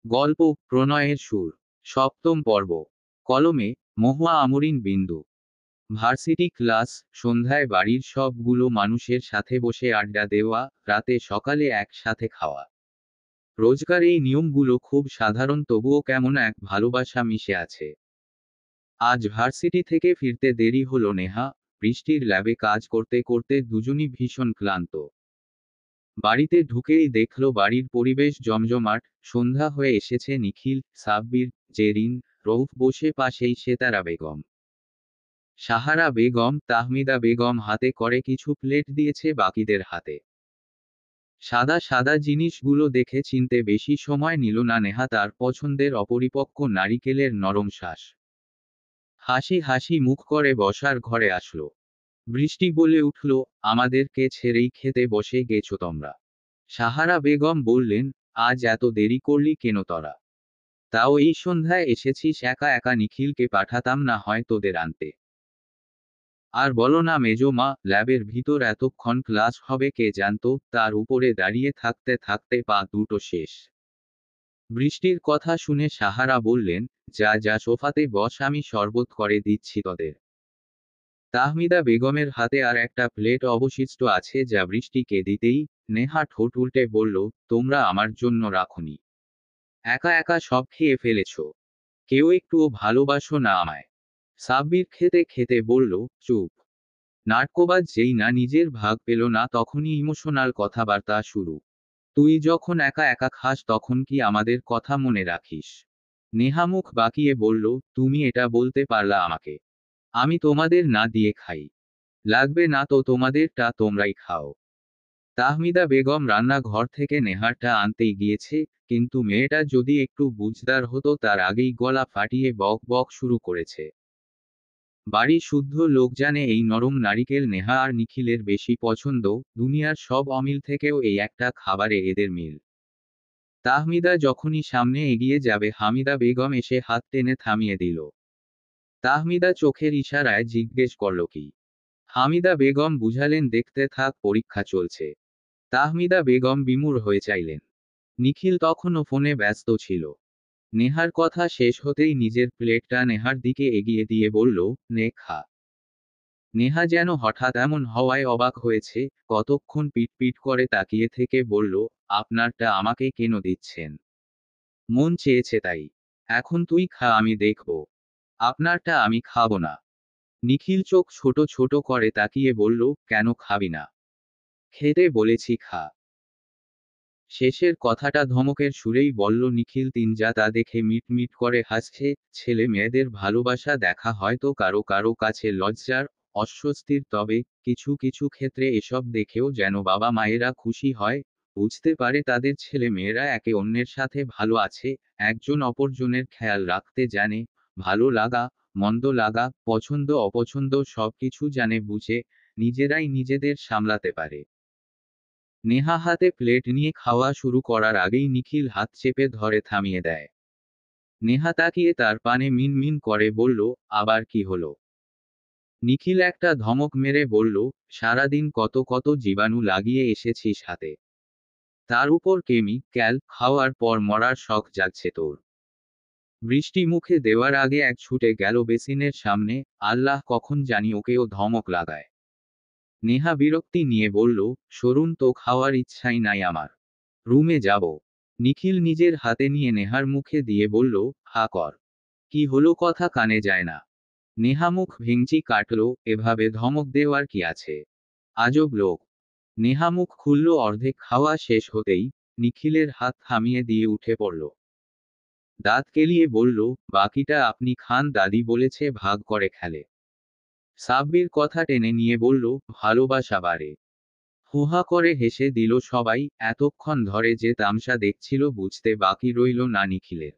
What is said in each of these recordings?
গল্প প্রণয়ের সুর। সপ্তম পর্ব। কলমে মহুয়া আমরিন বিন্দু। Varsity class. সন্ধ্যায় বাড়ির সবগুলো মানুষের সাথে বসে আড্ডা দেওয়া, রাতে সকালে একসাথে খাওয়া। রোজকার এই নিয়মগুলো খুব সাধারণ, তবুও কেমন এক ভালোবাসা মিশে আছে। আজ ভার্সিটি থেকে ফিরতে দেরি হলো নেহা। বৃষ্টির ল্যাবে কাজ করতে করতে দুজনই ভীষণ ক্লান্ত। বাড়িতে ঢুকেই দেখল বাড়ির পরিবেশ জমজমাট। সন্ধ্যা হয়ে এসেছে। নিখিল, সাব্বির, জেরিন, রৌফ বসে পাশেই সেতারা বেগম, সাহারা বেগম, তাহমিদা বেগম হাতে করে কিছু প্লেট দিয়েছে বাকিদের হাতে। সাদা সাদা জিনিসগুলো দেখে চিনতে বেশি সময় নিল না নেহা। তার পছন্দের অপরিপক্ক নারিকেলের নরম শ্বাস। হাসি হাসি মুখ করে বসার ঘরে আসলো। বৃষ্টি বলে উঠল, আমাদেরকে ছেড়েই খেতে বসে গেছো তোমরা? সাহারা বেগম বললেন, আজ এত দেরি করলি কেন তোরা? তাও এই সন্ধ্যায় এসেছিস একা একা? নিখিলকে পাঠাতাম না হয় তোদের আনতে? আর বলো না মেজো মা, ল্যাবের ভিতর এতক্ষণ ক্লাস হবে কে জানতো? তার উপরে দাঁড়িয়ে থাকতে থাকতে পা দুটো শেষ। বৃষ্টির কথা শুনে সাহারা বললেন, যা যা সোফাতে বস, আমি শরবত করে দিচ্ছি তোদের। তাহমিদা বেগমের হাতে আর একটা প্লেট অবশিষ্ট আছে, যা বৃষ্টিকে দিতেই নেহা ঠোঁট উল্টে বলল, তোমরা আমার জন্য রাখোনি? একা একা সব খেয়ে ফেলেছ? কেউ একটুও ভালোবাসো না আমায়? সাব্বির খেতে খেতে বলল, চুপ। নাট্যবাজ যেই না নিজের ভাগ পেল না, তখনই ইমোশনাল কথাবার্তা শুরু। তুই যখন একা একা খাস তখন কি আমাদের কথা মনে রাখিস? নেহা মুখ বাঁকিয়ে বলল, তুমি এটা বলতে পারলা আমাকে? আমি তোমাদের না দিয়ে খাই? লাগবে না তো তোমাদেরটা, তোমরাই খাও। তাহমিদা বেগম রান্নাঘর থেকে নেহারটা আনতেই গিয়েছে, কিন্তু মেয়েটা যদি একটু বুঝদার হতো, তার আগেই গলা ফাটিয়ে বক বক শুরু করেছে। বাড়ি শুদ্ধ লোক জানে এই নরম নারিকেল নেহা আর নিখিলের বেশি পছন্দ। দুনিয়ার সব অমিল থেকেও এই একটা খাবারে এদের মিল। তাহমিদা যখনই সামনে এগিয়ে যাবে, হামিদা বেগম এসে হাত টেনে থামিয়ে দিল। তাহমিদা চোখের ইশারায় জিজ্ঞেস করল কি? হামিদা বেগম বুঝালেন, দেখতে থাক, পরীক্ষা চলছে। তাহমিদা বেগম বিমূঢ় হয়ে চাইলেন। নিখিল তখনও ফোনে ব্যস্ত ছিল। নেহার কথা শেষ হতেই নিজের প্লেটটা নেহার দিকে এগিয়ে দিয়ে বলল, নে খা। নেহা যেন হঠাৎ এমন হওয়ায় অবাক হয়েছে। কতক্ষণ পিট পিট করে তাকিয়ে থেকে বলল, আপনারটা আমাকে কেন দিচ্ছেন? মন চেয়েছে তাই। এখন তুই খা, আমি দেখব। আপনারটা আমি খাবো না। নিখিল চোখ ছোট ছোট করে তাকিয়ে বলল, কেন খাবি না? খেতে বলেছি, খা। শেষের কথাটা ধমকের সুরেই বলল নিখিল। তিন যা তা দেখে মিট মিট করে হাসছে। ছেলে মেয়েদের ভালোবাসা দেখা হয়তো কারো কারো কাছে লজ্জার, অস্বস্তির, তবে কিছু কিছু ক্ষেত্রে এসব দেখেও যেন বাবা মায়েরা খুশি হয়। বুঝতে পারে তাদের ছেলে মেয়েরা একে অন্যের সাথে ভালো আছে, একজন অপরজনের খেয়াল রাখতে জানে। ভালো লাগা, মন্দ লাগা, পছন্দ অপছন্দ সবকিছু জানে বুঝে, নিজেরাই নিজেদের সামলাতে পারে। নেহা হাতে প্লেট নিয়ে খাওয়া শুরু করার আগেই নিখিল হাত চেপে ধরে থামিয়ে দেয়। নেহা তাকিয়ে তার পানে মিন মিন করে বলল, আবার কি হলো? নিখিল একটা ধমক মেরে বলল, সারাদিন কত কত জীবাণু লাগিয়ে এসেছিস হাতে। তার উপর কেমিক্যাল খাওয়ার পর মরার শখ জাগছে তোর। বৃষ্টি মুখে দেওয়ার আগে এক ছুটে গেল বেসিনের সামনে। আল্লাহ, কখন জানি ওকেও ধমক লাগায়। নেহা বিরক্তি নিয়ে বলল, সরুন তো, খাওয়ার ইচ্ছাই নাই আমার। রুমে যাব। নিখিল নিজের হাতে নিয়ে নেহার মুখে দিয়ে বলল, হা কর। কি হলো, কথা কানে যায় না? নেহা মুখ ভেঙচি কাটল, এভাবে ধমক দেওয়ার কি আছে? আজব লোক। নেহা মুখ খুলল অর্ধেক খাওয়া শেষ হতেই। নিখিলের হাত থামিয়ে দিয়ে উঠে পড়ল। দাঁত কেলিয়ে বলল, বাকিটা আপনি খান, দাদি বলেছে ভাগ করে খেলে। সাব্বির কথা টেনে নিয়ে বলল, ভালোবাসা বাড়ে। হুহা করে হেসে দিল সবাই। এতক্ষণ ধরে যে তামসা দেখছিল বুঝতে বাকি রইল না নিখিলের।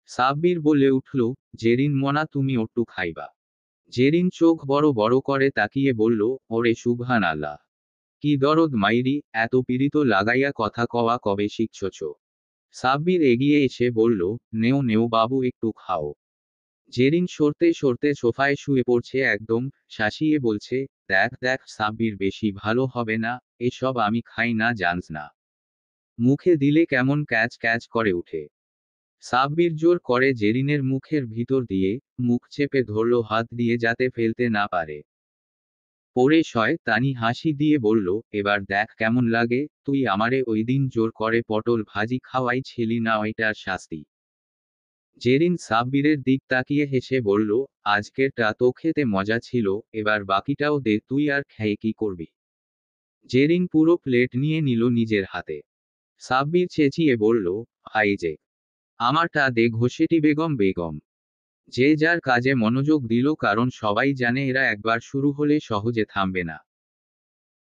সাব্বির বলে উঠল, জেরিন মনা, তুমি ওট্টু খাইবা? জেরিন চোখ বড় বড় করে তাকিয়ে বলল, ওরে সুবহান আল্লাহ! কি দরদ মাইরি, এত পীড়িত লাগাইয়া কথা কওয়া কবে শিখছছ? সাব্বির এগিয়ে এসে বলল, নেও নেও বাবু, একটু খাও। জেরিন সরতে সরতে সোফায় শুয়ে পড়ছে, একদম শাসিয়ে বলছে, দেখ দেখ সাব্বির, বেশি ভালো হবে না। এসব আমি খাই না, জানস না? মুখে দিলে কেমন ক্যাচ ক্যাচ করে উঠে। সাব্বির জোর করে জেরিনের মুখের ভিতর দিয়ে মুখ চেপে ধরল হাত দিয়ে যাতে ফেলতে না পারে। পরে শয়তানি হাসি দিয়ে বলল, এবার দেখ কেমন লাগে, তুই আমারে ওই দিন জোর করে পটল ভাজি খাওয়াই ছিলি না, ওইটার শাস্তি। জেরিন সাব্বিরের দিক তাকিয়ে হেসে বলল, আজকেরটা তো খেতে মজা ছিল, এবার বাকিটাও দে, তুই আর খেয়ে কি করবি। জেরিন পুরো প্লেট নিয়ে নিল নিজের হাতে। সাব্বির চেঁচিয়ে বলল, ভাই যে আমারটা দে, ঘোষেটি বেগম বেগম। যে যার কাজে মনোযোগ দিল, কারণ সবাই জানে এরা একবার শুরু হলে সহজে থামবে না।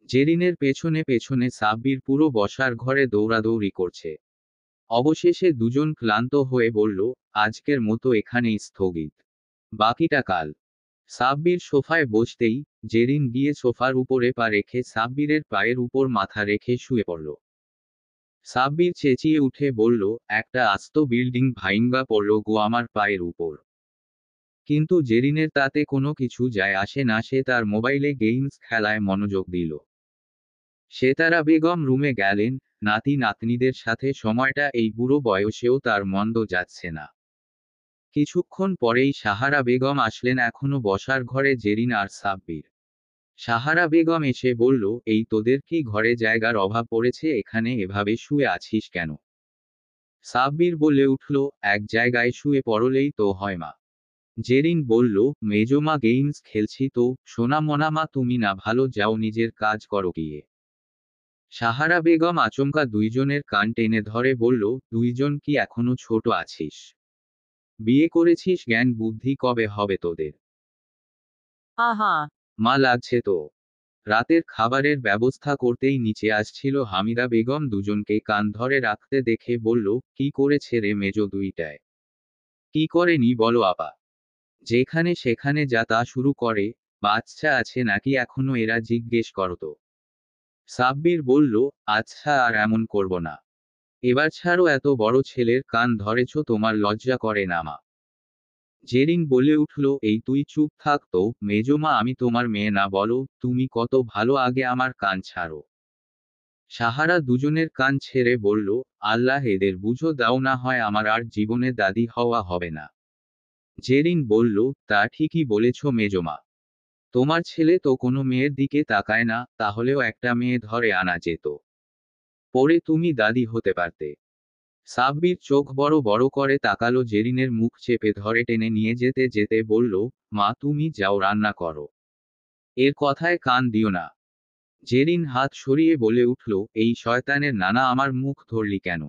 জেরিনের পেছনে পেছনে সাব্বির পুরো বসার ঘরে দৌড়াদৌড়ি করছে। অবশেষে দুজন ক্লান্ত হয়ে বলল, আজকের মতো এখানেই স্থগিত, বাকিটা কাল। সাব্বির সোফায় বসতেই জেরিন গিয়ে সোফার উপরে পা রেখে সাব্বিরের পায়ের উপর মাথা রেখে শুয়ে পড়ল। সাব্বির চেঁচিয়ে উঠে বলল, একটা আস্ত বিল্ডিং ভাইঙ্গা পড়ল গো আমার পায়ের উপর। কিন্তু জেরিনের তাতে কোনো কিছু যায় আসে না, সে তার মোবাইলে গেমস খেলায় মনোযোগ দিল। সেতারা বেগম রুমে গেলেন, নাতি নাতনিদের সাথে সময়টা এই বুড়ো বয়সেও তার মন্দ যাচ্ছে না। কিছুক্ষণ পরেই সাহারা বেগম আসলেন, এখনো বসার ঘরে জেরিন আর সাব্বির। সাহারা বেগম এসে বলল, এই তোদের কি ঘরে জায়গার অভাব পড়েছে, এখানে এভাবে শুয়ে আছিস কেন? সাব্বির বলে উঠল, এক জায়গায় শুয়ে পড়লেই তো হয় মা। জেরিন বলল, মেজমা গেমস খেলছি তো, সোনা মনামা তুমি না ভালো যাও নিজের কাজ করো গিয়ে। সাহারা বেগম আচমকা দুইজনের কান টেনে ধরে বলল, দুইজন কি এখনো ছোট আছিস? বিয়ে করেছিস, জ্ঞান বুদ্ধি কবে হবে তোদের? আহা, মা লাগছে তো। রাতের খাবারের ব্যবস্থা করতেই নিচে আসছিল হামিদা বেগম, দুজনকে কান ধরে রাখতে দেখে বলল, কি করেছে রে মেজো দুইটায়? কি করেনি বলো আপা? যেখানে সেখানে যা তা শুরু করে, বাচ্চা আছে নাকি এখনো এরা, জিজ্ঞেস করো তো। সাব্বির বলল, আচ্ছা আর এমন করব না। এবার ছাড়ো, এত বড় ছেলের কান ধরেছ, তোমার লজ্জা করে না মা? জেরিন বলে উঠল, এই তুই চুপ থাক তো, মেজমা আমি তোমার মেয়ে না, বলো তুমি কত ভালো, আগে আমার কান ছাড়ো। সাহারা দুজনের কান ছেড়ে বলল, আল্লাহ এদের বুঝো দাও, না হয় আমার আর জীবনে দাদি হওয়া হবে না। জেরিন বলল, তা ঠিকই বলেছ মেজমা। তোমার ছেলে তো কোনো মেয়ের দিকে তাকায় না, তাহলেও একটা মেয়ে ধরে আনা যেত। পরে তুমি দাদি হতে পারতে। সাব্বির চোখ বড় বড় করে তাকালো, জেরিনের মুখ চেপে ধরে টেনে নিয়ে যেতে যেতে বলল, মা তুমি যাও রান্না করো, এর কথায় কান দিও না। জেরিন হাত সরিয়ে বলে উঠল, এই শয়তানের নানা, আমার মুখ ধরলি কেন?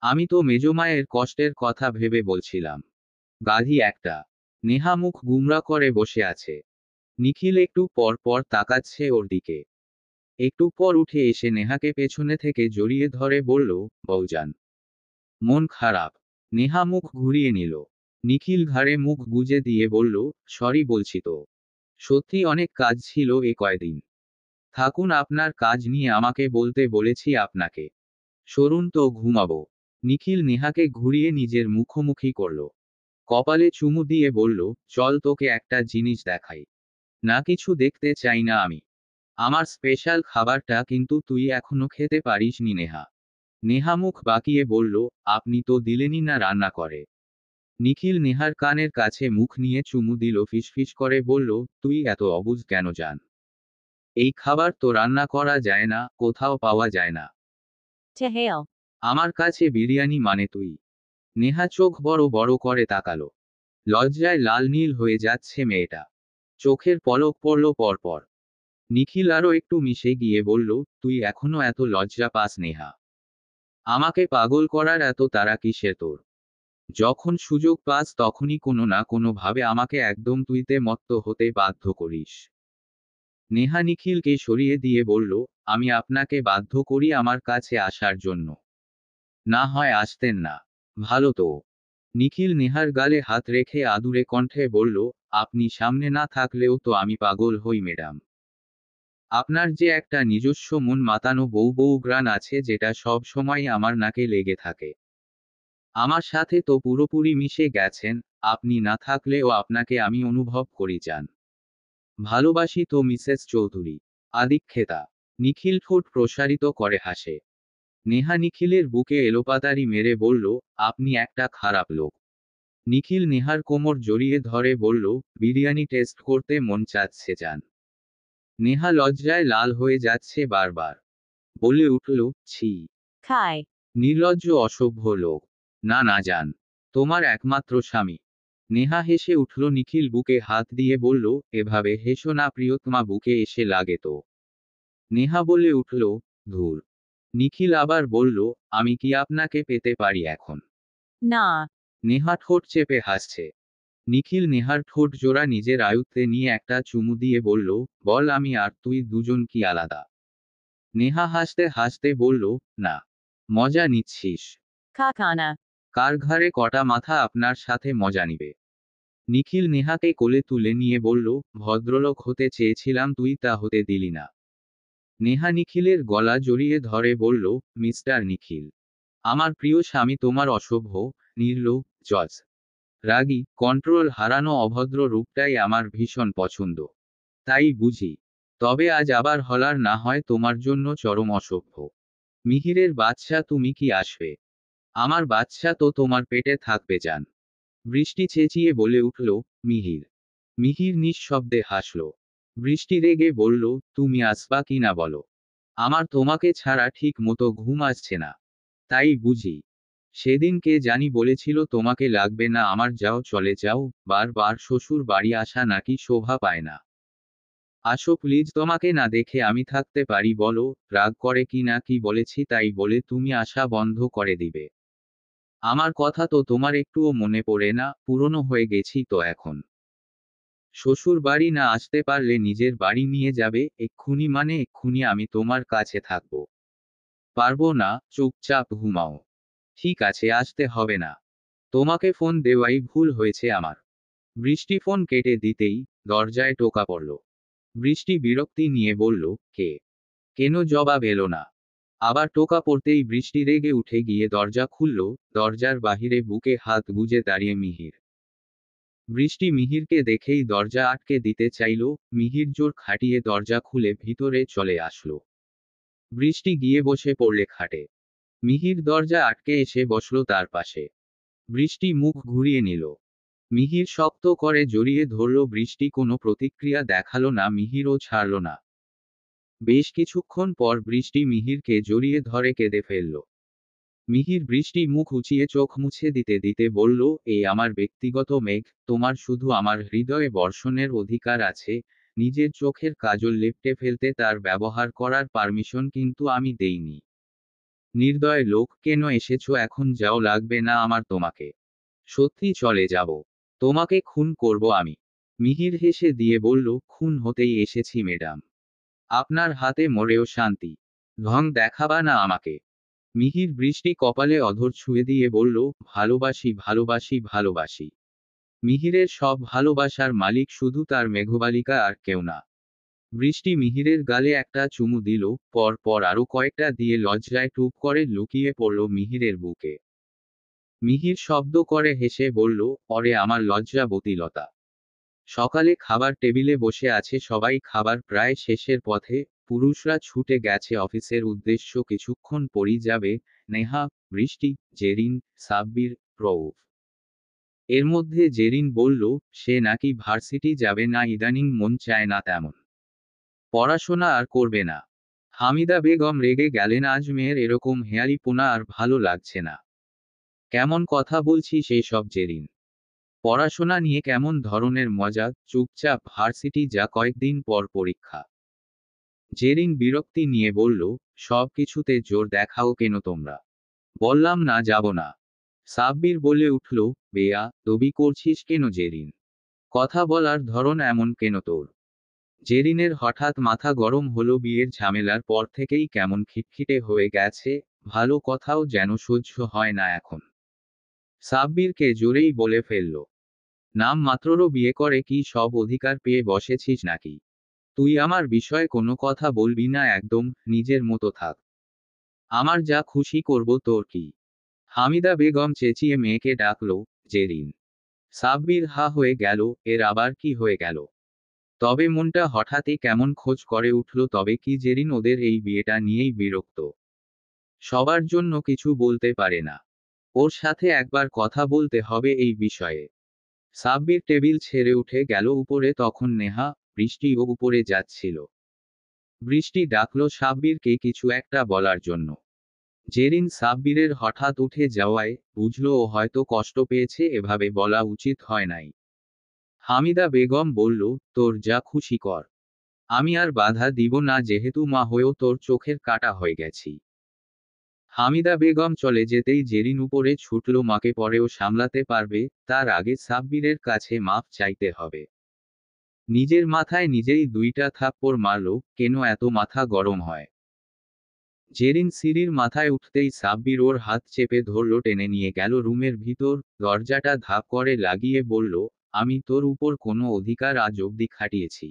আমি তো মেজমায়ের কষ্টের কথা ভেবে বলছিলাম। গাধি একটা। নেহা মুখ গুমরা করে বসে আছে। নিখিল একটু পর পর তাকাচ্ছে ওর দিকে। একটু পর উঠে এসে নেহাকে পেছনে থেকে জড়িয়ে ধরে বলল, বউজান মন খারাপ? নেহা মুখ ঘুরিয়ে নিল। নিখিল ঘাড়ে মুখ গুজে দিয়ে বলল, সরি বলছি তো। সত্যি অনেক কাজ ছিল এ কয়দিন। থাকুন, আপনার কাজ নিয়ে আমাকে বলতে বলেছি আপনাকে। সরুন তো, ঘুমাবো। নিখিল নেহাকে ঘুরিয়ে নিজের মুখোমুখি করল। কপালে চুমু দিয়ে বলল, চল তোকে একটা জিনিস দেখাই। না কিছু দেখতে চাই না আমি। আমার স্পেশাল খাবারটা কিন্তু তুই এখনো খেতে পারিসনি নেহা। নেহা মুখ বাঁকিয়ে বলল, আপনি তো দিলেনই না রান্না করে। নিখিল নেহার কানের কাছে মুখ নিয়ে চুমু দিল, ফিসফিস করে বলল, তুই এত অবুঝ কেন জান? এই খাবার তো রান্না করা যায় না, কোথাও পাওয়া যায় না। Tehel. আমার কাছে বিরিয়ানি মানে তুই? নেহা চোখ বড় বড় করে তাকালো। লজ্জায় লাল নীল হয়ে যাচ্ছে মেয়েটা। চোখের পলক পড়ল পরপর। নিখিল আরও একটু মিশে গিয়ে বলল, তুই এখনো এত লজ্জা পাস নেহা? আমাকে পাগল করার এত তাড়া কিসের তোর? যখন সুযোগ পাস তখনই কোনো না কোনো ভাবে আমাকে একদম তুইতে মত্ত হতে বাধ্য করিস। নেহা নিখিলকে সরিয়ে দিয়ে বলল, আমি আপনাকে বাধ্য করি আমার কাছে আসার জন্য? না হয় আসতেন না। ভালো তো। নিখিল নেহার গালে হাত রেখে আদুরে কণ্ঠে বলল, আপনি সামনে না থাকলেও তো আমি পাগল হই ম্যাডাম। আপনার যে একটা নিজস্ব মন মাতানো বউ বউ গ্রান আছে, যেটা সব সময় আমার নাকে লেগে থাকে। আমার সাথে তো পুরোপুরি মিশে গেছেন, আপনি না থাকলেও আপনাকে আমি অনুভব করি চান। ভালোবাসি তো মিসেস চৌধুরী। আদিক্ষেতা। নিখিল ঠোঁট প্রসারিত করে হাসে। নেহা নিখিলের বুকে এলোপাতাড়ি মেরে বলল, আপনি একটা খারাপ লোক। নিখিল নেহার কোমর জড়িয়ে ধরে বলল, বিরিয়ানি টেস্ট করতে মন চাচ্ছে যান। নেহা লজ্জায় লাল হয়ে যাচ্ছে বারবার। বলে উঠল, ছি, Kai. নির্লজ্জ অসভ্য লোক। না না যান, তোমার একমাত্র স্বামী। নেহা হেসে উঠল। নিখিল বুকে হাত দিয়ে বলল, এভাবে হেসো না প্রিয়তমা, বুকে এসে লাগে তো। নেহা বলে উঠল, ধুর। নিখিল আবার বলল, আমি কি আপনাকে পেতে পারি এখন? Na. নেহা ঠোঁট চেপে হাসছে। নিখিল নেহার ঠোঁট জোড়া নিজের আয়ত্তে নিয়ে একটা চুমু দিয়ে বলল, বল আমি আর তুই দুজন কি আলাদা? নেহা হাসতে হাসতে বলল, না। মজা নিচ্ছিস? Kakana. কার ঘাড়ে কটা মাথা আপনার সাথে মজা নিবে? নিখিল নেহাকে কোলে তুলে নিয়ে বলল, ভদ্রলোক হতে চেয়েছিলাম, তুই তা হতে দিলি না। নেহা নিখিলের গলা জড়িয়ে ধরে বলল, মিস্টার নিখিল, আমার প্রিয় স্বামী তোমার অসভ্য, নির্লজ্জ, রাগী, কন্ট্রোল হারানো অভদ্র রূপটাই আমার ভীষণ পছন্দ। তাই বুঝি। তবে আজ আবার হলার না হয় তোমার জন্য চরম অসভ্য। মিহিরের বাচ্চা তুমি কি আসবে? আমার বাচ্চা তো তোমার পেটে থাকবে জান। বৃষ্টি চেঁচিয়ে বলে উঠল, মিহির। মিহির নিঃশব্দে হাসল। বৃষ্টি রেগে বলল, তুমি আসবা কি না বলো? আমার তোমাকে ছাড়া ঠিক মতো ঘুম আসছে না। তাই বুঝি। সেদিন কে জানি বলেছিল তোমাকে লাগবে না আমার, যাও চলে যাও, বারবার শ্বশুর বাড়ি আসা নাকি শোভা পায় না। আসো প্লিজ, তোমাকে না দেখে আমি থাকতে পারি বলো? রাগ করে কি না কি বলেছি তাই বলে তুমি আসা বন্ধ করে দিবে? আমার কথা তো তোমার একটুও মনে পড়ে না? পুরনো হয়ে গেছি তো এখন। শ্বশুর বাড়ি না আসতে পারলে নিজের বাড়ি নিয়ে যাবে এক্ষুনি, মানে এক্ষুনি আমি তোমার কাছে থাকবো। পারবো না, চুপচাপ ঘুমাও। ঠিক আছে, আসতে হবে না। তোমাকে ফোন দেওয়াই ভুল হয়েছে আমার। বৃষ্টি ফোন কেটে দিতেই দরজায় টোকা পড়ল। বৃষ্টি বিরক্তি নিয়ে বলল, কে? কেন জবাব এলো না? আবার টোকা পড়তেই বৃষ্টি রেগে উঠে গিয়ে দরজা খুলল। দরজার বাহিরে বুকে হাত গুজে দাঁড়িয়ে মিহির। বৃষ্টি মিহিরকে দেখেই দরজা আটকে দিতে চাইল। মিহির জোর খাটিয়ে দরজা খুলে ভিতরে চলে আসলো। বৃষ্টি গিয়ে বসে পড়লে খাটে। মিহির দরজা আটকে এসে বসল তার পাশে। বৃষ্টি মুখ ঘুরিয়ে নিল। মিহির শক্ত করে জড়িয়ে ধরল। বৃষ্টি কোনো প্রতিক্রিয়া দেখালো না, মিহিরও ছাড়ল না। বেশ কিছুক্ষণ পর বৃষ্টি মিহিরকে জড়িয়ে ধরে কেঁদে ফেলল। মিহির বৃষ্টি মুখ উঁচিয়ে চোখ মুছে দিতে দিতে বলল, এই আমার ব্যক্তিগত মেঘ, তোমার শুধু আমার হৃদয়ে বর্ষণের অধিকার আছে। নিজের চোখের কাজল লেপটে ফেলতে তার ব্যবহার করার পারমিশন কিন্তু আমি দেইনি। নির্দয় লোক, কেন এসেছো এখন? যাও, লাগবে না আমার তোমাকে। সত্যি চলে যাব। তোমাকে খুন করব আমি। মিহির হেসে দিয়ে বলল, খুন হতেই এসেছি ম্যাডাম। আপনার হাতে মরেও শান্তি। ঢং দেখাবা না আমাকে। মিহির বৃষ্টি কপালে অধর ছুঁয়ে দিয়ে বলল, ভালোবাসি ভালোবাসি ভালোবাসি। মিহিরের সব ভালোবাসার মালিক শুধু তার মেঘবালিকা, আর কেউ না। বৃষ্টি মিহিরের গালে একটা চুমু দিল, পর পর আরো কয়েকটা দিয়ে লজ্জায় টুপ করে লুকিয়ে পড়ল মিহিরের বুকে। মিহির শব্দ করে হেসে বলল, অরে আমার লজ্জাবতী লতা। সকালে খাবার টেবিলে বসে আছে সবাই, খাবার প্রায় শেষের পথে। পুরুষরা ছুটে গেছে অফিসের উদ্দেশ্য, কিছুক্ষণ পরই যাবে নেহা, বৃষ্টি, জেরিন, সাব্বির, প্রৌফ। এর মধ্যে জেরিন বলল, সে নাকি ভার্সিটি যাবে না, ইদানিং মন চায় না তেমন। পড়াশোনা আর করবে না। হামিদা বেগম রেগে গেলেন, আজ মেয়ের এরকম হেয়ালিপোনা আর ভালো লাগছে না। কেমন কথা বলছি সেই সব জেরিন? পড়াশোনা নিয়ে কেমন ধরনের মজা? চুপচাপ ভার্সিটি যা, কয়েকদিন পর পরীক্ষা। জেরিন বিরক্তি নিয়ে বলল, সব কিছুতে জোর দেখাও কেন তোমরা? বললাম না যাব না। সাব্বির বলে উঠল, বেয়া দবি করছিস কেন জেরিন? কথা বলার ধরন এমন কেন তোর? জেরিনের হঠাৎ মাথা গরম হলো, বিয়ের ঝামেলার পর থেকেই কেমন খিটখিটে হয়ে গেছে, ভালো কথাও যেন সহ্য হয় না এখন। সাব্বিরকে জোরেই বলে ফেলল, নাম মাত্ররও বিয়ে করে কি সব অধিকার পেয়ে বসেছিস নাকি? তুই আমার বিষয়ে কোনো কথা বলবি না একদম, নিজের মতো থাক। আমার যা খুশি করব, তোর কি? হামিদা বেগম চেঁচিয়ে মেয়েকে ডাকল, জেরিন। সাব্বির হা হয়ে গেল, এর আবার কি হয়ে গেল? তবে মনটা হঠাৎই কেমন খোঁজ করে উঠল, তবে কি জেরিন ওদের এই বিয়েটা নিয়েই বিরক্ত? সবার জন্য কিছু বলতে পারে না। ওর সাথে একবার কথা বলতে হবে এই বিষয়ে। সাব্বির টেবিল ছেড়ে উঠে গেল উপরে, তখন নেহা, বৃষ্টিও উপরে যাচ্ছিল। বৃষ্টি ডাকলো সাব্বিরকে কিছু একটা বলার জন্য। জেরিন সাব্বিরের হঠাৎ উঠে যাওয়ায় বুঝল ও হয়তো কষ্ট পেয়েছে, এভাবে বলা উচিত হয় নাই। হামিদা বেগম বলল, তোর যা খুশি কর, আমি আর বাধা দিব না, যেহেতু মা হয়েও তোর চোখের কাঁটা হয়ে গেছি। হামিদা বেগম চলে যেতেই জেরিন উপরে ছুটল, মাকে পরেও সামলাতে পারবে, তার আগে সাব্বিরের কাছে মাফ চাইতে হবে। নিজের মাথায় নিজেই 2টা থাপ্পড় মারল, কেন এত মাথা গরম হয়। জেরিন সিঁড়ির মাথায় উঠতেই সাব্বির ওর হাত চেপে ধরল, টেনে নিয়ে গেল রুমের ভিতর, দরজাটা ধাপ করে লাগিয়ে বলল, আমি তোর উপর কোনো অধিকার আজ অবধি খাটিয়েছি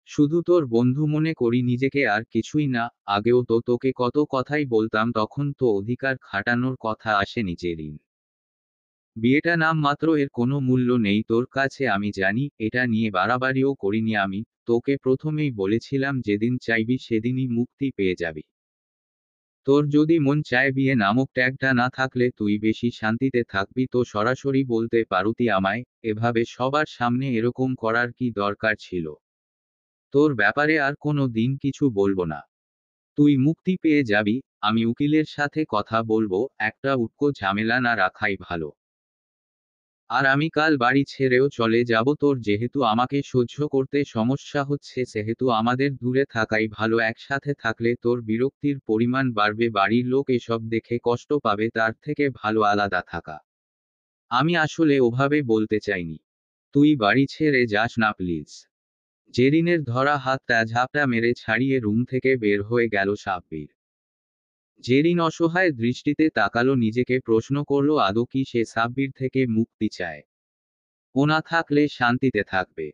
শুধু তোর বন্ধু মনে করি নিজেকে, আর কিছুই না। আগেও তো তোকে কত কথাই বলতাম, তখন তো অধিকার খাটানোর কথা আসেনি জেরিন। বিয়েটা নাম মাত্র, এর কোনো মূল্য নেই তোর কাছে আমি জানি, এটা নিয়ে বাড়াবাড়িও করিনি আমি, তোকে প্রথমেই বলেছিলাম যেদিন চাইবি সেদিনই মুক্তি পেয়ে যাবি। তোর যদি মন চায় বিয়ে নামক ট্যাগটা না থাকলে তুই বেশি শান্তিতে থাকবি, তো সরাসরি বলতে পারুতি আমায়, এভাবে সবার সামনে এরকম করার কি দরকার ছিল। তোর ব্যাপারে আর কোনো দিন কিছু বলবো না, তুই মুক্তি পেয়ে যাবি। আমি উকিলের সাথে কথা বলবো, একটা উটকো ঝামেলা না রাখাই ভালো। আর আমি কাল বাড়ি ছেড়েও চলে যাব, তোর যেহেতু আমাকে সহ্য করতে সমস্যা হচ্ছে সেহেতু আমাদের দূরে থাকাই ভালো, একসাথে থাকলে তোর বিরক্তির পরিমাণ বাড়বে, বাড়ির লোক এসব দেখে কষ্ট পাবে, তার থেকে ভালো আলাদা থাকা। আমি আসলে ওভাবে বলতে চাইনি, তুই বাড়ি ছেড়ে যাস না প্লিজ। জেরিনের ধরা হাতটা ঝাপটা মেরে ছাড়িয়ে রুম থেকে বের হয়ে গেল সাব্বির। জেরিন অসহায় দৃষ্টিতে তাকালো নিজেকে, প্রশ্ন করল আদৌ কি সে সাব্বির থেকে মুক্তি চায়। ও না থাকলে শান্তিতে থাকবে।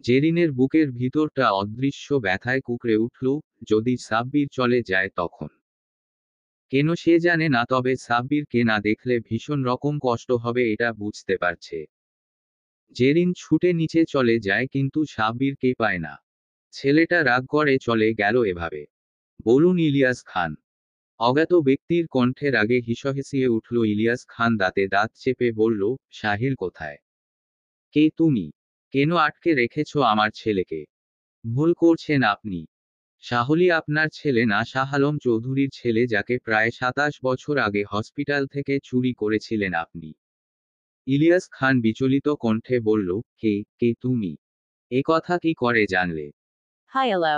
জেরিনের বুকের ভিতরটা অদৃশ্য ব্যথায় কুঁকড়ে উঠল, যদি সাব্বির চলে যায় তখন কেন সে জানে না, তবে সাব্বিরকে না দেখলে ভীষণ রকম কষ্ট হবে এটা বুঝতে পারছে। জেরিন ছুটে নিচে চলে যায়, কিন্তু সাব্বিরকে পায় না। ছেলেটা রাগ করে চলে গেল এভাবে। বলুন ইলিয়াস খান। অজ্ঞাত ব্যক্তির কণ্ঠের আগে হিসহেসিয়ে উঠল ইলিয়াস খান, দাঁতে দাঁত চেপে বলল, সাহিল কোথায়? কে তুমি? কেন আটকে রেখেছ আমার ছেলেকে? ভুল করছেন আপনি। সাহলি আপনার ছেলে না, শাহ আলম চৌধুরীর ছেলে, যাকে প্রায় 27 বছর আগে হসপিটাল থেকে চুরি করেছিলেন আপনি। ইলিয়াস খান বিচলিত কণ্ঠে বলল, কে তুমি? এ কথা কি করে জানলে? Hello.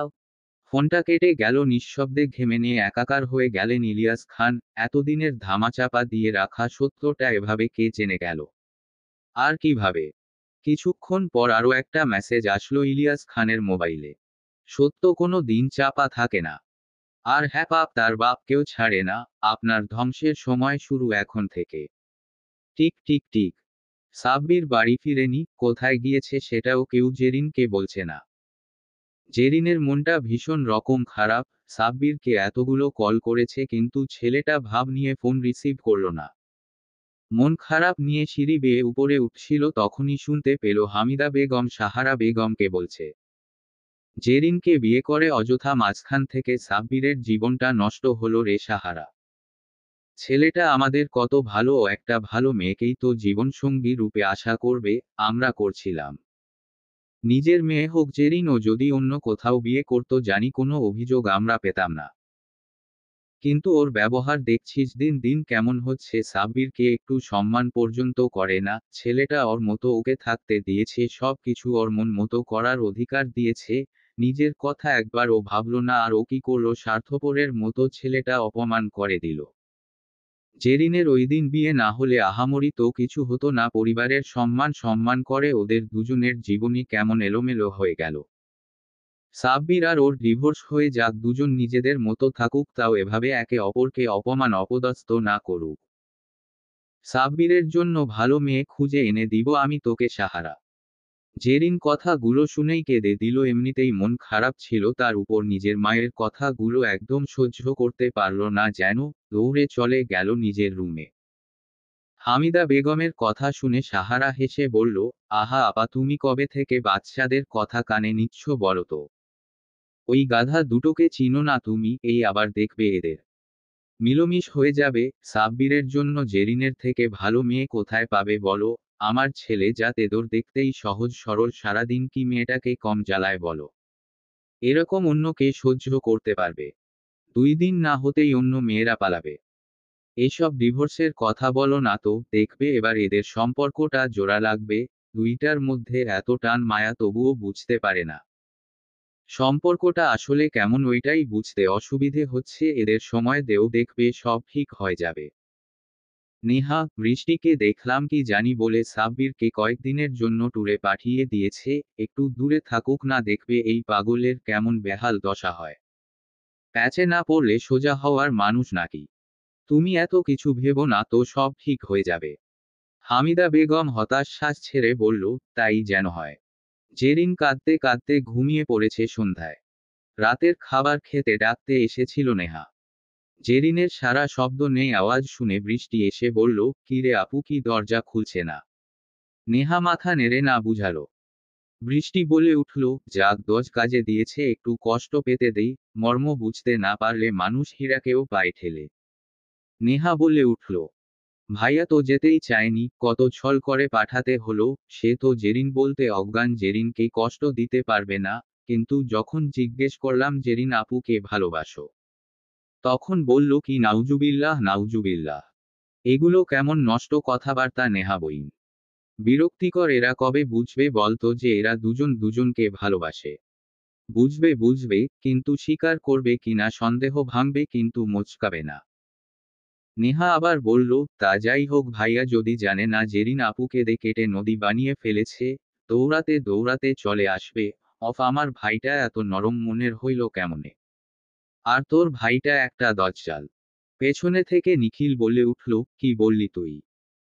ফোনটা কেটে গেল, নিঃশব্দে ঘেমে নিয়ে একাকার হয়ে গেলেন ইলিয়াস খান। এতদিনের ধামাচাপা দিয়ে রাখা সত্যটা এভাবে কে জেনে গেল? আর কিভাবে? কিছুক্ষণ পর আরও একটা মেসেজ আসলো ইলিয়াস খানের মোবাইলে। সত্য কোনো দিন চাপা থাকে না। আর হ্যাঁ, পাপ তার বাপকেও ছাড়ে না। আপনার ধ্বংসের সময় শুরু এখন থেকে। Tick tick tick. সাব্বির বাড়ি ফিরেনি, কোথায় গিয়েছে সেটাও কেউ জেরিনকে বলছে না। জেরিনের মনটা ভীষণ রকম খারাপ, সাব্বিরকে এতগুলো কল করেছে কিন্তু ছেলেটা ভাব নিয়ে ফোন রিসিভ করল না। মন খারাপ নিয়ে সিঁড়ি বেয়ে উপরে উঠছিল, তখনই শুনতে পেল হামিদা বেগম সাহারা বেগমকে বলছে, জেরিনকে বিয়ে করে অযথা মাঝখান থেকে সাব্বিরের জীবনটা নষ্ট হলো রে সাহারা। ছেলেটা আমাদের কত ভালো, ও একটা ভালো মেয়েকেই তো জীবনসঙ্গী রূপে আশা করবে, আমরা করছিলাম। নিজের মেয়ে হোক জেরিন, ও যদি অন্য কোথাও বিয়ে করত জানি কোনো অভিযোগ আমরা পেতাম না। কিন্তু ওর ব্যবহার দেখছিস দিন দিন কেমন হচ্ছে, সাব্বিরকে একটু সম্মান পর্যন্ত করে না। ছেলেটা ওর মতো ওকে থাকতে দিয়েছে, সব কিছু ওর মন মতো করার অধিকার দিয়েছে। নিজের কথা একবার ও ভাবলো না, আর ও কি করলো, স্বার্থপরের মতো ছেলেটা অপমান করে দিল। জেরিনের ওইদিন বিয়ে না হলে আহামরি তো কিছু হতো না, পরিবারের সম্মান করে ওদের দুজনের জীবনই কেমন এলোমেলো হয়ে গেল। সাব্বির আর ওর ডিভোর্স হয়ে যাক, দুজন নিজেদের মতো থাকুক, তাও এভাবে একে অপরকে অপমান অপদস্থ না করুক। সাব্বিরের জন্য ভালো মেয়ে খুঁজে এনে দিব আমি তোকে সাহারা। জেরিন কথাগুলো শুনেই কেঁদে দিল, এমনিতেই মন খারাপ ছিল, তার উপর নিজের মায়ের কথাগুলো একদম সহ্য করতে পারল না, যেন দৌড়ে চলে গেল নিজের রুমে। হামিদা বেগমের কথা শুনে সাহারা হেসে বলল, আহা আপা, তুমি কবে থেকে বাচ্চাদের কথা কানে নিচ্ছ বলো তো? ওই গাধা দুটোকে চিনো না তুমি? এই আবার দেখবে এদের। মিলমিশ হয়ে যাবে। সাব্বিরের জন্য জেরিনের থেকে ভালো মেয়ে কোথায় পাবে বলো? আমার ছেলে যা তেদর দেখতেই সহজ সরল, সারাদিন কি মেয়েটাকে কম জ্বালায় বলো? এরকম অন্য কে সহ্য করতে পারবে? 2 দিন না হতেই অন্য মেয়েরা পালাবে। এসব ডিভোর্সের কথা বলো না তো, দেখবে এবার এদের সম্পর্কটা জোড়া লাগবে। দুইটার মধ্যে এত টান মায়া তবুও বুঝতে পারে না সম্পর্কটা আসলে কেমন, ওইটাই বুঝতে অসুবিধে হচ্ছে এদের। সময় দেও, দেখবে সব ঠিক হয়ে যাবে। নেহা, বৃষ্টিকে দেখলাম কি জানি বলে সাব্বিরকে কয়েকদিনের জন্য ট্যুরে পাঠিয়ে দিয়েছে। একটু দূরে থাকুক না, দেখবে এই পাগলের কেমন বেহাল দশা হয়। প্যাচে না পড়লে সোজা হওয়ার মানুষ নাকি? তুমি এত কিছু ভেবো না তো, সব ঠিক হয়ে যাবে। হামিদা বেগম হতাশ শ্বাস ছেড়ে বলল, তাই যেন হয়। জেরিন কাঁদতে কাঁদতে ঘুমিয়ে পড়েছে সন্ধ্যায়। রাতের খাবার খেতে ডাকতে এসেছিল নেহা। জেরিনের সারা শব্দ নেই, আওয়াজ শুনে বৃষ্টি এসে বলল, কি রে আপু, কি দরজা খুলছে না? নেহা মাথা নেড়ে না বুঝালো। বৃষ্টি বলে উঠল, যাক, 10 কাজে দিয়েছে, একটু কষ্ট পেতে দেই। মর্ম বুঝতে না পারলে মানুষ হীরাকেও পায় ঠেলে। নেহা বলে উঠল, ভাইয়া তো যেতেই চায়নি, কত ছল করে পাঠাতে হলো। সে তো জেরিন বলতে অজ্ঞান, জেরিনকে কষ্ট দিতে পারবে না। কিন্তু যখন জিজ্ঞেস করলাম জেরিন আপুকে ভালোবাসো, তখন বলল কি নাউজুবিল্লাহ নাউজুবিল্লাহ। এগুলো কেমন নষ্ট কথাবার্তা নেহা বইন। বিরক্তিকর। এরা কবে বুঝবে বলতো যে এরা দুজন দুজনকে ভালোবাসে? বুঝবে বুঝবে, কিন্তু স্বীকার করবে কিনা সন্দেহ, ভাঙবে কিন্তু মোচকাবে না। নেহা আবার বলল, তা যাই হোক ভাইয়া যদি জানে না জেরিন আপুকে দে কেটে নদী বানিয়ে ফেলেছে, দৌড়াতে দৌড়াতে চলে আসবে। আমার ভাইটা এত নরম মনের হইল কেমনে? আর তোর ভাইটা একটা দজ্জাল। পেছনে থেকে নিখিল বলে উঠল, কি বললি তুই?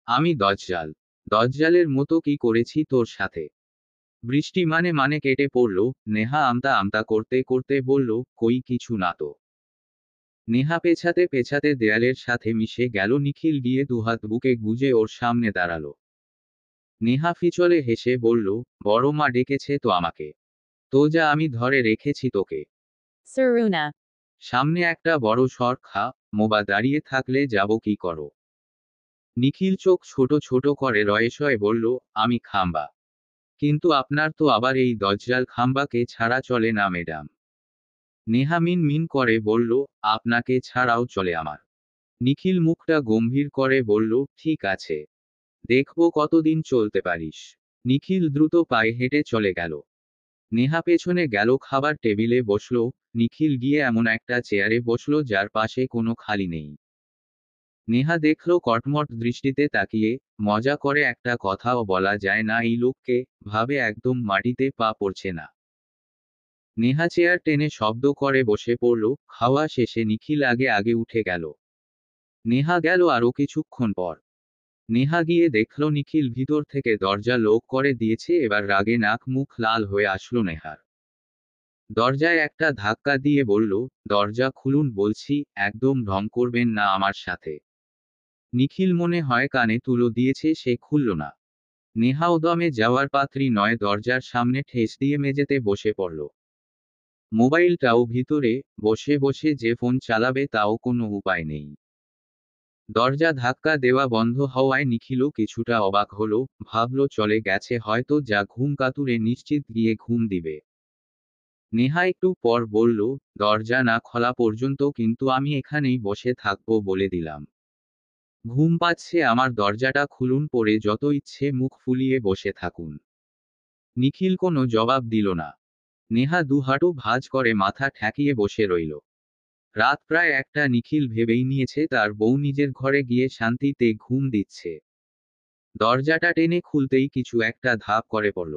আমি দজ্জাল? দজ্জালের মতো কি করেছি তোর সাথে? বৃষ্টি মানে কেটে পড়ল। নেহা আমতা আমতা করতে করতে বলল, কই কিছু না তো। নেহা পেছাতে পেছাতে দেয়ালের সাথে মিশে গেল। নিখিল গিয়ে দুহাত বুকে গুজে ওর সামনে দাঁড়ালো। নেহা ফিচলে হেসে বলল, বড় মা ডেকেছে তো আমাকে। তো যা, আমি ধরে রেখেছি তোকে। Saruna. সামনে একটা বড় সরখা, মোবা দাঁড়িয়ে থাকলে যাব কি করো? নিখিল চোখ ছোট ছোট করে রয়েসয়ে বলল, আমি খাম্বা। কিন্তু আপনার তো আবার এই দজ্জাল খাম্বাকে ছাড়া চলে না ম্যাডাম। নেহা মিন মিন করে বলল, আপনাকে ছাড়াও চলে আমার। নিখিল মুখটা গম্ভীর করে বলল, ঠিক আছে, দেখবো কতদিন চলতে পারিস। নিখিল দ্রুত পায়ে হেঁটে চলে গেল। নেহা পেছনে গেল, খাবার টেবিলে বসল। নিখিল গিয়ে এমন একটা চেয়ারে বসল যার পাশে কোনো খালি নেই। নেহা দেখল কটমট দৃষ্টিতে তাকিয়ে। মজা করে একটা কথাও বলা যায় না এই লোককে, ভাবে একদম মাটিতে পা পড়ছে না। নেহা চেয়ার টেনে শব্দ করে বসে পড়ল। খাওয়া শেষে নিখিল আগে আগে উঠে গেল। নেহা গেল আরো কিছুক্ষণ পর। নেহা গিয়ে দেখল নিখিল ভিতর থেকে দরজা লক করে দিয়েছে। এবার রাগে নাক মুখ লাল হয়ে আসলো নেহার। দরজায় একটা ধাক্কা দিয়ে বলল, দরজা খুলুন বলছি, একদম ঢং করবেন না আমার সাথে। নিখিল মনে হয় কানে তুলো দিয়েছে, সে খুলল না। নেহাও দমে যাওয়ার পাত্রী নয়, দরজার সামনে ঠেস দিয়ে মেঝেতে বসে পড়ল। মোবাইলটাও ভিতরে, বসে বসে যে ফোন চালাবে তাও কোনো উপায় নেই। দরজা ধাক্কা দেওয়া বন্ধ হওয়ায় নিখিলও কিছুটা অবাক হলো। ভাবল চলে গেছে হয়তো, যা ঘুম কাতুরে নিশ্চিত গিয়ে ঘুম দিবে। নেহা একটু পর বলল, দরজা না খোলা পর্যন্ত কিন্তু আমি এখানেই বসে থাকবো বলে দিলাম। ঘুম পাচ্ছে আমার, দরজাটা খুলুন, পরে যত ইচ্ছে মুখ ফুলিয়ে বসে থাকুন। নিখিল কোনো জবাব দিল না। নেহা দুহাঁটু ভাঁজ করে মাথা ঠেকিয়ে বসে রইল। রাত প্রায় 1টা। নিখিল ভেবেই নিয়েছে তার বউ নিজের ঘরে গিয়ে শান্তিতে ঘুম দিচ্ছে। দরজাটা টেনে খুলতেই কিছু একটা ধাপ করে পড়ল।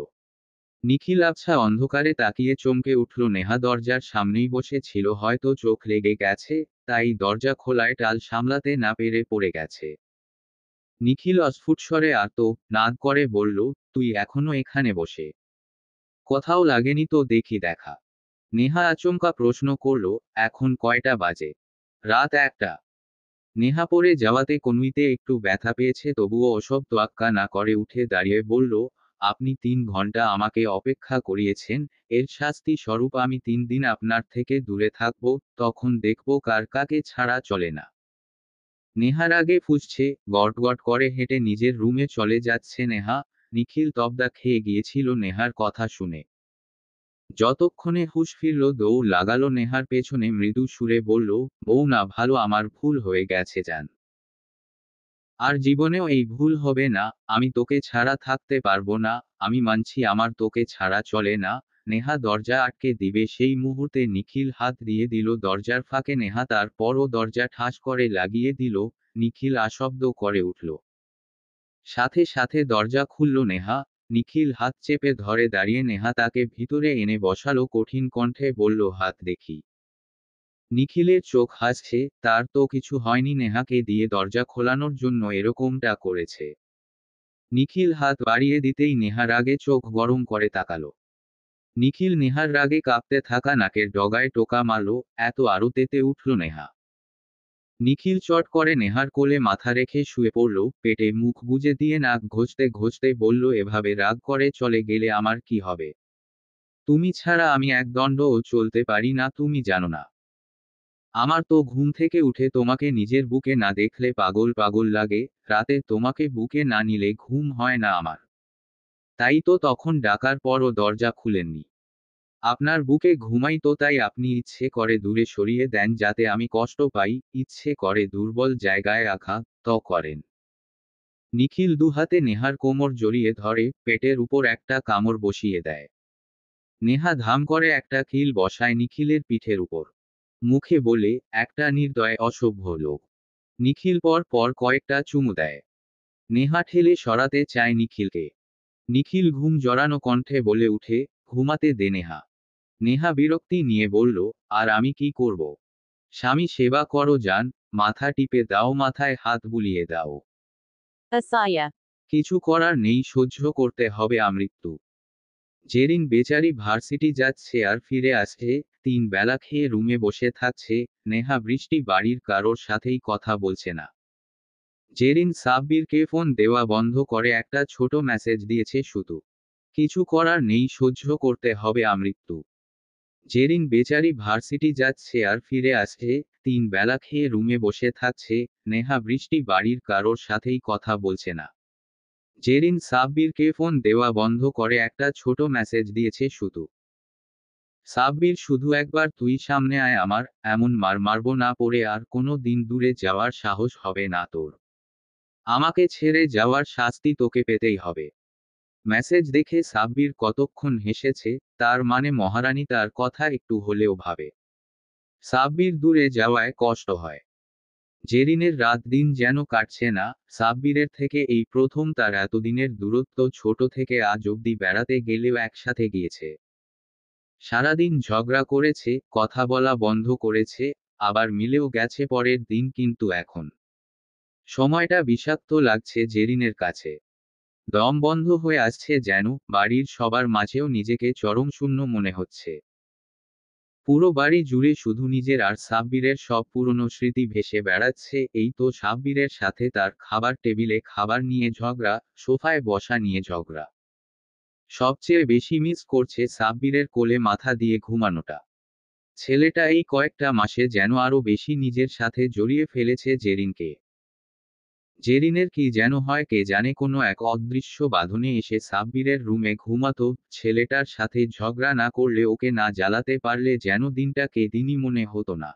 নিখিল আবছা অন্ধকারে তাকিয়ে চমকে উঠল। নেহা দরজার সামনেই বসে ছিল, হয়তো চোখ লেগে গেছে, তাই দরজা খোলায় টাল সামলাতে না পেরে পড়ে গেছে। নিখিল অস্ফুট স্বরে আর্ত নাদ করে বলল, তুই এখনো এখানে বসে? কোথাও লাগেনি তো দেখি দেখা? নেহা আচমকা প্রশ্ন করল, এখন কয়টা বাজে? রাত 1টা। নেহা পড়ে যাওয়াতে কনুইতে একটু ব্যথা পেয়েছে, তবুও ওসব তোয়াক্কা না করে উঠে দাঁড়িয়ে বলল, আপনি 3 ঘন্টা আমাকে অপেক্ষা করিয়েছেন, এর শাস্তি স্বরূপ আমি 3 দিন আপনার থেকে দূরে থাকব, তখন দেখব কার কাকে ছাড়া চলে না। নেহার আগে ফুঁসছে, গটগট করে হেঁটে নিজের রুমে চলে যাচ্ছে নেহা। নিখিল তবদা খেয়ে গিয়েছিল নেহার কথা শুনে। যতক্ষণে হুঁশ ফিরল দৌড় লাগালো নেহার পেছনে, মৃদু সুরে বলল, বউ না ভালো, আমার ভুল হয়ে গেছে জান। আর জীবনেও এই ভুল হবে না। আমি তোকে ছাড়া থাকতে পারবো না। আমি মানছি আমার তোকে ছাড়া চলে না। নেহা দরজা আটকে দিবে সেই মুহূর্তে নিখিল হাত দিয়ে দিল দরজার ফাঁকে। নেহা তারপরও দরজা ঠাস করে লাগিয়ে দিল। নিখিল আশব্দ করে উঠল। সাথে সাথে দরজা খুলল নেহা। নিখিল হাত চেপে ধরে দাঁড়িয়ে নেহা তাকে ভিতরে এনে বসালো, কঠিন কণ্ঠে বলল, হাত দেখি। নিখিলের চোখ হাসছে, তার তো কিছু হয়নি, নেহাকে দিয়ে দরজা খোলানোর জন্য এরকমটা করেছে। নিখিল হাত বাড়িয়ে দিতেই নেহা রাগে চোখ গরম করে তাকালো। নিখিল নেহার রাগে কাঁপতে থাকা নাকের ডগায় টোকা মারল। এত আরো তেতে উঠল নেহা। নিখিল চট করে নেহার কোলে মাথা রেখে শুয়ে পড়ল, পেটে মুখ গুজে দিয়ে নাক ঘষতে ঘষতে বলল, এভাবে রাগ করে চলে গেলে আমার কি হবে? তুমি ছাড়া আমি এক দণ্ডও চলতে পারি না, তুমি জানো না? আমার তো ঘুম থেকে উঠে তোমাকে নিজের বুকে না দেখলে পাগল পাগল লাগে। রাতে তোমাকে বুকে না নিলে ঘুম হয় না আমার। তাই তো তখন ডাকার পরও দরজা খুলেননি। আপনার বুকে ঘুমাই তো, তাই আপনি ইচ্ছে করে দূরে সরিয়ে দেন যাতে আমি কষ্ট পাই, ইচ্ছে করে দুর্বল জায়গায় আঘাত করেন। নিখিল দুহাতে নেহার কোমর জড়িয়ে ধরে, পেটের উপর একটা কামড় বসিয়ে দেয়। নেহা ধাম করে একটা কিল বসায় নিখিলের পিঠের উপর। মুখে বলে, একটা নির্দয় অসভ্য লোক। নিখিল পর পর কয়েকটা চুমু দেয়। নেহা ঠেলে সরাতে চায় নিখিলকে। নিখিল ঘুম জড়ানো কণ্ঠে বলে উঠে, ঘুমাতে দে নেহা। নেহা বিরক্তি নিয়ে বলল, আর আমি কি করব? স্বামী সেবা করো জান। মাথা টিপে দাও, মাথায় হাত বুলিয়ে দাও। Asaya. কিছু করার নেই, সহ্য করতে হবে আমৃত্যু। জেরিন বেচারি ভার্সিটি যাচ্ছে আর ফিরে আসছে, 3 বেলা খেয়ে রুমে বসে থাকছে। নেহা বৃষ্টি বাড়ির কারোর সাথেই কথা বলছে না। জেরিন সাব্বিরকে ফোন দেওয়া বন্ধ করে একটা ছোট মেসেজ দিয়েছে শুধু, কিছু করার নেই, সহ্য করতে হবে আমৃত্যু। জেরিন বেচারি ভার্সিটি যাচ্ছে আর ফিরে আসছে, 3 বেলা খেয়ে রুমে বসে থাকছে। নেহা বৃষ্টি বাড়ির কারোর সাথেই কথা বলছে না। জেরিন সাব্বিরকে ফোন দেওয়া বন্ধ করে একটা ছোট মেসেজ দিয়েছে শুধু, সাব্বির শুধু একবার তুই সামনে আয় আমার, এমন মার মারবো না পড়ে আর কোনো দিন দূরে যাওয়ার সাহস হবে না তোর। আমাকে ছেড়ে যাওয়ার শাস্তি তোকে পেতেই হবে। মেসেজ দেখে সাব্বির কতক্ষণ হেসেছে, তার মানে মহারানী তার কথা একটু হলেও ভাবে। সাব্বির দূরে যাওয়ায় কষ্ট হয়। জেরিনের রাত দিন যেন কাটছে না। সাব্বিরের থেকে এই প্রথম তার এতদিনের দূরত্ব, ছোট থেকে আজ অবধি বেড়াতে গেলেও একসাথে গিয়েছে। সারাদিন ঝগড়া করেছে, কথা বলা বন্ধ করেছে, আবার মিলেও গেছে পরের দিন, কিন্তু এখন সময়টা বিষাক্ত লাগছে জেরিনের কাছে। দম বন্ধ হয়ে আসছে যেন, বাড়ির সবার মাঝেও নিজেকে চরম শূন্য মনে হচ্ছে। পুরো বাড়ি জুড়ে শুধু নিজের আর সাব্বিরের সব পুরনো স্মৃতি ভেসে বেড়াচ্ছে। এই তো সাব্বিরের সাথে তার খাবার টেবিলে খাবার নিয়ে ঝগড়া, সোফায় বসা নিয়ে ঝগড়া। সবচেয়ে বেশি মিস করছে সাব্বিরের কোলে মাথা দিয়ে ঘুমানোটা। ছেলেটা এই কয়েকটা মাসে যেন আরো বেশি নিজের সাথে জড়িয়ে ফেলেছে জেরিনকে। জেরিনের কি যেন হয় কে জানে, কোনো এক অদৃশ্য বাঁধনে এসে সাব্বিরের রুমে ঘুমাতো। ছেলেটার সাথে ঝগড়া না করলে, ওকে না জ্বালাতে পারলে যেন দিনটাকে দিনই মনে হতো না।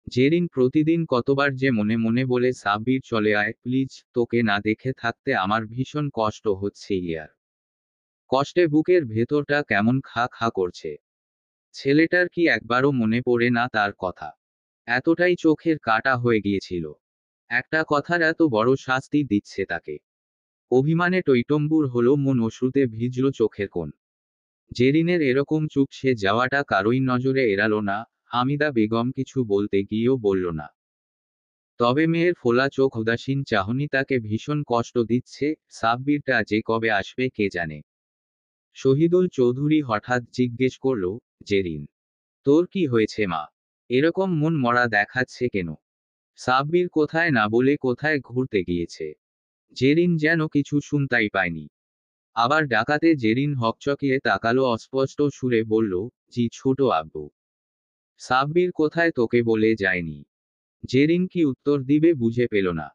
জেরিন প্রতিদিন কতবার যে মনে মনে বলে, সাব্বির চলে আয় প্লিজ, তোকে না দেখে থাকতে আমার ভীষণ কষ্ট হচ্ছে ইয়ার। কষ্টে বুকের ভেতরটা কেমন খা খা করছে। ছেলেটার কি একবারও মনে পড়ে না তার কথা? এতটাই চোখের কাটা হয়ে গিয়েছিল। একটা কথার এত বড় শাস্তি দিচ্ছে তাকে। অভিমানে টইটম্বুর হলো মন, অশ্রুতে ভিজল চোখের কোণ। জেরিনের এরকম চুপসে যাওয়াটা কারোই নজরে এড়ালো না। হামিদা বেগম কিছু বলতে গিয়েও বলল না। তবে মেয়ের ফোলা চোখ, উদাসীন চাহনি তাকে ভীষণ কষ্ট দিচ্ছে। সাব্বিরটা যে কবে আসবে কে জানে। শহীদুল চৌধুরী হঠাৎ জিজ্ঞেস করল, জেরিন, তোর কি হয়েছে মা? এরকম মন মরা দেখাচ্ছে কেন? সাব্বির কোথায় না বলে কোথায় ঘুরতে গিয়েছে। জেরিন যেন কিছু শুনতাই পায়নি। আবার ডাকাতে জেরিন হকচকিয়ে তাকালো, অস্পষ্ট সুরে বলল, জি ছোট আব্বু। সাব্বির কোথায় তোকে বলে যায়নি? জেরিন কি উত্তর দিবে বুঝে পেল না।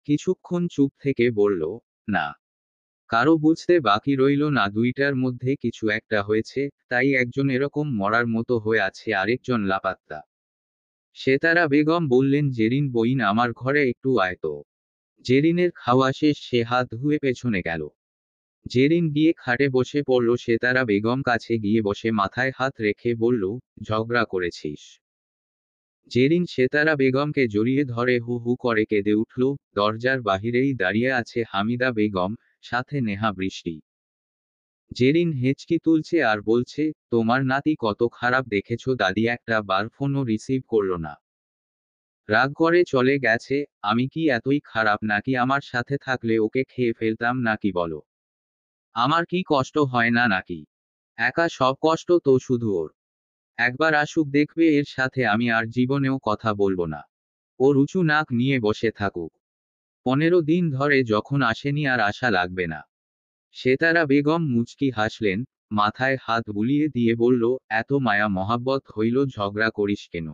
কিছুক্ষণ চুপ থেকে বলল, না। কারো বুঝতে বাকি রইল না দুইটার মধ্যে কিছু একটা হয়েছে, তাই একজন এরকম মরার মতো হয়ে আছে, আরেকজন লাপাত্তা। সেতারা বেগম বললেন, জেরিন বইন আমার ঘরে একটু আয় তো। জেরিনের খাওয়া শেষ, সে হাত ধুয়ে পেছনে গেল। জেরিন গিয়ে খাটে বসে পড়ল, সেতারা বেগম কাছে গিয়ে বসে মাথায় হাত রেখে বলল, ঝগড়া করেছিস? জেরিন সেতারা বেগমকে জড়িয়ে ধরে হু হু করে কেঁদে উঠল। দরজার বাহিরেই দাঁড়িয়ে আছে হামিদা বেগম, সাথে নেহা বৃষ্টি। জেরিন হেঁচকি তুলছে আর বলছে, তোমার নাতি কত খারাপ দেখেছো দাদি, একটা বার ফোনও রিসিভ করলো না। রাগ করে চলে গেছে। আমি কি এতই খারাপ নাকি? আমার সাথে থাকলে ওকে খেয়ে ফেলতাম নাকি বলো? আমার কি কষ্ট হয় না নাকি? একা সব কষ্ট তো শুধু ওর। একবার আসুক, দেখবে এর সাথে আমি আর জীবনেও কথা বলবো না। ওর উঁচু নাক নিয়ে বসে থাকুক। 15 দিন ধরে যখন আসেনি আর আশা লাগবে না। সেতারা বেগম মুচকি হাসলেন, মাথায় হাত বুলিয়ে দিয়ে বলল, এত মায়া মহাব্বত হইল ঝগড়া করিস কেন?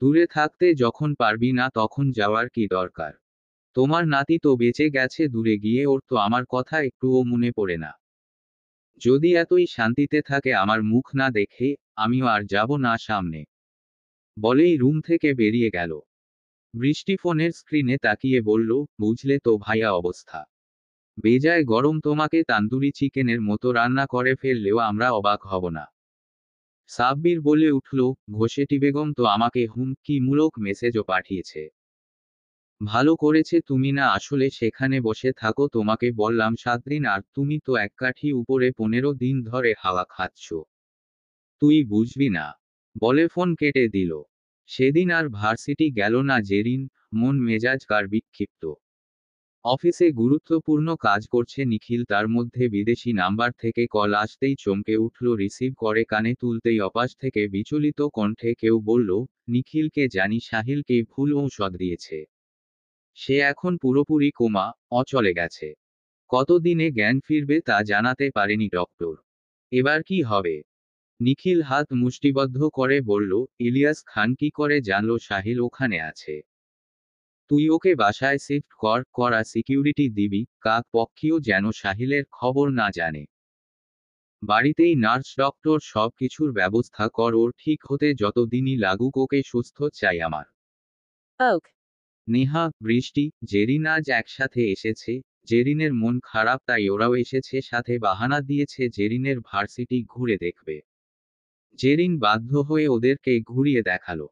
দূরে থাকতে যখন পারবি না তখন যাওয়ার কি দরকার? তোমার নাতি তো বেঁচে গেছে দূরে গিয়ে, ওর তো আমার কথা একটুও মনে পড়ে না। যদি এতই শান্তিতে থাকে আমার মুখ না দেখে, আমিও আর যাব না সামনে। বলেই রুম থেকে বেরিয়ে গেল। বৃষ্টি ফোনের স্ক্রিনে তাকিয়ে বলল, বুঝলে তো ভাইয়া অবস্থা। বেজায় গরম, তোমাকে তান্দুরি চিকেনের মতো রান্না করে ফেললেও আমরা অবাক হব না। সাব্বির বলে উঠল, ঘোষেটি বেগম তো আমাকে হুমকিমূলক মেসেজও পাঠিয়েছে। ভালো করেছে তুমি না আসলে সেখানে বসে থাকো, তোমাকে বললাম 7 দিন আর তুমি তো এক কাঠি উপরে 15 দিন ধরে হাওয়া খাচ্ছ। তুই বুঝবি না। বলে ফোন কেটে দিল। সেদিন আর ভার্সিটি গেল না জেরিন, মন মেজাজ কার বিক্ষিপ্ত। অফিসে গুরুত্বপূর্ণ কাজ করছে নিখিল, তার মধ্যে বিদেশি নাম্বার থেকে কল আসতেই চমকে উঠল, রিসিভ করে কানে তুলতেই অপাশ থেকে বিচলিত কণ্ঠে কেউ বলল, নিখিলকে জানি, সাহিলকে ভুল ঔষধ দিয়েছে। সে এখন পুরোপুরি কোমা, চলে গেছে। কতদিনে জ্ঞান ফিরবে তা জানাতে পারেনি ডক্টর। এবার কি হবে? নিখিল হাত মুষ্টিবদ্ধ করে বলল, ইলিয়াস খান কি করে জানলো সাহিল ওখানে আছে? তুই ওকে বাসায় শিফট করা সিকিউরিটি দিবি, কাক পক্ষীও যেন সাহিলের খবর না জানে। বাড়িতেই নার্স ডক্টর সব কিছুর ব্যবস্থা কর, ওর ঠিক হতে যত দিনই লাগুক, ওকে সুস্থ চাই আমার। Oak. নেহা, বৃষ্টি, জেরিন আজ একসাথে এসেছে। জেরিনের মন খারাপ তাই ওরাও এসেছে সাথে, বাহানা দিয়েছে জেরিনের ভার্সিটি ঘুরে দেখবে। জেরিন বাধ্য হয়ে ওদেরকে ঘুরিয়ে দেখালো।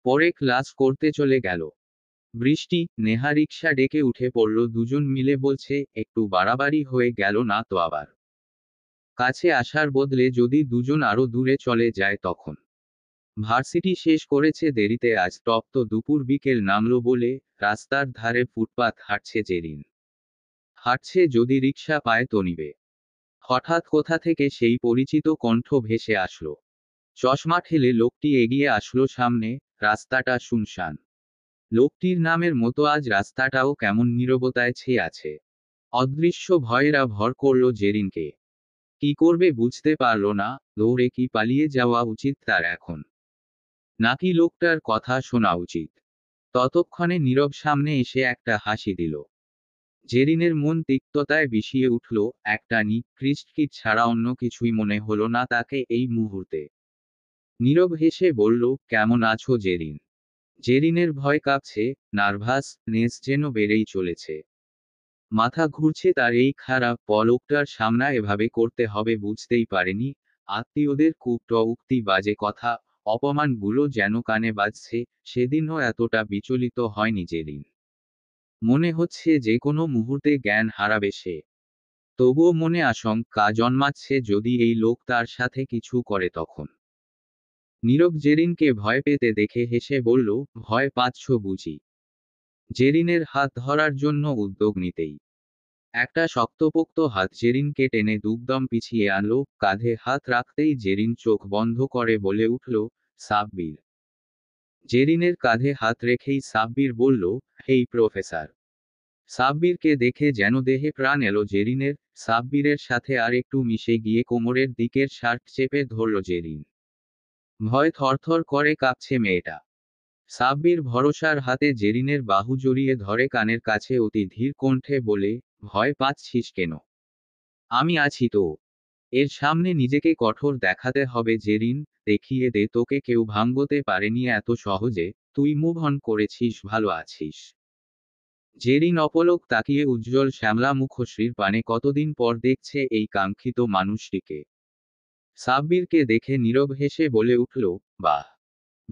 পরে ক্লাস করতে চলে গেল। বৃষ্টি, নেহা রিকশা ডেকে উঠে পড়ল, দুজন মিলে বলছে, একটু বাড়াবাড়ি হয়ে গেল না তো আবার? কাছে আসার বদলে যদি দুজন আরো দূরে চলে যায় তখন? ভার্সিটি শেষ করেছে দেরিতে আজ, তপ্ত দুপুর বিকেল নামলো বলে। রাস্তার ধারে ফুটপাত হাঁটছে জেরিন। হাঁটছে, যদি রিকশা পায় তো নিবে। হঠাৎ কোথা থেকে সেই পরিচিত কণ্ঠ ভেসে আসলো। চশমা ঠেলে লোকটি এগিয়ে আসলো সামনে। রাস্তাটা শুনশান। লোকটির নামের মতো আজ রাস্তাটাও কেমন নীরবতায় ছেয়ে আছে। অদৃশ্য ভয়েরা ভর করল জেরিনকে। কি করবে বুঝতে পারল না। দৌড়ে কি পালিয়ে যাওয়া উচিত তার এখন, নাকি লোকটার কথা শোনা উচিত? ততক্ষণে নীরব সামনে এসে একটা হাসি দিল। জেরিনের মন তিক্ততায় বিষিয়ে উঠল। একটা নিকৃষ্ট ছাড়া অন্য কিছুই মনে হলো না তাকে এই মুহূর্তে। নীরব হেসে বলল, কেমন আছো জেরিন? জেরিনের ভয় কাঁপছে, নার্ভাস নেস যেন বেড়েই চলেছে। মাথা ঘুরছে তার, এই খারাপ লোকটার সামনা এভাবে করতে হবে বুঝতেই পারেনি। আত্মীয়দের কূট উক্তি, বাজে কথা, অপমানগুলো যেন কানে বাজছে। সেদিনও এতটা বিচলিত হয়নি জেরিন। মনে হচ্ছে যে কোনো মুহূর্তে জ্ঞান হারাবে সে। তবুও মনে আশঙ্কা জন্মাচ্ছে, যদি এই লোক তার সাথে কিছু করে তখন। নীরব জেরিনকে ভয় পেতে দেখে হেসে বলল, ভয় পাচ্ছ বুঝি? জেরিনের হাত ধরার জন্য উদ্যোগ নিতেই একটা শক্তপোক্ত হাত জেরিনকে টেনে দুকদম পিছিয়ে আনলো। কাঁধে হাত রাখতেই জেরিন চোখ বন্ধ করে বলে উঠল, সাব্বির। জেরিনের কাঁধে হাত রেখেই সাব্বির বলল, হেই প্রফেসর। সাব্বিরকে দেখে যেন দেহে প্রাণ এলো জেরিনের। সাব্বিরের সাথে আর একটু মিশে গিয়ে কোমরের দিকের শার্ট চেপে ধরল জেরিন। ভয় থরথর করে কাঁপছে মেয়েটা। সাব্বির ভরসার হাতে জেরিনের বাহু জড়িয়ে ধরে কানের কাছে অতি ধীর কণ্ঠে বলে, ভয় পাচ্ছিস কেন? আমি আছি তো। এর সামনে নিজেকে কঠোর দেখাতে হবে জেরিন, দেখিয়ে দে তোকে কেউ ভাঙতে পারেনি এত সহজে, তুই মুভ অন করেছিস, ভালো আছিস। জেরিন অপলক তাকিয়ে উজ্জ্বল শ্যামলা মুখশ্রীর পানে কতদিন পর দেখছে এই কাঙ্ক্ষিত মানুষটিকে। সাব্বিরকে দেখে নীরব হেসে বলে উঠল, বাহ,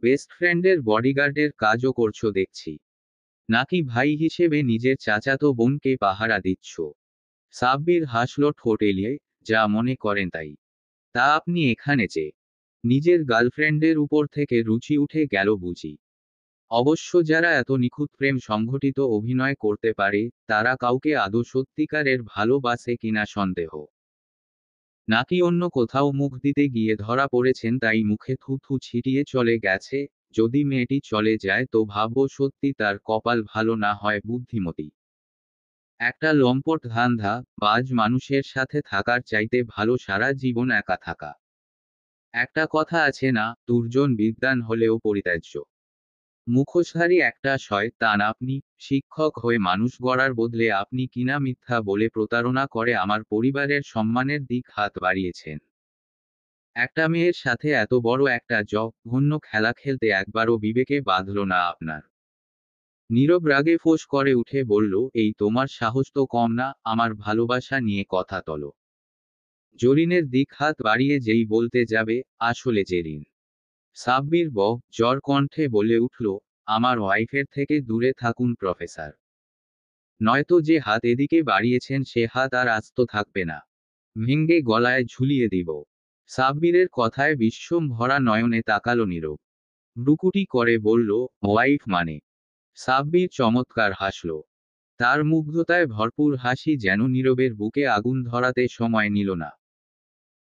বেস্ট ফ্রেন্ডের বডিগার্ডের কাজও করছো দেখছি। নাকি ভাই হিসেবে নিজের চাচাতো বোনকে পাহারা দিচ্ছ? সাব্বির হাসল ঠোঁট এলিয়ে, যা মনে করেন তাই। তা আপনি এখানে যে নিজের গার্লফ্রেন্ডের উপর থেকে রুচি উঠে গেল বুঝি? অবশ্য যারা এত নিখুঁত প্রেম সংঘটিত অভিনয় করতে পারে, তারা কাউকে আদৌ সত্যিকারের ভালোবাসে কিনা সন্দেহ। নাকি অন্য কোথাও মুখ দিতে গিয়ে ধরা পড়েছেন তাই মুখে থু থু ছিটিয়ে চলে গেছে? যদি মেয়েটি চলে যায় তো ভাববো সত্যি তার কপাল ভালো, না হয় বুদ্ধিমতী। একটা লম্পট ধান্ধা বাজ মানুষের সাথে থাকার চাইতে ভালো সারা জীবন একা থাকা। একটা কথা আছে না, দুর্জন বিদ্বান হলেও পরিত্যাজ্য। মুখোশধারী একটা শয়তান আপনি। শিক্ষক হয়ে মানুষ গড়ার বদলে আপনি কিনা মিথ্যা বলে প্রতারণা করে আমার পরিবারের সম্মানের দিক হাত বাড়িয়েছেন। একটা মেয়ের সাথে এত বড় একটা জঘন্য খেলা খেলতে একবারও বিবেকে বাঁধল না আপনার? নীরব রাগে ফোঁস করে উঠে বলল, এই তোমার সাহস তো কম না, আমার ভালোবাসা নিয়ে কথা তলো। জরিনের দিক হাত বাড়িয়ে যেই বলতে যাবে, আসলে জেরিন। সাব্বির জ্বর কণ্ঠে বলে উঠল, আমার ওয়াইফের থেকে দূরে থাকুন প্রফেসর। নয়তো যে হাত এদিকে বাড়িয়েছেন সে হাত আর আস্ত থাকবে না। ভেঙ্গে গলায় ঝুলিয়ে দিব। সাব্বিরের কথায় বিস্ময় ভরা নয়নে তাকালো নীরব। ভ্রুকুটি করে বলল, ওয়াইফ মানে? সাব্বির চমৎকার হাসল। তার মুগ্ধতায় ভরপুর হাসি যেন নীরবের বুকে আগুন ধরাতে সময় নিল না।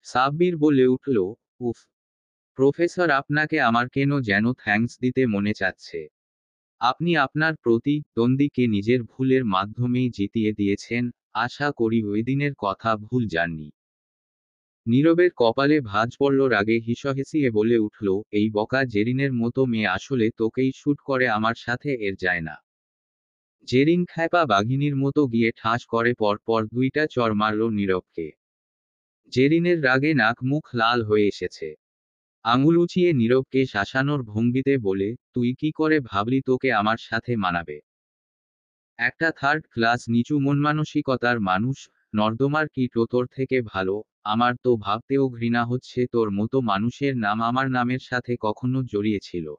সাব্বির বলে উঠল, উফ, প্রফেসর আপনাকে আমার কেন যেন থ্যাঙ্কস দিতে মনে চাচ্ছে। আপনি আপনার প্রতিদ্বন্দ্বীকে নিজের ভুলের মাধ্যমেই জিতিয়ে দিয়েছেন, আশা করি ওই দিনের কথা ভুল যাননি। নীরবের কপালে ভাঁজ পড়ল রাগে, হিসহিসিয়ে বলে উঠল, এই বকা জেরিনের মতো মেয়ে আসলে তোকেই শুট করে, আমার সাথে এর যায় না। জেরিন খ্যাপা বাঘিনীর মতো গিয়ে ঠাস করে পরপর দুইটা চড় মারল নীরবকে। জেরিনের রাগে নাক মুখ লাল হয়ে এসেছে। আঙুল উঁচিয়ে নীরবকে শাসানোর ভঙ্গিতে বলে, তুই কি করে ভাবলি তোকে আমার সাথে মানাবে? একটা থার্ড ক্লাস নিচু মনমানসিকতার মানুষ, নর্দমার কীট তোর থেকে ভালো। আমার তো ভাবতেও ঘৃণা হচ্ছে তোর মতো মানুষের নাম আমার নামের সাথে কখনো জড়িয়েছিল।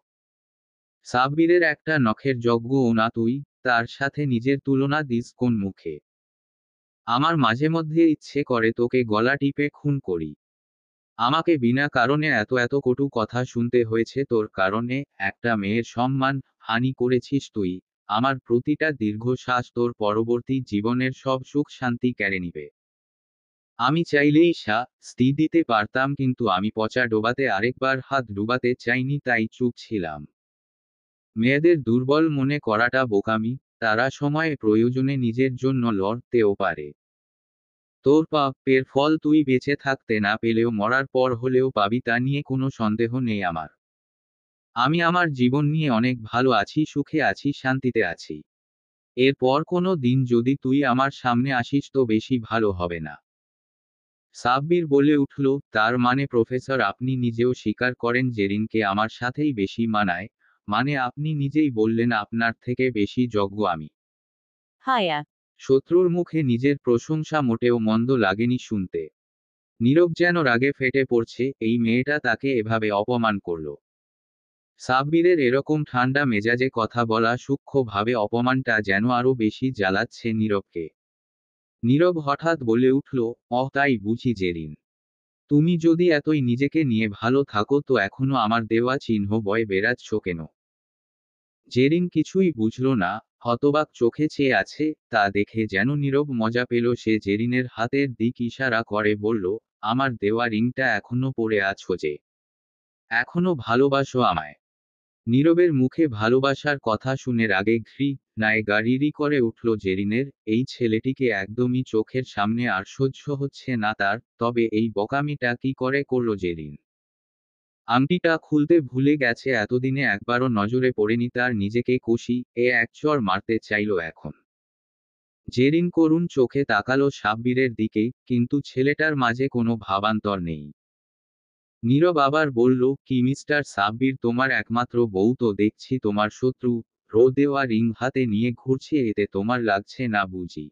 সাব্বিরের একটা নখের যজ্ঞও না তুই, তার সাথে নিজের তুলনা দিস কোন মুখে? আমার মাঝে মধ্যে ইচ্ছে করে তোকে গলা টিপে খুন করি। আমাকে বিনা কারণে এত এত কটু কথা শুনতে হয়েছে তোর কারণে। একটা মেয়ের সম্মান হানি করেছিস তুই। আমার প্রতিটা দীর্ঘশ্বাস তোর পরবর্তী জীবনের সব সুখ শান্তি কেড়ে নিবে। আমি চাইলেই শাস্তি দিতে পারতাম, কিন্তু আমি পচা ডোবাতে আরেকবার হাত ডুবাতে চাইনি, তাই চুপ ছিলাম। মেয়েদের দুর্বল মনে করাটা বোকামি, তারা সময়ে প্রয়োজনে নিজের জন্য লড়তেও পারে। তোর পাপের ফল তুই বেঁচে থাকতে না পেলেও মরার পর হলেও পাবি, তা নিয়ে কোনো সন্দেহ নেই আমার। আমি আমার জীবন নিয়ে অনেক ভালো আছি, সুখে আছি, শান্তিতে আছি। এরপর কোনো দিন যদি তুই আমার সামনে আসিস তো বেশি ভালো হবে না। সাব্বির বলে উঠল, তার মানে প্রফেসর আপনি নিজেও স্বীকার করেন জেরিনকে আমার সাথেই বেশি মানায়? মানে আপনি নিজেই বললেন আপনার থেকে বেশি যোগ্য আমি। Hiya. শত্রুর মুখে নিজের প্রশংসা মোটেও মন্দ লাগেনি শুনতে। নীরব যেন রাগে ফেটে পড়ছে, এই মেয়েটা তাকে এভাবে অপমান করল। সাব্বিরের এরকম ঠান্ডা মেজাজে কথা বলা, সূক্ষ্মভাবে অপমানটা যেন আরো বেশি জ্বালাচ্ছে নীরবকে। নীরব হঠাৎ বলে উঠল, তাই বুঝি জেরিন। তুমি যদি এতই নিজেকে নিয়ে ভালো থাকো তো এখনো আমার দেওয়া চিহ্ন বয়ে বেড়াচ্ছ কেন? জেরিন কিছুই বুঝল না, হতবাক চোখে চেয়ে আছে। তা দেখে যেন নীরব মজা পেল, সে জেরিনের হাতের দিক ইশারা করে বলল, আমার দেওয়া রিংটা এখনো পরে আছো যে? এখনো ভালোবাসো আমায়? নীরবের মুখে ভালোবাসার কথা শুনে রাগে ঘৃণায় গাড়িরি করে উঠল জেরিনের। এই ছেলেটিকে একদমই চোখের সামনে আর সহ্য হচ্ছে না তার। তবে এই বোকামিটা কি করে করল জেরিন? আংটিটা খুলতে ভুলে গেছে এতদিনে, একবারও নজরে পড়েনি তার, নিজেকে কষি এ এক চড় মারতে চাইল এখন। জেরিন করুণ চোখে তাকালো সাব্বিরের দিকে, কিন্তু ছেলেটার মাঝে কোনো ভাবান্তর নেই। নীরব আবার বলল, কি মিস্টার সাব্বির, তোমার একমাত্র বউ তো দেখছি তোমার শত্রু। রো দেওয়া রিং হাতে নিয়ে ঘুরছে, এতে তোমার লাগছে না বুঝি?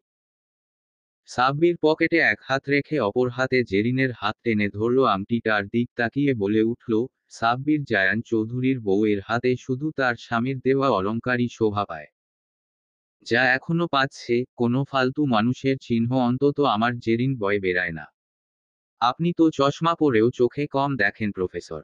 সাব্বির পকেটে এক হাত রেখে অপর হাতে জেরিনের হাত টেনে ধরল, আংটিটার দিক তাকিয়ে বলে উঠল, সাব্বির জায়ান চৌধুরীর বউয়ের হাতে শুধু তার স্বামীর দেওয়া অলংকারই শোভা পায়। যা এখনো পাচ্ছে, কোনো ফালতু মানুষের চিহ্ন অন্তত আমার জেরিন বয় বেড়ায় না। আপনি তো চশমা পরেও চোখে কম দেখেন প্রফেসর।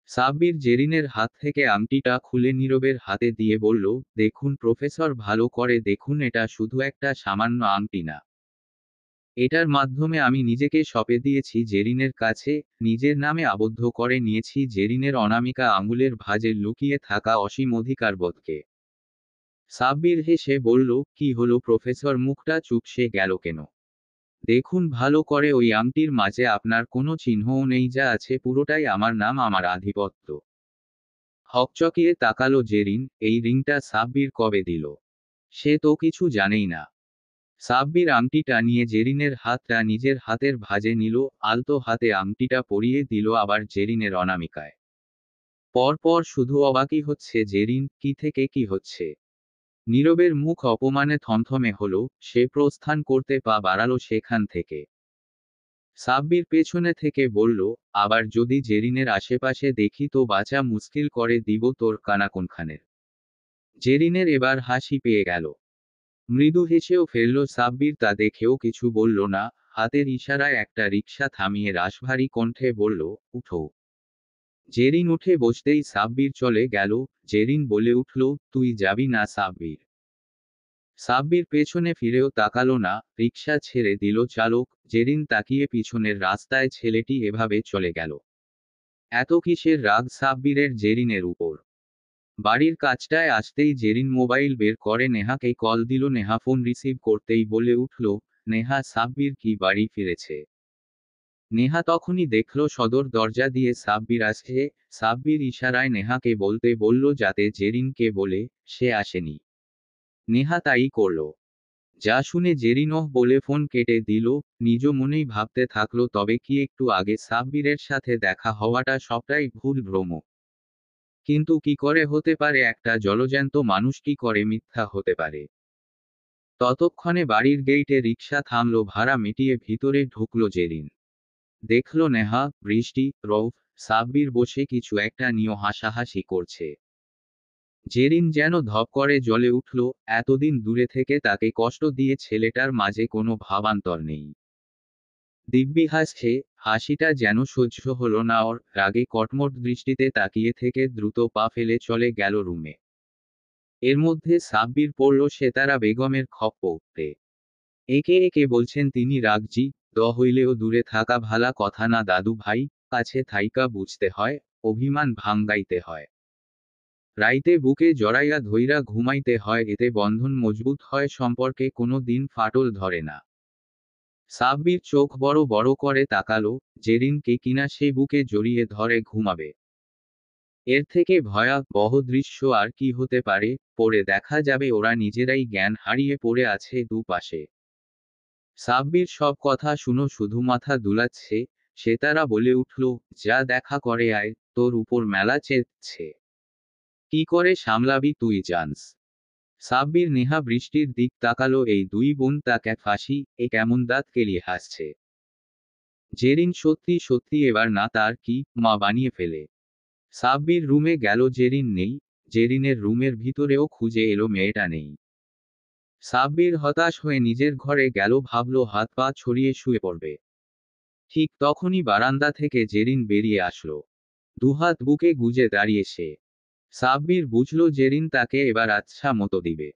সাব্বির জেরিনের হাত থেকে আংটিটা খুলে নীরবের হাতে দিয়ে বলল, দেখুন প্রফেসর, ভালো করে দেখুন, এটা শুধু একটা সামান্য আংটি না। এটার মাধ্যমে আমি নিজেকে সঁপে দিয়েছি জেরিনের কাছে, নিজের নামে আবদ্ধ করে নিয়েছি জেরিনের অনামিকা আঙুলের ভাঁজে লুকিয়ে থাকা অসীম অধিকারবোধকে। সাব্বির হেসে বলল, কি হলো প্রফেসর, মুখটা চুপসে গেল কেন? দেখুন ভালো করে, ওই আংটির মাঝে আপনার কোনো চিহ্নও নেই, যা আছে পুরোটাই আমার নাম, আমার আধিপত্য। হকচকিয়ে তাকালো জেরিন, এই রিংটা সাব্বির কবে দিল? সে তো কিছু জানেই না। সাব্বির আংটিটা নিয়ে জেরিনের হাতটা নিজের হাতের ভাঁজে নিল, আলতো হাতে আংটিটা পরিয়ে দিল আবার জেরিনের অনামিকায়। পরপর শুধু অবাকই হচ্ছে জেরিন, কি থেকে কি হচ্ছে। নীরবের মুখ অপমানে থমথমে হলো, সে প্রস্থান করতে পা বাড়ালো সেখান থেকে। সাব্বির পেছনে থেকে বলল, আবার যদি জেরিনের আশেপাশে দেখি তো বাঁচা মুশকিল করে দিব তোর কানা কোনখানের। জেরিনের এবার হাসি পেয়ে গেল। মৃদু হেসেও ফেলল সাব্বির, তা দেখেও কিছু বলল না। হাতের ইশারায় একটা রিকশা থামিয়ে রাশভারী কণ্ঠে বলল, উঠো। জেরিন উঠে বসতেই সাব্বির চলে গেল। জেরিন বলে উঠল, তুই যাবি না সাব্বির? সাব্বির পেছনে ফিরেও তাকালো না, রিকশা ছেড়ে দিল চালক। জেরিন তাকিয়ে পিছনের রাস্তায় ছেলেটি এভাবে চলে গেল। এত কিসের রাগ সাব্বিরের জেরিনের উপর? বাড়ির কাজটায় আসতেই জেরিন মোবাইল বের করে নেহাকে কল দিল। নেহা ফোন রিসিভ করতেই বলে উঠল, নেহা, সাব্বির কি বাড়ি ফিরেছে? নেহা তখনই দেখল সদর দরজা দিয়ে সাব্বির আসছে। সাব্বির ইশারায় নেহাকে বলতে বলল যাতে জেরিনকে বলে সে আসেনি। নেহা তাই করল। যা শুনে জেরিন ওহ বলে ফোন কেটে দিল। নিজ মনেই ভাবতে থাকলো, তবে কি একটু আগে সাব্বিরের সাথে দেখা হওয়াটা সবটাই ভুল ভ্রম? কিন্তু কি করে হতে পারে, একটা জলজ্যান্ত মানুষ কি করে মিথ্যা হতে পারে? ততক্ষণে বাড়ির গেইটে রিকশা থামলো, ভাড়া মিটিয়ে ভিতরে ঢুকলো জেরিন। দেখল নেহা, বৃষ্টি, রৌফ, সাব্বির বসে কিছু একটা নিয়ে হাসাহাসি করছে। জেরিন যেন ধপ করে জ্বলে উঠল। এতদিন দূরে থেকে তাকে কষ্ট দিয়ে ছেলেটার মাঝে কোনো ভাবান্তর নেই। দিব্যি হাসছে, হাসিটা যেন সহ্য হলো না ওর। রাগে কটমট দৃষ্টিতে তাকিয়ে থেকে দ্রুত পা ফেলে চলে গেল রুমে। এর মধ্যে সাব্বির পড়ল সেতারা বেগমের খপ্পরে। একে একে বলছেন তিনি রাগজি, হইলেও দূরে থাকা ভালা কথা না দাদু ভাই, কাছে থাইকা বুঝতে হয়, অভিমান ভাঙ্গাইতে হয়। রাইতে বুকে জড়াইয়া ধইরা ঘুমাইতে হয়, এতে বন্ধন মজবুত হয়, সম্পর্কে কোনো দিন ফাটল ধরে না। সাব্বির চোখ বড় বড় করে তাকালো, জেরিনকে কিনা সে বুকে জড়িয়ে ধরে ঘুমাবে। এর থেকে ভয়াবহ দৃশ্য আর কি হতে পারে? পরে দেখা যাবে ওরা নিজেরাই জ্ঞান হারিয়ে পড়ে আছে দুপাশে। সাব্বির সব কথা শুনো শুধু মাথা দুলাচ্ছে। সেতারা বলে উঠল, যা দেখা করে আয়, তোর উপর মেলা চেতছে। কি করে সামলাবি তুই জানস? সাব্বির নেহা বৃষ্টির দিক তাকালো, এই দুই বোন তাকে ফাঁসি, এ কেমন দাঁত কেলিয়ে হাসছে। জেরিন সত্যি সত্যি এবার না তার কি মা বানিয়ে ফেলে। সাব্বির রুমে গেল, জেরিন নেই। জেরিনের রুমের ভিতরেও খুঁজে এলো, মেয়েটা নেই। সাব্বির হতাশ হয়ে নিজের ঘরে গেল, ভাবল হাত পা ছড়িয়ে শুয়ে পড়বে। ঠিক তখনই বারান্দা থেকে জেরিন বেরিয়ে আসলো। দুহাত বুকে গুজে দাঁড়িয়ে সে। সাব্বির বুঝল জেরিন তাকে এবার আচ্ছা মতো দিবে।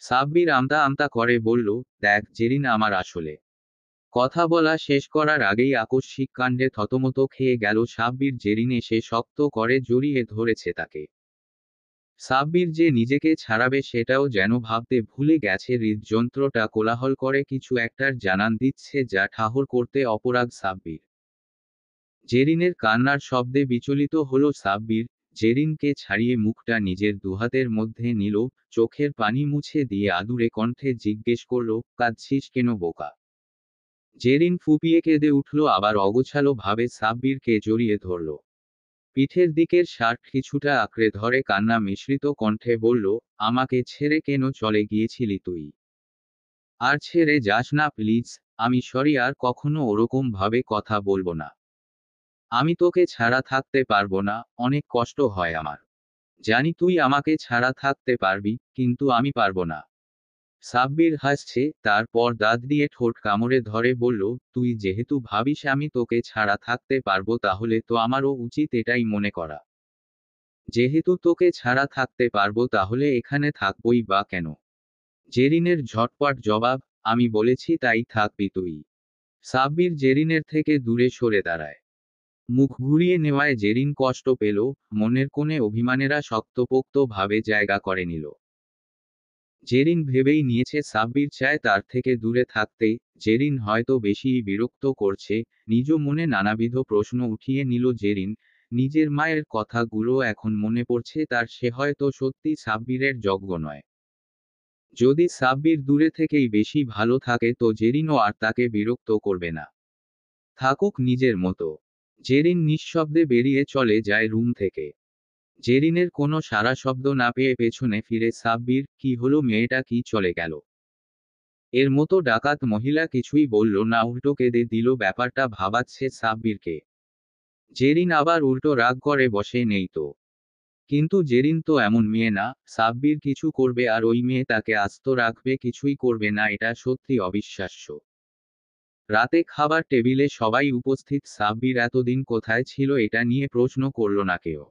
সাব্বির আমতা আমতা করে বলল, দেখ জেরিন, আমার আসলে। কথা বলা শেষ করার আগেই আকস্মিক কাণ্ডে থতমত খেয়ে গেল সাব্বির। জেরিন এসে শক্ত করে জড়িয়ে ধরেছে তাকে। সাব্বির যে নিজেকে ছাড়াবে সেটাও যেন ভাবতে ভুলে গেছে। হৃদযন্ত্রটা কোলাহল করে কিছু একটার জানান দিচ্ছে, যা ঠাহর করতে অপরাগ সাব্বির। জেরিনের কান্নার শব্দে বিচলিত হলো সাব্বির। জেরিনকে ছাড়িয়ে মুখটা নিজের দুহাতের মধ্যে নিল, চোখের পানি মুছে দিয়ে আদুরে কণ্ঠে জিজ্ঞেস করল, কাঁদছিস কেন বোকা? জেরিন ফুপিয়ে কেঁদে উঠল, আবার অগোছালো ভাবে সাব্বিরকে জড়িয়ে ধরল। পিঠের দিকের শার্ট কিছুটা আঁকড়ে ধরে কান্না মিশ্রিত কণ্ঠে বলল, আমাকে ছেড়ে কেন চলে গিয়েছিলি তুই? আর ছেড়ে যাস না প্লিজ। আমি সরি, আর কখনো ওরকম ভাবে কথা বলবো না। আমি তোকে ছাড়া থাকতে পারবো না, অনেক কষ্ট হয় আমার। জানি তুই আমাকে ছাড়া থাকতে পারবি, কিন্তু আমি পারবো না। সাব্বির হাসছে, তারপর দাঁত দিয়ে ঠোঁট কামড়ে ধরে বলল, তুই যেহেতু ভাবিস আমি তোকে ছাড়া থাকতে পারবো, তাহলে তো আমারও উচিত এটাই মনে করা। যেহেতু তোকে ছাড়া থাকতে পারবো, তাহলে এখানে থাকবই বা কেন? জেরিনের ঝটপট জবাব, আমি বলেছি তাই থাকবি তুই। সাব্বির জেরিনের থেকে দূরে সরে দাঁড়ায়। মুখ ঘুরিয়ে নেওয়ায় জেরিন কষ্ট পেল, মনের কোণে অভিমানেরা শক্তপোক্ত ভাবে জায়গা করে নিল। জেরিন ভেবেই নিয়েছে সাব্বির চায় তার থেকে দূরে থাকতে। জেরিন হয়তো বেশিই বিরক্ত করছে। নিজ মনে নানাবিধ প্রশ্ন উঠিয়ে নিল জেরিন। নিজের মায়ের কথাগুলো এখন মনে পড়ছে তার, সে হয়তো সত্যি সাব্বিরের যোগ্য নয়। যদি সাব্বির দূরে থেকেই বেশি ভালো থাকে তো জেরিনও আর তাকে বিরক্ত করবে না। থাকুক নিজের মতো। জেরিন নিঃশব্দে বেরিয়ে চলে যায় রুম থেকে। জেরিনের কোনো সাড়া শব্দ না পেয়ে পেছনে ফিরে সাব্বির, কি হলো মেয়েটা, কি চলে গেল? এর মতো ডাকাত মহিলা কিছুই বলল না, উল্টো কেঁদে দিল। ব্যাপারটা ভাবাচ্ছে সাব্বিরকে। জেরিন আবার উল্টো রাগ করে বসে, নেই তো। কিন্তু জেরিন তো এমন মেয়ে না, সাব্বির কিছু করবে আর ওই মেয়ে তাকে আস্ত রাখবে, কিছুই করবে না, এটা সত্যি অবিশ্বাস্য। রাতে খাবার টেবিলে সবাই উপস্থিত। সাব্বির এতদিন কোথায় ছিল এটা নিয়ে প্রশ্ন করল না কেউ।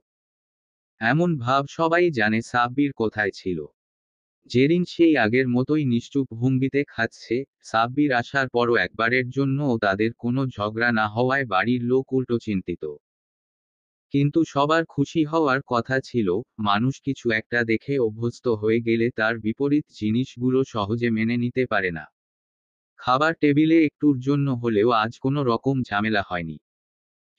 এমন ভাব সবাই জানে সাব্বির কোথায় ছিল। জেরিন সেই আগের মতোই নিশ্চুপ ভঙ্গিতে খাচ্ছে। সাব্বির আসার পরও একবারের জন্যও তাদের কোনো ঝগড়া না হওয়ায় বাড়ির লোক উল্টো চিন্তিত। কিন্তু সবার খুশি হওয়ার কথা ছিল। মানুষ কিছু একটা দেখে অভ্যস্ত হয়ে গেলে তার বিপরীত জিনিসগুলো সহজে মেনে নিতে পারে না। খাবার টেবিলে একটুর জন্য হলেও আজ কোনো রকম ঝামেলা হয়নি।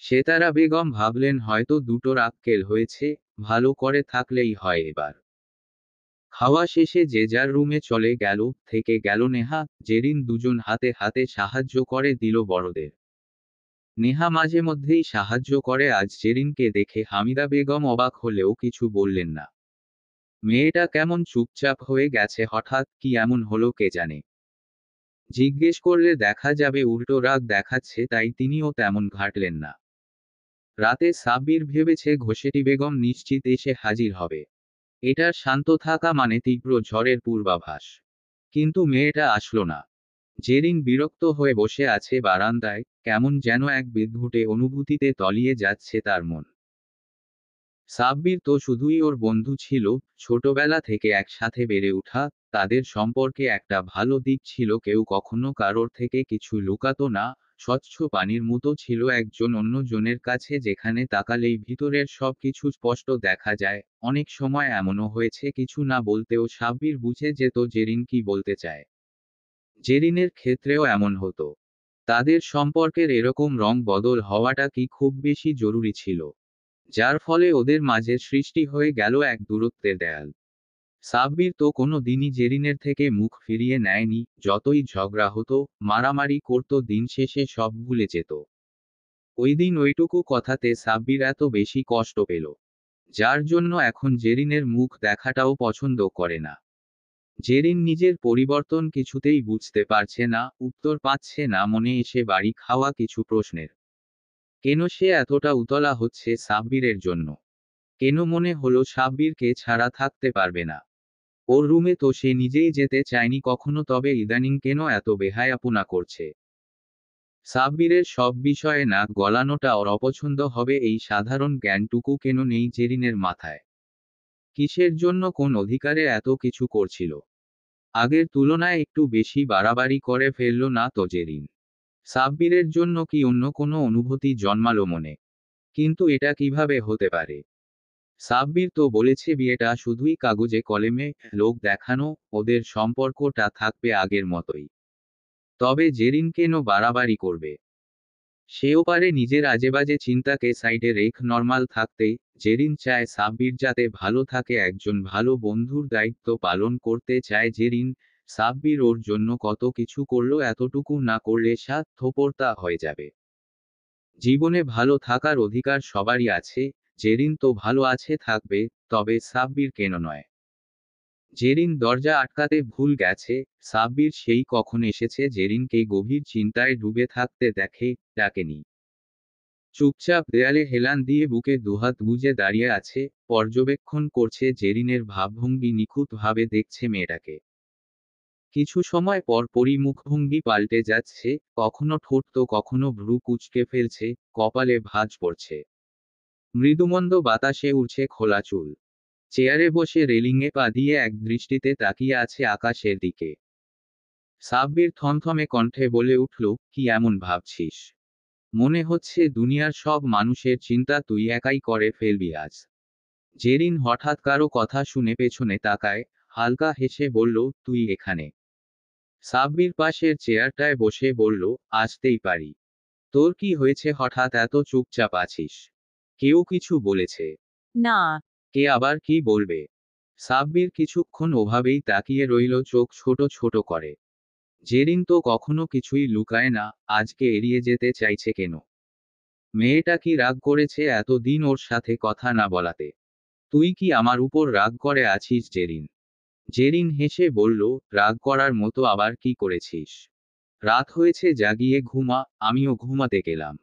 সেতারা বেগম ভাবলেন হয়তো দুটোর আক্কেল হয়েছে, ভালো করে থাকলেই হয় এবার। খাওয়া শেষে যে যার রুমে চলে গেল। থেকে গেল নেহা, জেরিন, দুজন হাতে হাতে সাহায্য করে দিল বড়দের। নেহা মাঝে মধ্যেই সাহায্য করে। আজ জেরিনকে দেখে হামিদা বেগম অবাক হলেও কিছু বললেন না। মেয়েটা কেমন চুপচাপ হয়ে গেছে হঠাৎ, কি এমন হলো কে জানে। জিজ্ঞেস করলে দেখা যাবে উল্টো রাগ দেখাচ্ছে, তাই তিনিও তেমন ঘাটলেন না। রাতে সাব্বির ভেবেছে ঘোষেটি বেগম নিশ্চিত এসে হাজির হবে। এটার শান্ত থাকা মানে তীব্র ঝড়ের পূর্বাভাস। কিন্তু মেয়েটা আসলো না। জেরিন বিরক্ত হয়ে বসে আছে বারান্দায়, কেমন যেন এক বিদ্ঘুটে অনুভূতিতে তলিয়ে যাচ্ছে তার মন। সাব্বির তো শুধুই ওর বন্ধু ছিল, ছোটবেলা থেকে একসাথে বেড়ে ওঠা। তাদের সম্পর্কে একটা ভালো দিক ছিল, কেউ কখনো কারোর থেকে কিছু লুকাতো না। স্বচ্ছ পানির মতো ছিল একজন অন্যজনের কাছে, যেখানে তাকালেই ভিতরের সবকিছু স্পষ্ট দেখা যায়। অনেক সময় এমনও হয়েছে কিছু না বলতেও সাব্বির বুঝে যেত জেরিন কি বলতে চায়। জেরিনের ক্ষেত্রেও এমন হতো। তাদের সম্পর্কের এরকম রং বদল হওয়াটা কি খুব বেশি জরুরি ছিল? যার ফলে ওদের মাঝে সৃষ্টি হয়ে গেল এক দূরত্বের দেয়াল। সাব্বির তো কোনো দিনই জেরিনের থেকে মুখ ফিরিয়ে নেয়নি, যতই ঝগড়া হতো, মারামারি করত, দিন শেষে সব ভুলে যেত। ওই দিন ওইটুকু কথাতে সাব্বির এত বেশি কষ্ট পেল, যার জন্য এখন জেরিনের মুখ দেখাটাও পছন্দ করে না। জেরিন নিজের পরিবর্তন কিছুতেই বুঝতে পারছে না, উত্তর পাচ্ছে না মনে এসে বাড়ি খাওয়া কিছু প্রশ্নের। কেন সে এতটা উতলা হচ্ছে সাব্বিরের জন্য? কেন মনে হলো সাব্বিরকে ছাড়া থাকতে পারবে না? ওর রুমে তো সে নিজেই যেতে চায়নি কখনো, তবে ইদানিং কেন এত বেহায়াপনা করছে? সাব্বিরের সব বিষয়ে নাক গলানোটা ওর অপছন্দ হবে, এই সাধারণ জ্ঞানটুকু কেন নেই জেরিনের মাথায়? কিসের জন্য, কোন অধিকারে এত কিছু করছিল? আগের তুলনায় একটু বেশি বাড়াবাড়ি করে ফেলল না তো জেরিন? সাব্বিরের জন্য কি অন্য কোনো অনুভূতি জন্মালো মনে? কিন্তু এটা কিভাবে হতে পারে? সাব্বির তো বলেছে বিয়েটা শুধুই কাগজে কলমে, লোক দেখানো। ওদের সম্পর্কটা থাকবে আগের মতোই। তবে জেরিন কেন বাড়াবাড়ি করবে? সেও পারে নিজের আজেবাজে চিন্তাকে সাইডে নরমাল থাকতে। জেরিন চায় সাব্বির যাতে ভালো থাকে, একজন ভালো বন্ধুর দায়িত্ব পালন করতে চায় জেরিন। সাব্বির ওর জন্য কত কিছু করলো, এতটুকু না করলে স্বার্থপরতা হয়ে যাবে। জীবনে ভালো থাকার অধিকার সবারই আছে, জেরিন তো ভালো আছে থাকবে, তবে সাব্বির কেন নয়? জেরিন দরজা আটকাতে ভুল গেছে, সাব্বির সেই কখন এসেছে জেরিনকে গভীর চিন্তায় ডুবে থাকতে দেখে, ডাকেনি। চুপচাপ দেয়ালে হেলান দিয়ে বুকে দুহাত গুজে দাঁড়িয়ে আছে, পর্যবেক্ষণ করছে জেরিনের ভাবভঙ্গি, নিখুঁতভাবে দেখছে মেয়েটাকে। কিছু সময় পর পরই মুখভঙ্গি পাল্টে যাচ্ছে, কখনো ঠোঁট তো কখনো ভ্রু কুঁচকে ফেলছে, কপালে ভাঁজ পড়ছে। মৃদুমন্দ বাতাসে উড়ছে খোলা চুল। চেয়ারে বসে রেলিংয়ে পা দিয়ে এক দৃষ্টিতে তাকিয়ে আছে আকাশের দিকে। সাব্বির থমথমে কণ্ঠে বলে উঠল, কি এমন ভাবছিস? মনে হচ্ছে দুনিয়ার সব মানুষের চিন্তা তুই একাই করে ফেলবি আজ। জেরিন হঠাৎ কারো কথা শুনে পেছনে তাকায়, হালকা হেসে বলল, তুই এখানে? সাব্বির পাশের চেয়ারটায় বসে বলল, আসতেই পারি। তোর কি হয়েছে, হঠাৎ এত চুপচাপ আছিস? কেউ কিছু বলেছে? না। কে আবার কি বলবে? সাব্বির কিছুক্ষণ ওভাবেই তাকিয়ে রইল, চোখ ছোট ছোট করে। জেরিন তো কখনো কিছুই লুকায় না, আজকে এড়িয়ে যেতে চাইছে কেন? মেয়েটা কি রাগ করেছে এতদিন ওর সাথে কথা না বলাতে? তুই কি আমার উপর রাগ করে আছিস জেরিন? জেরিন হেসে বলল, রাগ করার মতো আবার কি করেছিস? রাত হয়েছে, জাগিয়ে ঘুমা, আমিও ঘুমাতে গেলাম।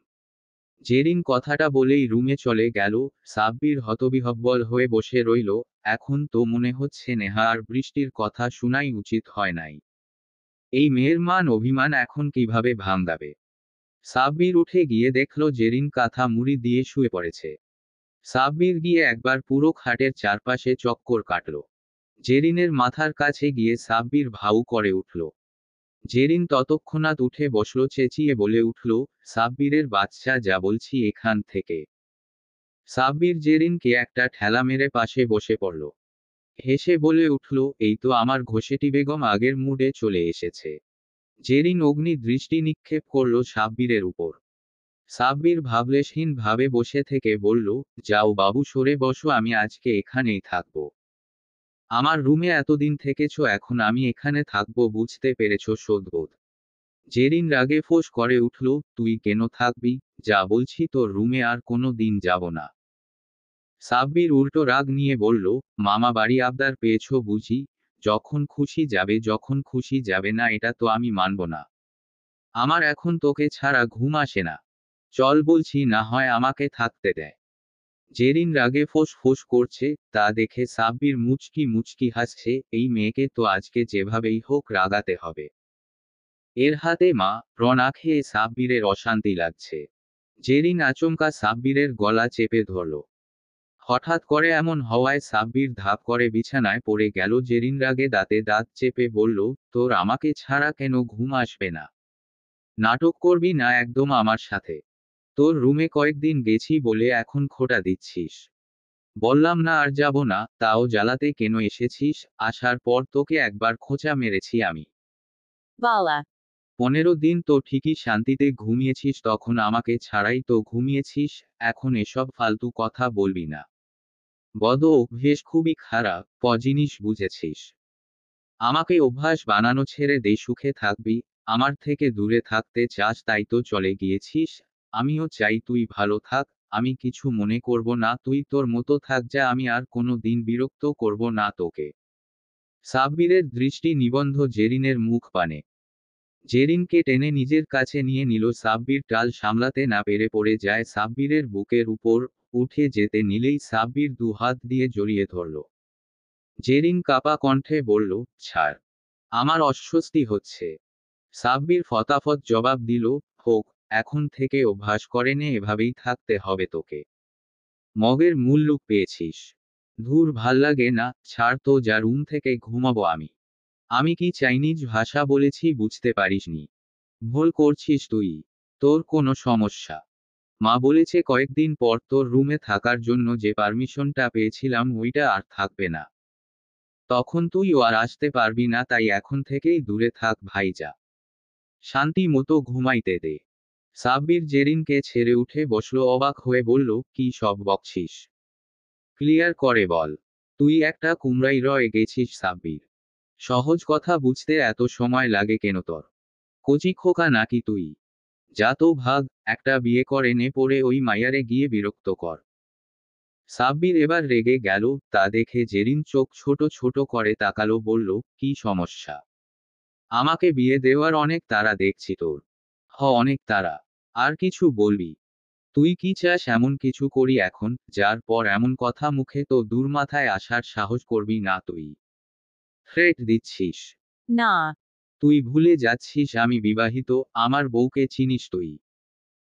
জেরিন কথাটা বলেই রুমে চলে গেল। সাব্বির হতবিহ্বল হয়ে বসে রইল। এখন তো মনে হচ্ছে নেহা আর বৃষ্টির কথা শোনাই উচিত হয় নাই। এই মেয়ের মান অভিমান এখন কিভাবে ভাঙাবে? সাব্বির উঠে গিয়ে দেখল জেরিন কাঁথা মুড়ি দিয়ে শুয়ে পড়েছে। সাব্বির গিয়ে একবার পুরো খাটের চারপাশে চক্কর কাটল। জেরিনের মাথার কাছে গিয়ে সাব্বির ভাউ করে উঠল। জেরিন ততক্ষণাৎ উঠে বসল, চেঁচিয়ে বলে উঠল, সাব্বিরের বাচ্চা, যা বলছি এখান থেকে। সাব্বির জেরিনকে একটা ঠেলা মেরে পাশে বসে পড়ল। হেসে বলে উঠল, এই তো আমার ঘোষেটি বেগম আগের মুডে চলে এসেছে। জেরিন অগ্নি দৃষ্টি নিক্ষেপ করল সাব্বিরের উপর। সাব্বির ভাবলেশহীন ভাবে বসে থেকে বলল, যাও বাবু, সরে বসো, আমি আজকে এখানেই থাকবো। আমার রুমে এতদিন থেকেছো, এখন আমি এখানে থাকবো, বুঝতে পেরেছো শোধবোধ? জেরিন রাগে ফোঁস করে উঠল, তুই কেন থাকবি? যা বলছি, তোর রুমে আর কোনো দিন যাব না। সাব্বির উল্টো রাগ নিয়ে বলল, মামা বাড়ি আবদার পেয়েছো বুঝি? যখন খুশি যাবে, যখন খুশি যাবে না, এটা তো আমি মানব না। আমার এখন তোকে ছাড়া ঘুম আসে না। চল বলছি, না হয় আমাকে থাকতে দেয়। জেরিন রাগে ফোঁস ফোঁস করছে, তা দেখে সাব্বির মুচকি মুচকি হাসছে, এই মেয়েকে তো আজকে যেভাবেই হোক রাগাতে হবে। এর হাতে মা রনা খেয়ে সাব্বিরের অশান্তি লাগছে। জেরিন আচমকা সাব্বিরের গলা চেপে ধরল। হঠাৎ করে এমন হওয়ায় সাব্বির ধাপ করে বিছানায় পড়ে গেল। জেরিন রাগে দাঁতে দাঁত চেপে বলল, তোর আমাকে ছাড়া কেন ঘুম আসবে না? নাটক করবি না একদম আমার সাথে। তোর রুমে কয়েকদিন গেছি বলে এখন খোঁটা দিচ্ছিস। বললাম না আর যাব না, তাও জ্বালাতে কেন এসেছিস? আসার পর তোকে একবার খোঁচা মেরেছি আমি। Bala. 15 দিন তো ঠিকই শান্তিতে ঘুমিয়েছিস, তখন আমাকে ছাড়াই তো ঘুমিয়েছিস। এখন এসব ফালতু কথা বলবি না। বদ অভ্যেস খুবই খারাপ, জিনিস বুঝেছিস? আমাকে অভ্যাস বানানো ছেড়ে দে, সুখে থাকবি। আমার থেকে দূরে থাকতে চাস তাই তো চলে গিয়েছিস। আমিও চাই তুই ভালো থাক। আমি কিছু মনে করব না, তুই তোর মতো থাক, যা, আমি আর কোনো দিন বিরক্ত করব না তোকে। সাব্বিরের দৃষ্টি নিবন্ধ জেরিনের মুখ পানে। জেরিনকে টেনে নিজের কাছে নিয়ে নিল। সাব্বির টাল সামলাতে না পেরে পড়ে যায় সাব্বিরের বুকের উপর। উঠে যেতে নিলেই সাব্বির দুহাত দিয়ে জড়িয়ে ধরল। জেরিন কাপা কণ্ঠে বলল, ছাড়। আমার অস্বস্তি হচ্ছে। সাব্বির ফতাফত জবাব দিল, হোক, এখন থেকে অভ্যাস করে নে, এভাবেই থাকতে হবে তোকে। মগের মূল্য পেয়েছিস। ধুর, ভাল্লাগে না, ছাড় তো, যা, রুম থেকে ঘুমাবো আমি। আমি কি চাইনিজ ভাষা বলেছি বুঝতে পারিসনি? ভুল করছিস তুই। তোর কোনো সমস্যা? মা বলেছে কয়েকদিন পর তোর রুমে থাকার জন্য যে পারমিশনটা পেয়েছিলাম ওইটা আর থাকবে না। তখন তুইও আর আসতে পারবি না, তাই এখন থেকেই দূরে থাক ভাই, যা। শান্তি মতো ঘুমাইতে দে। সাব্বির জেরিনকে ছেড়ে উঠে বসলো, অবাক হয়ে বলল, কি সব বকছিস? ক্লিয়ার করে বল। তুই একটা কুমড়াই রয়ে গেছিস সাব্বির। সহজ কথা বুঝতে এত সময় লাগে কেন তোর? কচি খোকা নাকি তুই? যা তো ভাগ, একটা বিয়ে করে নে, পরে ওই মাইয়ারে গিয়ে বিরক্ত কর। সাব্বির এবার রেগে গেল, তা দেখে জেরিন চোখ ছোট ছোট করে তাকালো, বলল, কি সমস্যা? আমাকে বিয়ে দেওয়ার অনেক তাড়া দেখছি তোর। অনেক তাড়া? আর কিছু বলবি? তুই কি চাস এমন কিছু করি এখন, যার পর এমন কথা মুখে তো দূর মাথায় আসার সাহস করবি না তুই? থ্রেট দিচ্ছিস? না। তুই ভুলে যাচ্ছিস আমি বিবাহিত, আমার বউকে চিনিস তুই।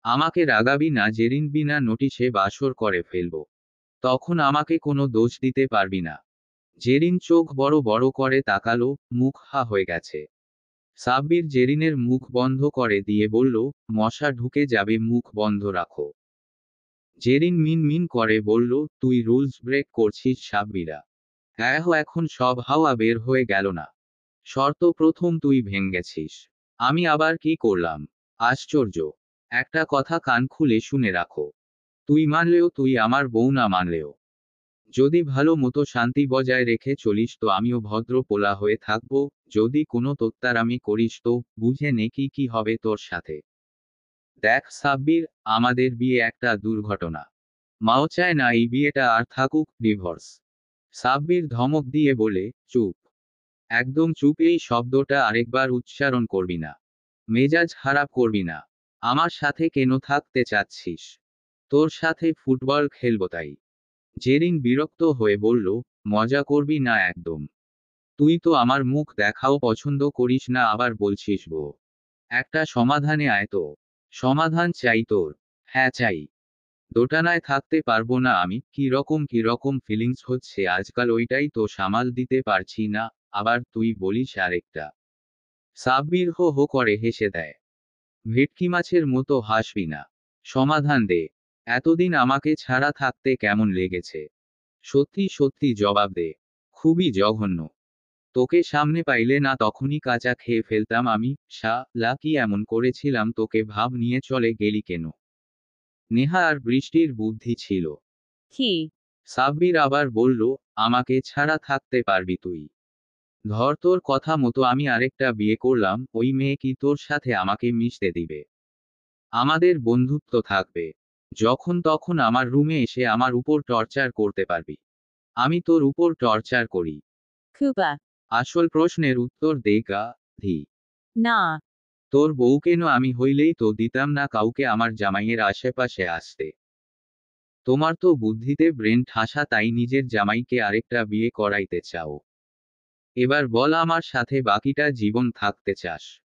আমাকে রাগাবি না জেরিন, বিনা নোটিশে বাসর করে ফেলবো। তখন আমাকে কোনো দোষ দিতে পারবি না। জেরিন চোখ বড় বড় করে তাকালো, মুখ হা হয়ে গেছে। সাব্বির জেরিনের মুখ বন্ধ করে দিয়ে বলল, মশা ঢুকে যাবে, মুখ বন্ধ রাখো। জেরিন মিন মিন করে বলল, তুই রুলস ব্রেক করছিস সাব্বিরা। এখন সব হাওয়া বের হয়ে গেল না? শর্ত প্রথম তুই ভেঙেছিস। আমি আবার কি করলাম? আশ্চর্য। একটা কথা কান খুলে শুনে রাখো। তুই মানলেও তুই আমার বউ, না মানলেও যদি ভালো মতো শান্তি বজায় রেখে চলিস তো আমিও ভদ্র পোলা হয়ে থাকবো। যদি কোনো তোত্তারামি করিস তো বুঝে নে কি কি হবে তোর সাথে। দেখ সাব্বির, আমাদের বিয়ে একটা দুর্ঘটনা। মাও চায় না এই বিয়েটা আর থাকুক, ডিভোর্স। সাব্বির ধমক দিয়ে বলে, চুপ। একদম চুপ, এই শব্দটা আরেকবার উচ্চারণ করবি না। মেজাজ খারাপ করবি না। আমার সাথে কেন থাকতে চাচ্ছিস? তোর সাথে ফুটবল খেলবো তাই। জেরিন বিরক্ত হয়ে বলল, মজা করবি না একদম। তুই তো আমার মুখ দেখাও পছন্দ করিস না, আবার বলছিস গো। একটা সমাধানে আয় তো। সমাধান চাই তোর? হ্যাঁ চাই। দোটানায় থাকতে পারবো না আমি, কি রকম ফিলিংস হচ্ছে আজকাল, ওইটাই তো সামাল দিতে পারছি না। আবার তুই বলিস আরেকটা। সাব্বির হো হো করে হেসে দেয়। ভেটকি মাছের মতো হাসবি না। সমাধান দে। এতদিন আমাকে ছাড়া থাকতে কেমন লেগেছে? সত্যি সত্যি জবাব দে। খুবই জঘন্য। তোকে সামনে পাইলে না তখনই কাঁচা খেয়ে ফেলতাম আমি। কি এমন করেছিলাম তোকে, ভাব নিয়ে চলে গেলি কেন? নেহা আর বৃষ্টির বুদ্ধি ছিল। কি? সাব্বির আবার বলল, আমাকে ছাড়া থাকতে পারবি তুই? ধর তোর কথা মতো আমি আরেকটা বিয়ে করলাম, ওই মেয়ে কি তোর সাথে আমাকে মিশতে দিবে? আমাদের বন্ধুত্ব থাকবে। যখন তখন আমার রুমে এসে আমার উপর টর্চার করতে পারবি। আমি তোর উপর টর্চার করি? Kuba. আসল প্রশ্নের উত্তর দে গা, ধি। না। তোর বউ কেন আমি হইলেই তো দিতাম না কাউকে আমার জামাইয়ের আশেপাশে আসতে। তোমার তো বুদ্ধিতে ব্রেন ঠাসা, তাই নিজের জামাইকে আরেকটা বিয়ে করাইতে চাও। এবার বল, আমার সাথে বাকিটা জীবন থাকতে চাস?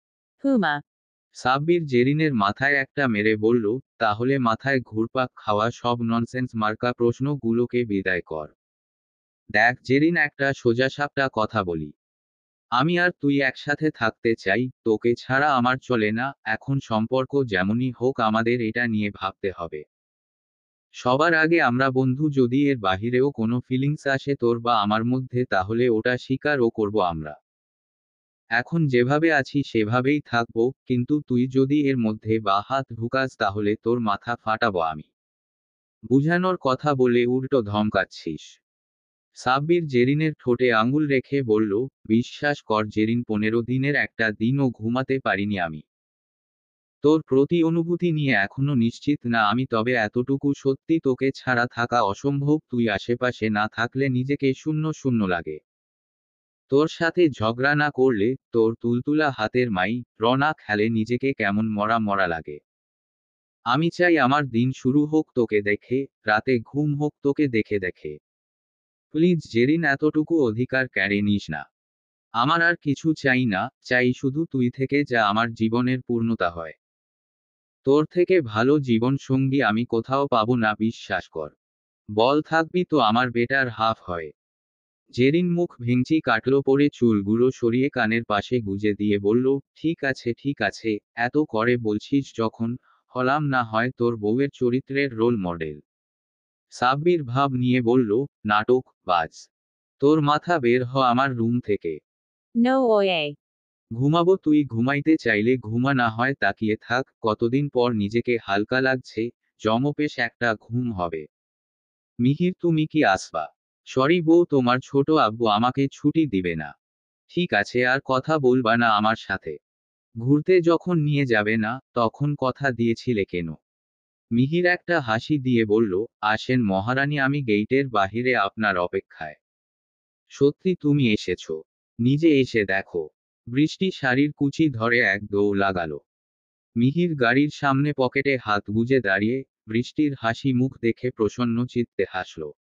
Puma. সাব্বির জেরিনের মাথায় একটা মেরে বলল, তাহলে মাথায় ঘুরপাক খাওয়া সব ননসেন্স মার্কা প্রশ্নগুলোকে বিদায় কর। দেখ জেরিন, একটা সোজাসাপটা কথা বলি। আমি আর তুই একসাথে থাকতে চাই, তোকে ছাড়া আমার চলে না। এখন সম্পর্ক যেমনই হোক, আমাদের এটা নিয়ে ভাবতে হবে। সবার আগে আমরা বন্ধু, যদি এর বাহিরেও কোনো ফিলিংস আসে তোর বা আমার মধ্যে, তাহলে ওটা স্বীকারও করব আমরা। এখন যেভাবে আছি সেভাবেই থাকবো, কিন্তু তুই যদি এর মধ্যে বা হাত ঢুকাস তাহলে তোর মাথা ফাটাবো আমি। বুঝানোর কথা বলে উল্টো ধমকাচ্ছিস। সাব্বির জেরিনের ঠোঁটে আঙুল রেখে বলল, বিশ্বাস কর জেরিন, 15 দিনের একটা দিনও ঘুমাতে পারিনি আমি। তোর প্রতি অনুভূতি নিয়ে এখনো নিশ্চিত না আমি, তবে এতটুকু সত্যি, তোকে ছাড়া থাকা অসম্ভব। তুই আশেপাশে না থাকলে নিজেকে শূন্য শূন্য লাগে। তোর সাথে ঝগড়া না করলে, তোর তুলতুলা হাতের মাই না খেলে নিজেকে কেমন মরা মরা লাগে। আমি চাই আমার দিন শুরু হোক তোকে দেখে, রাতে ঘুম হোক তোকে দেখে দেখে। প্লিজ জেরিন, এতটুকু অধিকার কেড়ে নিস না। আমার আর কিছু চাই না, চাই শুধু তুই থেকে যা আমার জীবনের পূর্ণতা হয়। তোর থেকে ভালো জীবন সঙ্গী আমি কোথাও পাবো না, বিশ্বাস কর। বল থাকবি তো আমার বেটার হাফ হয়। জেরিন মুখ ভেঙচি কাটল, পরে চুলগুলো সরিয়ে কানের পাশে গুজে দিয়ে বলল, ঠিক আছে ঠিক আছে, এত করে বলছিস যখন, হলাম না হয় তোর বউয়ের চরিত্রের রোল মডেল। সাব্বির ভাব নিয়ে বলল, নাটক বাজ। তোর মাথা বের হ আমার রুম থেকে। No oye. ঘুমাবো, তুই ঘুমাইতে চাইলে ঘুমা, না হয় তাকিয়ে থাক, কতদিন পর নিজেকে হালকা লাগছে, জমপেশ একটা ঘুম হবে। মিহির, তুমি কি আসবা? সরি বউ, তোমার ছোট আব্বু আমাকে ছুটি দিবে না। ঠিক আছে, আর কথা বলবা না আমার সাথে। ঘুরতে যখন নিয়ে যাবে না, তখন কথা দিয়েছিলে কেন? মিহির একটা হাসি দিয়ে বলল, আসেন মহারানী, আমি গেইটের বাহিরে আপনার অপেক্ষায়। সত্যি তুমি এসেছো? নিজে এসে দেখো। বৃষ্টি শাড়ির কুচি ধরে এক দৌড় লাগালো। মিহির গাড়ির সামনে পকেটে হাত গুজে দাঁড়িয়ে, বৃষ্টির হাসি মুখ দেখে প্রসন্ন চিত্তে হাসল।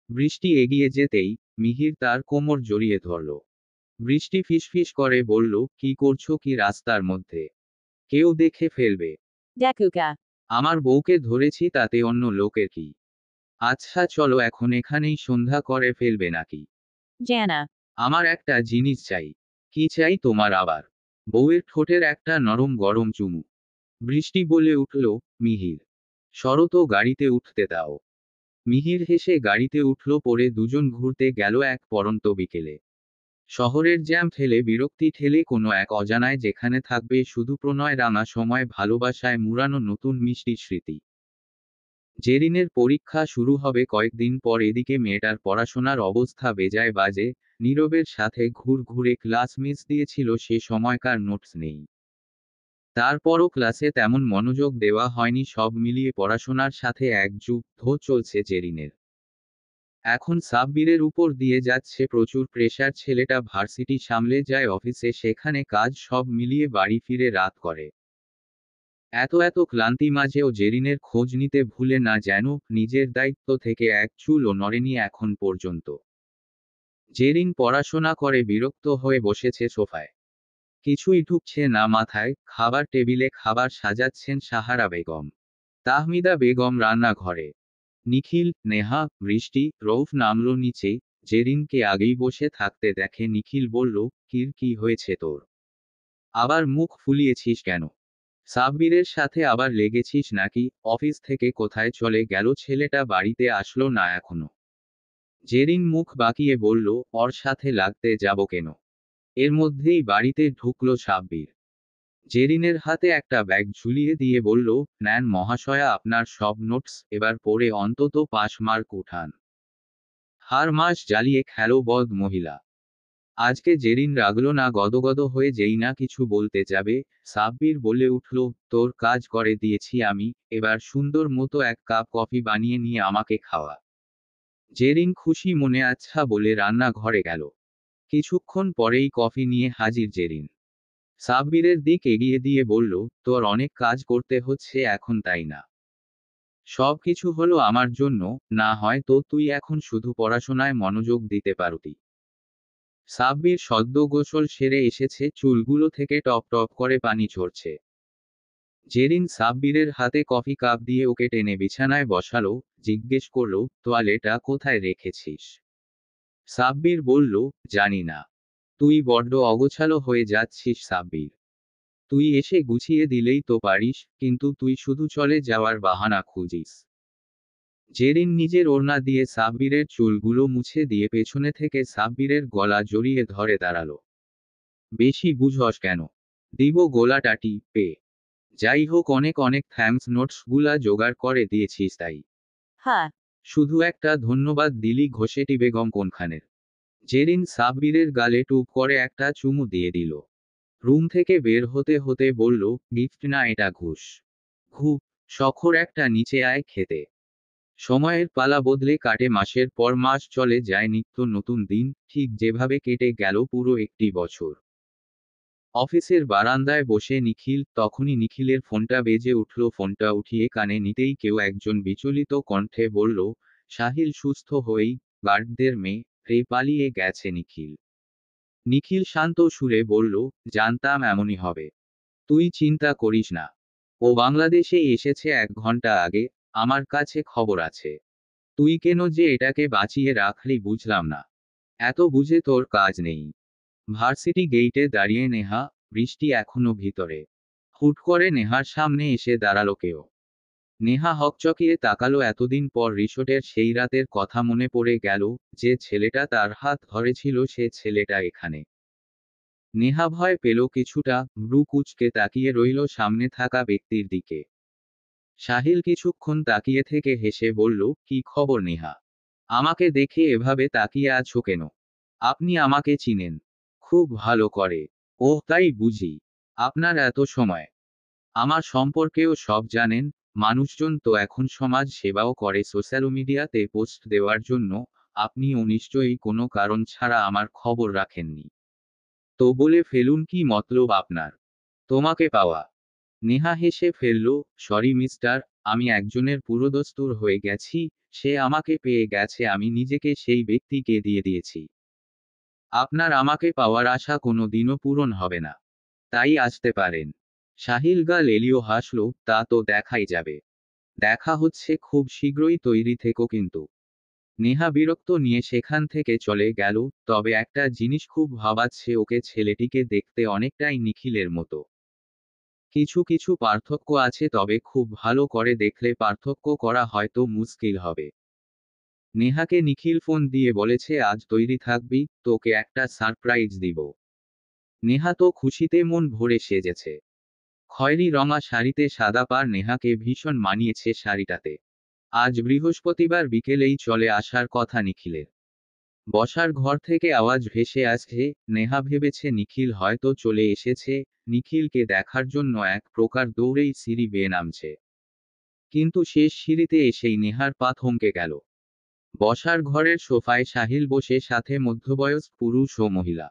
বৃষ্টি এগিয়ে যেতেই মিহির তার কোমর জড়িয়ে ধরল। বৃষ্টি ফিসফিস করে বলল, কি করছো কি রাস্তার মধ্যে? কেউ দেখে ফেলবে। Dekuka. আমার বউকে ধরেছি, তাতে অন্য লোকের কি? আচ্ছা চলো, এখন এখানেই সন্ধ্যা করে ফেলবে নাকি? Jana. আমার একটা জিনিস চাই। কি চাই তোমার আবার? বউয়ের ঠোঁটের একটা নরম গরম চুমু। বৃষ্টি বলে উঠল, মিহির, সরো তো, গাড়িতে উঠতে দাও। মিহির হেসে গাড়িতে উঠল, পরে দুজন ঘুরতে গেল এক পড়ন্ত বিকেলে। শহরের জ্যাম ঠেলে, বিরক্তি ঠেলে কোনো এক অজানায়, যেখানে থাকবে শুধু প্রণয়, রাঙা সময়, ভালোবাসায় মুড়ানো নতুন মিষ্টি স্মৃতি। জেরিনের পরীক্ষা শুরু হবে কয়েকদিন পর, এদিকে মেয়েটার পড়াশোনার অবস্থা বেজায় বাজে। নীরবের সাথে ঘুরে ক্লাস মিস দিয়েছিল, সে সময়কার নোটস নেই। তারপরও ক্লাসে তেমন মনোযোগ দেওয়া হয়নি, সব মিলিয়ে পড়াশোনার সাথে এক যুদ্ধ চলছে জেরিনের। এখন সাব্বিরের উপর দিয়ে যাচ্ছে প্রচুর প্রেশার, ছেলেটা ভার্সিটি সামলে যায়, অফিসে সেখানে কাজ, সব মিলিয়ে বাড়ি ফিরে রাত করে। এত ক্লান্তি মাঝেও জেরিনের খোঁজ নিতে ভুলে না, যেন নিজের দায়িত্ব থেকে এক চুলও নড়েনি এখন পর্যন্ত। জেরিন পড়াশোনা করে বিরক্ত হয়ে বসেছে সোফায়। কিছুই ঢুকছে না মাথায়। খাবার টেবিলে খাবার সাজাচ্ছেন সাহারা বেগম। তাহমিদা বেগম রান্নাঘরে। নিখিল, নেহা, বৃষ্টি, রৌফ নামলো নিচে। জেরিনকে আগেই বসে থাকতে দেখে নিখিল বলল, কি হয়েছে তোর? আবার মুখ ফুলিয়েছিস কেন? সাব্বিরের সাথে আবার লেগেছিস নাকি? অফিস থেকে কোথায় চলে গেল ছেলেটা, বাড়িতে আসলো না এখনো? জেরিন মুখ বাঁকিয়ে বলল, ওর সাথে লাগতে যাব কেন? এর মধ্যেই বাড়িতে ঢুকলো সাব্বির। জেরিনের হাতে একটা ব্যাগ ঝুলিয়ে দিয়ে বলল, নেন মহাশয়া আপনার সব নোটস, এবার পড়ে অন্তত পাশ মার্ক উঠান। হার মাস জ্বালিয়ে খেলো বদ মহিলা। আজকে জেরিন রাগলো না, গদগদ হয়ে যেই না কিছু বলতে যাবে, সাব্বির বলে উঠল, তোর কাজ করে দিয়েছি আমি, এবার সুন্দর মতো এক কাপ কফি বানিয়ে নিয়ে আমাকে খাওয়া। জেরিন খুশি মনে আচ্ছা বলে রান্না ঘরে গেল। কিছুক্ষণ পরেই কফি নিয়ে হাজির জেরিন। সাব্বিরের দিক এগিয়ে দিয়ে বলল, তোর অনেক কাজ করতে হচ্ছে এখন, তাই না? সব কিছু হলো আমার জন্য, না হয় তো তুই এখন শুধু পড়াশোনায় মনোযোগ দিতে পারতি। সাব্বির সদ্য গোসল সেরে এসেছে, চুলগুলো থেকে টপ টপ করে পানি ঝরছে। জেরিন সাব্বিরের হাতে কফি কাপ দিয়ে ওকে টেনে বিছানায় বসালো, জিজ্ঞেস করলো, তোয়ালেটা কোথায় রেখেছিস? সাব্বির বলল, জানি না। তুই বড্ড অগোছালো হয়ে যাচ্ছিস সাব্বির। তুই এসে গুছিয়ে দিলেই তো পারিস, কিন্তু তুই শুধু চলে যাওয়ার বাহানা খুঁজিস। জেরিন নিজের ওড়না দিয়ে সাব্বিরের চুলগুলো মুছে দিয়ে পেছনে থেকে সাব্বিরের গলা জড়িয়ে ধরে দাঁড়ালো। বেশি বুঝস কেন? দিব গোলাটা টিপে। যাই হোক, অনেক অনেক থ্যাঙ্কস, নোটসগুলা জোগাড় করে দিয়েছিস তাই। Ha. শুধু একটা ধন্যবাদ দিলি। ঘষেটি বেগম কোনখানের? জেরিন সাব্বিরের গালে টুপ করে একটা চুমু দিয়ে দিল। রুম থেকে বের হতে হতে বলল, গিফট না, এটা ঘুষ। ঘুপ। শখর একটা, নিচে আয় খেতে। সময়ের পালা বদলে কাটে, মাসের পর মাস চলে যায়, নিত্য নতুন দিন, ঠিক যেভাবে কেটে গেল পুরো একটি বছর। অফিসের বারান্দায় বসে নিখিল, তখনই নিখিলের ফোনটা বেজে উঠল। ফোনটা উঠিয়ে কানে নিতেই কেউ একজন বিচলিত কণ্ঠে বলল, সাহিল সুস্থ হয়েই গার্ডদের মেয়ে পালিয়ে গেছে নিখিল। নিখিল শান্ত সুরে বলল, জানতাম এমনই হবে। তুই চিন্তা করিস না। ও বাংলাদেশে এসেছে 1 ঘন্টা আগে, আমার কাছে খবর আছে। তুই কেন যে এটাকে বাঁচিয়ে রাখলি বুঝলাম না। এত বুঝে তোর কাজ নেই। ভার্সিটি গেইটে দাঁড়িয়ে নেহা, বৃষ্টি এখনো ভিতরে। হুট করে নেহার সামনে এসে দাঁড়ালো কেউ। নেহা হকচকিয়ে তাকালো, এতদিন পর রিসোর্টের সেই রাতের কথা মনে পড়ে গেল, যে ছেলেটা তার হাত ধরেছিল সে ছেলেটা এখানে। নেহা ভয় পেল কিছুটা, ভ্রু কুঁচকে তাকিয়ে রইল সামনে থাকা ব্যক্তির দিকে। সাহিল কিছুক্ষণ তাকিয়ে থেকে হেসে বলল, কি খবর নেহা? আমাকে দেখে এভাবে তাকিয়ে আছো কেন? আপনি আমাকে চিনেন? খুব ভালো করে। ওহ তাই বুঝি। আপনার এত সময়। আমার সম্পর্কেও সব জানেন। মানুষজন তো এখন সমাজ সেবাও করে সোশ্যাল মিডিয়াতে পোস্ট দেওয়ার জন্য। আপনিও নিশ্চয়ই কোনো কারণ ছাড়া আমার খবর রাখেননি। তো বলে ফেলুন কি মতলব আপনার? তোমাকে পাওয়া। নেহা হেসে ফেলল, সরি মিস্টার, আমি একজনের পুরোদস্তুর হয়ে গেছি। সে আমাকে পেয়ে গেছে, আমি নিজেকে সেই ব্যক্তিকে দিয়ে দিয়েছি। আপনার আমাকে পাওয়ার আশা কোনো দিনও পূরণ হবে না। তাই আসতে পারেন। সাহিল গা লেলিও হাসল, তা তো দেখাই যাবে। দেখা হচ্ছে খুব শীঘ্রই, তৈরি থেকো কিন্তু। নেহা বিরক্ত নিয়ে সেখান থেকে চলে গেল। তবে একটা জিনিস খুব ভাবাচ্ছে ওকে, ছেলেটিকে দেখতে অনেকটাই নিখিলের মতো। কিছু কিছু পার্থক্য আছে, তবে খুব ভালো করে দেখলে পার্থক্য করা হয়তো মুশকিল হবে। নেহাকে নিখিল ফোন দিয়ে বলেছে আজ তৈরি থাকবি, তোকে একটা সারপ্রাইজ দিব। নেহা তো খুশিতে মন ভরে সেজেছে। খয়েরি রঙা শাড়িতে সাদা পাড় নেহাকে ভীষণ মানিয়েছে শাড়িটাতে। আজ বৃহস্পতিবার বিকেলেই চলে আসার কথা নিখিলের। বসার ঘর থেকে আওয়াজ ভেসে আসছে। নেহা ভেবেছে নিখিল হয়তো চলে এসেছে, নিখিলকে দেখার জন্য এক প্রকার দৌড়েই সিঁড়ি বেয়ে নামছে। কিন্তু শেষ সিঁড়িতে এসেই নেহার পা থমকে গেল। বসার ঘরের সোফায় সাহিল বসে, সাথে মধ্যবয়স্ক পুরুষ ও মহিলা।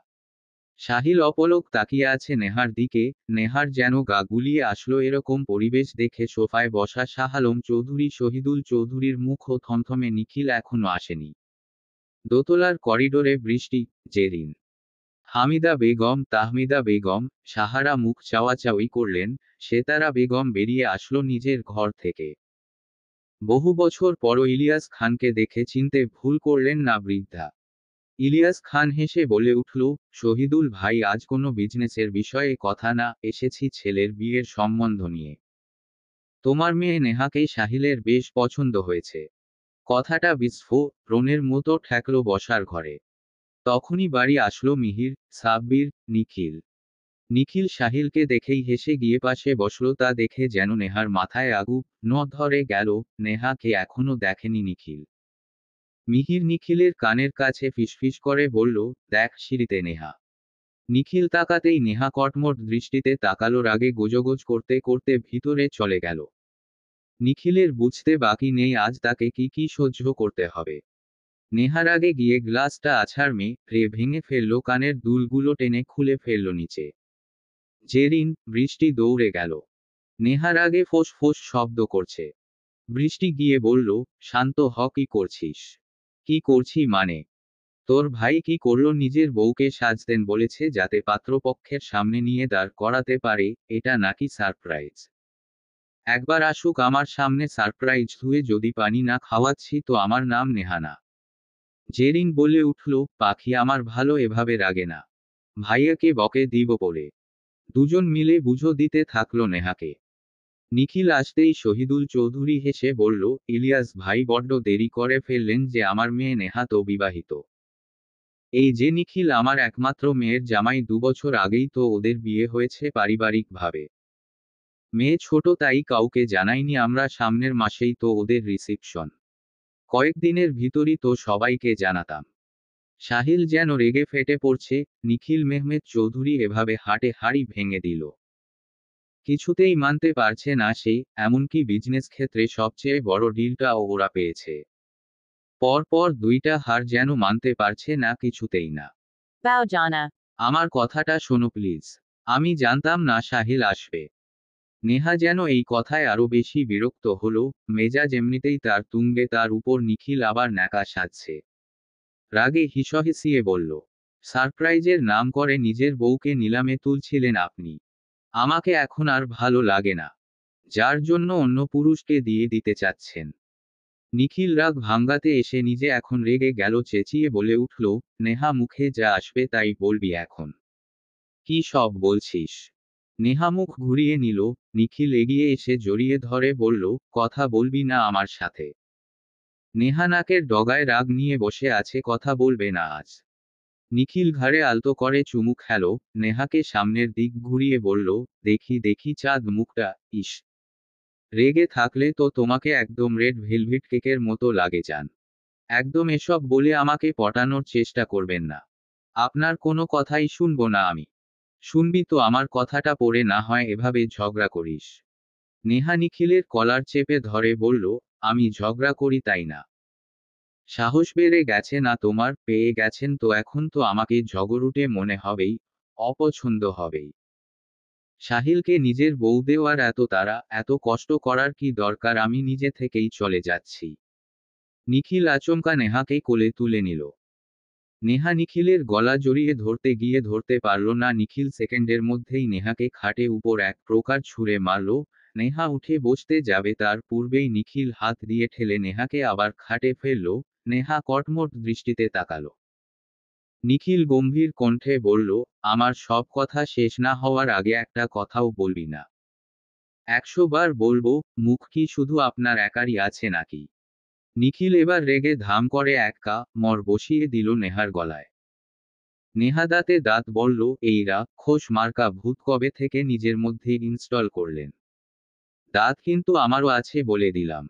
সাহিল অপলক তাকিয়ে আছে নেহার দিকে। নেহার যেন গা গুলিয়ে আসলো এরকম পরিবেশ দেখে। সোফায় বসা শাহ আলম চৌধুরী, শহীদুল চৌধুরীর মুখও থমথমে, নিখিল এখনো আসেনি। দোতলার করিডোরে বৃষ্টি, জেরিন, হামিদা বেগম, তাহমিদা বেগম, সাহারা মুখ চাওয়াচাওয়ি করলেন। সেতারা বেগম বেরিয়ে আসলো নিজের ঘর থেকে। বহু বছর পরও ইলিয়াস খানকে দেখে চিনতে ভুল করলেন না বৃদ্ধা। ইলিয়াস খান হেসে বলে উঠল, শহীদুল ভাই, আজ কোনো বিজনেসের বিষয়ে কথা না, এসেছি ছেলের বিয়ের সম্বন্ধ নিয়ে। তোমার মেয়ে নেহাকে সাহিলের বেশ পছন্দ হয়েছে। কথাটা বিস্ফোরণের মতো ঠেকল বসার ঘরে। তখনই বাড়ি আসলো মিহির, সাব্বির, নিখিল। নিখিল সাহিলকে দেখেই হেসে গিয়ে পাশে বসল, তা দেখে যেন নেহার মাথায় আগুন ধরে গেল। নেহাকে এখনো দেখেনি নিখিল। মিহির নিখিলের কানের কাছে ফিসফিস করে বলল, দেখ সিঁড়িতে নেহা। নিখিল তাকাতেই নেহা কটমট দৃষ্টিতে তাকালো, রাগে গোজগোজ করতে করতে ভিতরে চলে গেল। নিখিলের বুঝতে বাকি নেই আজ তাকে কি কি সহ্য করতে হবে। নেহার আগে গিয়ে গ্লাসটা আছাড় মেরে ভেঙে ফেলল, কানের দুলগুলো টেনে খুলে ফেলল নিচে। জেরিন, বৃষ্টি দৌড়ে গেল। নেহার আগে ফোঁস ফোঁস শব্দ করছে। বৃষ্টি গিয়ে বলল, শান্ত হ, কি করছিস? কি করছি মানে? তোর ভাই কি করলো? নিজের বউকে সাজতেন বলেছে যাতে পাত্রপক্ষের সামনে নিয়ে দাঁড় করাতে পারে। এটা নাকি সারপ্রাইজ? একবার আসুক আমার সামনে, সারপ্রাইজ ধুয়ে যদি পানি না খাওয়াচ্ছি তো আমার নাম নেহা না। জেরিন বলে উঠল, পাখি আমার ভালো এভাবে রাগে না। ভাইয়াকে বকে দিব পরে। দুজন মিলে বুঝো দিতে থাকলো নেহাকে। নিখিল আসতেই শহীদুল চৌধুরী হেসে বলল, ইলিয়াস ভাই, বড্ড দেরি করে ফেললেন যে, আমার মেয়ে নেহা তো বিবাহিত। এই যে নিখিল আমার একমাত্র মেয়ের জামাই, 2 বছর আগেই তো ওদের বিয়ে হয়েছে পারিবারিকভাবে। মেয়ে ছোট তাই কাউকে জানাইনি আমরা, সামনের মাসেই তো ওদের রিসিপশন। কয়েকদিনের ভিতরই তো সবাইকে জানাতাম। সাহিল যেন রেগে ফেটে পড়ছে। নিখিল মেহমেদ চৌধুরী এভাবে হাটে হাড়ি ভেঙে দিল। কিছুতেই মানতে পারছে না সে, এমনকি বিজনেস ক্ষেত্রে সবচেয়ে বড় ডিলটাও ওরা পেয়েছে। পরপর 2টা হার যেন মানতে পারছে না কিছুতেই না। Bao Jana. আমার কথাটা শোনো প্লিজ। আমি জানতাম না সাহিল আসবে। নেহা যেন এই কথায় আরো বেশি বিরক্ত হলো। মেজাজ এমনিতেই তার তুঙ্গে, তার উপর নিখিল আবার ন্যাকা সাজছে। রাগে হিসহিসিয়ে বলল, সারপ্রাইজের নাম করে নিজের বউকে নিলামে তুলছিলেন আপনি। আমাকে এখন আর ভালো লাগে না। যার জন্য অন্য পুরুষকে দিয়ে দিতে চাচ্ছেন। নিখিল রাগ ভাঙ্গাতে এসে নিজে এখন রেগে গেল, চেঁচিয়ে বলে উঠল, নেহা, মুখে যা আসবে তাই বলবি এখন। কি সব বলছিস? নেহা মুখ ঘুরিয়ে নিল। নিখিল এগিয়ে এসে জড়িয়ে ধরে বলল, কথা বলবি না আমার সাথে? নেহা নাকের ডগায় রাগ নিয়ে বসে আছে, কথা বলবে না আজ? নিখিল ঘাড়ে আলতো করে চুমু খেল, নেহাকে সামনের দিক ঘুরিয়ে বলল, দেখি দেখি চাঁদ মুখটা, ইস, রেগে থাকলে তো তোমাকে একদম রেড ভেলভেট কেকের মতো লাগে জান। একদম এসব বলে আমাকে পটানোর চেষ্টা করবেন না। আপনার কোনো কথাই শুনবো না আমি। শুনবি তো আমার কথাটা পড়ে না হয় এভাবে ঝগড়া করিস। নেহা নিখিলের কলার চেপে ধরে বলল, আমি ঝগড়া করি তাই না? সাহস বেড়ে গেছে না তোমার? পেয়ে গেছেন তো এখন তো আমাকে ঝগড়ুটে মনে হবেই, অপছন্দ হবেই। সাহিলকে নিজের বউ দেওয়ার এত তাড়া, এত কষ্ট করার কি দরকার? আমি নিজে থেকেই চলে যাচ্ছি। নিখিল আচমকা নেহাকে কোলে তুলে নিল। নেহা নিখিলের গলা জড়িয়ে ধরতে গিয়ে ধরতে পারল না। নিখিল সেকেন্ডের মধ্যেই নেহাকে খাটে উপর এক প্রকার ছুঁড়ে মারল। নেহা উঠে বসতে যাবে তার পূর্বেই নিখিল হাত দিয়ে ঠেলে নেহাকে আবার খাটে ফেলল। নেহা কটমট দৃষ্টিতে তাকালো। নিখিল গম্ভীর কণ্ঠে বলল, আমার সব কথা শেষ না হওয়ার আগে একটা কথাও বলবি না? 100 বার বলবো। মুখ কি শুধু আপনার একারই আছে নাকি? নিখিল এবার রেগে ধাম করে এক মর বসিয়ে দিল নেহার গলায়। নেহা দাঁতে দাঁত বলল, এই রাক্ষস মার্কা ভূত কবে থেকে নিজের মধ্যে ইনস্টল করলেন? দাঁত কিন্তু আমারও আছে বলে দিলাম।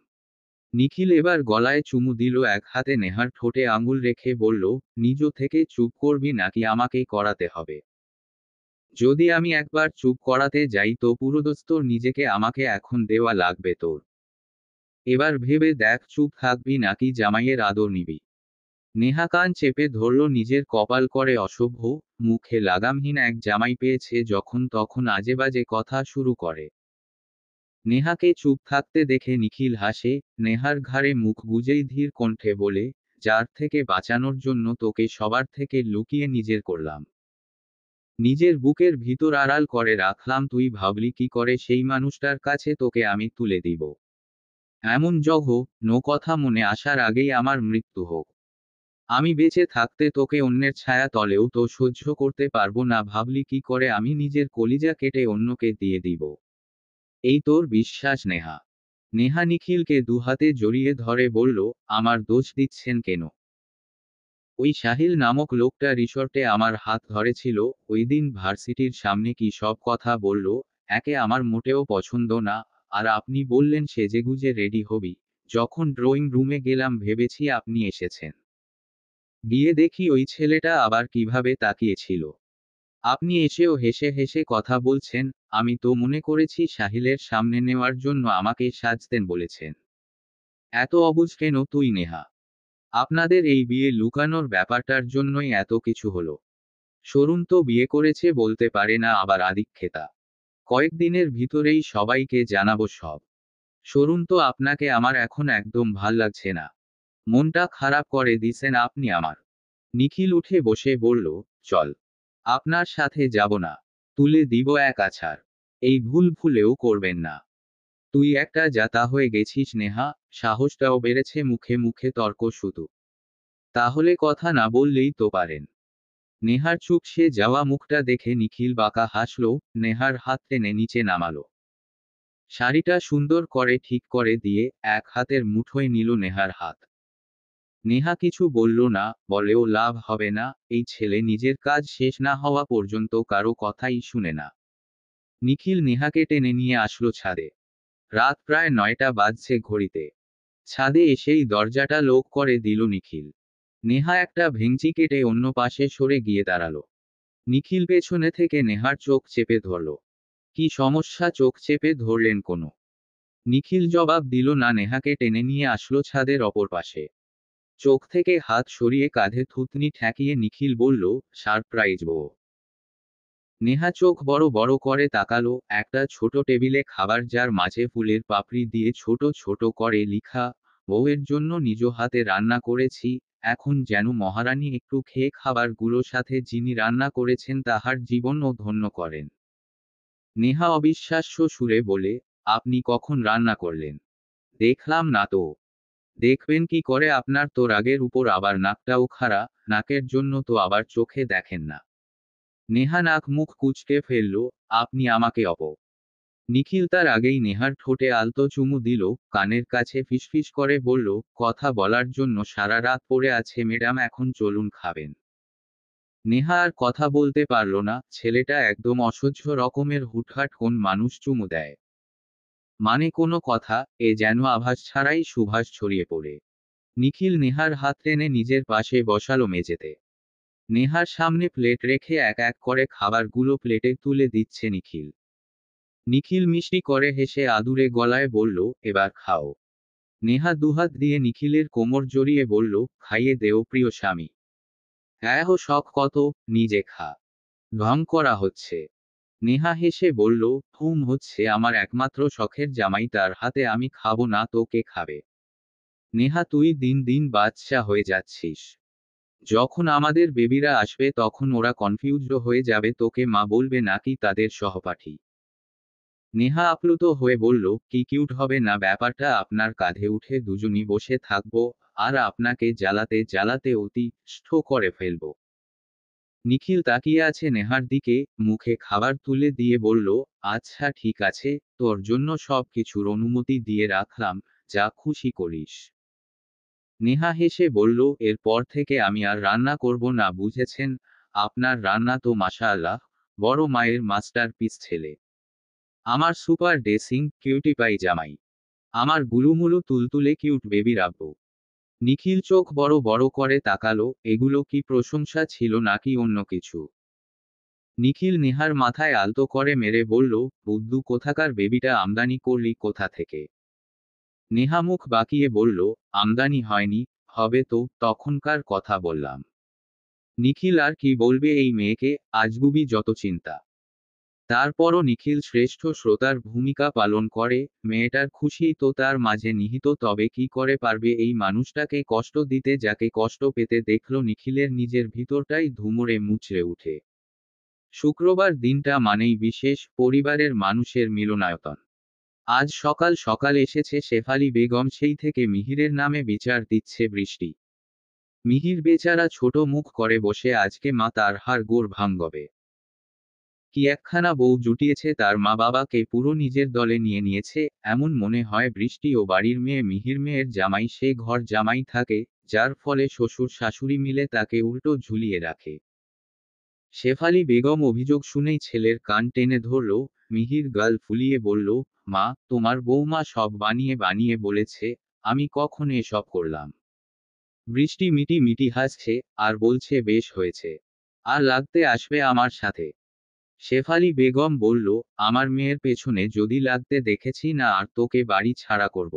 নিখিল এবার গলায় চুমু দিল, এক হাতে নেহার ঠোঁটে আঙুল রেখে বলল, নিজ থেকে চুপ করবি নাকি আমাকেই করাতে হবে? যদি আমি একবার চুপ করাতে যাই তো পুরোদস্তুর নিজেকে আমাকে এখন দেওয়া লাগবে তোর। এবার ভেবে দেখ চুপ থাকবি নাকি জামাইয়ের আদর নিবি। নেহা কান চেপে ধরল নিজের কপাল, করে অসভ্য, মুখে লাগামহীন এক জামাই পেয়েছে যখন তখন আজেবাজে কথা শুরু করে। নেহাকে চুপ থাকতে দেখে নিখিল হাসে। নেহার ঘাড়ে মুখ গুজেই ধীর কণ্ঠে বলে, যার থেকে বাঁচানোর জন্য তোকে সবার থেকে লুকিয়ে নিজের করলাম। নিজের বুকের ভিতর আড়াল করে রাখলাম, তুই ভাবলি কি করে সেই মানুষটার কাছে তোকে আমি তুলে দিব? এমন নো কথা মনে আসার আগেই আমার মৃত্যু হোক। আমি বেঁচে থাকতে তোকে অন্যের ছায়া তলেও তো সহ্য করতে পারবো না। ভাবলি কি করে আমি নিজের কলিজা কেটে অন্যকে দিয়ে দিব? এই তোর বিশ্বাস নেহা? নেহা নিখিলকে দুহাতে জড়িয়ে ধরে বলল, আমার দোষ দিচ্ছেন কেন? ওই সাহিল নামক লোকটা রিসর্টে আমার হাত ধরেছিল, ওই দিন ভার্সিটির সামনে কি সব কথা বলল। একে আমার মোটেও পছন্দ না। আর আপনি বললেন সেজেগুজে রেডি হবি। যখন ড্রয়িং রুমে গেলাম ভেবেছি আপনি এসেছেন। গিয়ে দেখি ওই ছেলেটা আবার কিভাবে তাকিয়েছিল। আপনি এসেও হেসে হেসে কথা বলছেন। আমি তো মনে করেছি সাহিলের সামনে নেওয়ার জন্য আমাকে সাজতেন বলেছেন। এত অবুঝ কেন তুই নেহা? আপনাদের এই বিয়ে লুকানোর ব্যাপারটার জন্যই এত কিছু হলো। সরুন তো বিয়ে করেছে বলতে পারে না আবার আদিক্ষেতা। কয়েকদিনের ভিতরেই সবাইকে জানাবো সব। সরুন তো, আপনাকে আমার এখন একদম ভাল লাগছে না। মনটা খারাপ করে দিছেন আপনি আমার। নিখিল উঠে বসে বলল, চল, আপনার সাথে যাব না। তুলে দিব এক আছাড়। এই ভুল ভুলেও করবেন না। তুই একটা জাতা হয়ে গেছিস নেহা। সাহসটাও বেড়েছে, মুখে মুখে তর্ক শুধু। তাহলে কথা না বললেই তো পারেন। নেহার চুপসে যাওয়া মুখটা দেখে নিখিল বাঁকা হাসল। নেহার হাত টেনে নিচে নামালো। শাড়িটা সুন্দর করে ঠিক করে দিয়ে এক হাতের মুঠোয় নিল নেহার হাত। নেহা কিছু বলল না, বলেও লাভ হবে না। এই ছেলে নিজের কাজ শেষ না হওয়া পর্যন্ত কারো কথাই শুনে না। নিখিল নেহাকে টেনে নিয়ে আসলো ছাদে। রাত প্রায় 9টা বাজছে ঘড়িতে। ছাদে এসেই দরজাটা লক করে দিল নিখিল। নেহা একটা ভেঙচি কেটে অন্য পাশে সরে গিয়ে দাঁড়ালো। নিখিল পেছনে থেকে নেহার চোখ চেপে ধরল। কি সমস্যা? চোখ চেপে ধরলেন কোনো? নিখিল জবাব দিল না, নেহাকে টেনে নিয়ে আসলো ছাদের অপর পাশে। চোখ থেকে হাত সরিয়ে কাঁধে থুতনি ঠেকিয়ে নিখিল বলল, সারপ্রাইজ বউ। নেহা চোখ বড় বড় করে তাকালো। একটা ছোট টেবিলে খাবার, যার মাঝে ফুলের পাপড়ি দিয়ে ছোট ছোট করে লিখা, বউয়ের জন্য নিজ হাতে রান্না করেছি। এখন যেন মহারানী একটু খেয়ে খাবারগুলো সাথে যিনি রান্না করেছেন তাহার জীবনও ধন্য করেন। নেহা অবিশ্বাস্য সুরে বলে, আপনি কখন রান্না করলেন? দেখলাম না তো। দেখবেন কি করে? আপনার তো রাগের উপর আবার নাকটাও খাড়া। নাকের জন্য তো আবার চোখে দেখেন না। নেহা নাক মুখ কুঁচকে ফেলল। আপনি আমাকে নিখিল তার আগেই নেহার ঠোঁটে আলতো চুমু দিল, কানের কাছে ফিসফিস করে বলল, কথা বলার জন্য সারা রাত পড়ে আছে ম্যাডাম, এখন চলুন খাবেন। নেহা আর কথা বলতে পারল না, ছেলেটা একদম অসহ্য রকমের হুটহাট কোন মানুষ চুমু দেয়। মানে কোনো কথা, এ যেন আভাস ছাড়াই সুভাষ ছড়িয়ে পড়ে। নিখিল নেহার হাত টেনে নিজের পাশে বসালো মেঝেতে। নেহার সামনে প্লেট রেখে এক এক করে খাবারগুলো প্লেটে তুলে দিচ্ছে নিখিল। নিখিল মিষ্টি করে হেসে আদুরে গলায় বলল, এবার খাও। নেহা দুহাত দিয়ে নিখিলের কোমর জড়িয়ে বলল, খাইয়ে দেও প্রিয় স্বামী। হ্যাঁ হো শখ কত, নিজে খা। ঢং করা হচ্ছে। নেহা হেসে বলল, হচ্ছে আমার একমাত্র শখের জামাই, তার হাতে আমি খাবো না তো কে খাবে? নেহা তুই দিন দিন বাচ্চা হয়ে যাচ্ছিস। যখন আমাদের বেবিরা আসবে তখন ওরা কনফিউজড হয়ে যাবে, তোকে মা বলবে নাকি তাদের সহপাঠী। নেহা আপ্লুত হয়ে বলল, কি কিউট হবে না ব্যাপারটা, আপনার কাঁধে উঠে দুজনই বসে থাকবো, আর আপনাকে জ্বালাতে জ্বালাতে অতিষ্ঠ করে ফেলবো। নিখিল তাকিয়ে আছে নেহার দিকে, মুখে খাবার তুলে দিয়ে বলল, আচ্ছা ঠিক আছে, তোর জন্য সব কিছুর অনুমতি দিয়ে রাখলাম, যা খুশি করিস। নেহা হেসে বলল, এরপর থেকে আমি আর রান্না করব না বুঝেছেন? আপনার রান্না তো মাশাআল্লাহ, বড় মায়ের মাস্টারপিস ছেলে। আমার সুপার ড্রেসিং কিউটি পাই জামাই। আমার গুলুমুলু তুলতুলে কিউট বেবি রাব্বু। নিখিল চোখ বড় বড় করে তাকালো, এগুলো কি প্রশংসা ছিল নাকি অন্য কিছু? নিখিল নেহার মাথায় আলতো করে মেরে বলল, বুদ্ধু কোথাকার, বেবিটা আমদানি করলি কোথা থেকে? নেহা মুখ বাঁকিয়ে বলল, আমদানি হয়নি, হবে তো, তখনকার কথা বললাম। নিখিল আর কি বলবে এই মেয়েকে, আজগুবি যত চিন্তা। তারপরও নিখিল শ্রেষ্ঠ শ্রোতার ভূমিকা পালন করে, মেয়েটার খুশি তো তার মাঝে নিহিত, তবে কি করে পারবে এই মানুষটাকে কষ্ট দিতে যাকে কষ্ট পেতে দেখল নিখিলের নিজের ভিতরটাই ধুমড়ে মুচড়ে উঠে। শুক্রবার দিনটা মানেই বিশেষ, পরিবারের মানুষের মিলনায়তন। আজ সকাল সকাল এসেছে শেফালি বেগম, সেই থেকে মিহিরের নামে বিচার দিচ্ছে বৃষ্টি। মিহির বেচারা ছোট মুখ করে বসে, আজকে মা তার হাড় গোড় ভাঙবে। কি একখানা বউ জুটিয়েছে, তার মা বাবাকে পুরো নিজের দলে নিয়ে নিয়েছে, এমন মনে হয় বৃষ্টি ও বাড়ির মেয়ে মিহির মেয়ের জামাই, সে ঘর জামাই থাকে, যার ফলে শ্বশুর শাশুড়ি মিলে তাকে উল্টো ঝুলিয়ে রাখে। শেফালি বেগম অভিযোগ শুনেই ছেলের কান টেনে ধরল। মিহির গাল ফুলিয়ে বলল, মা, তোমার বৌমা সব বানিয়ে বানিয়ে বলেছে, আমি কখন এসব করলাম? বৃষ্টি মিটি মিটি হাসছে, আর বলছে বেশ হয়েছে। আর লাগতে আসবে আমার সাথে। শেফালি বেগম বলল, আমার মেয়ের পেছনে যদি লাগতে দেখেছি না, আর তোকে বাড়ি ছাড়া করব।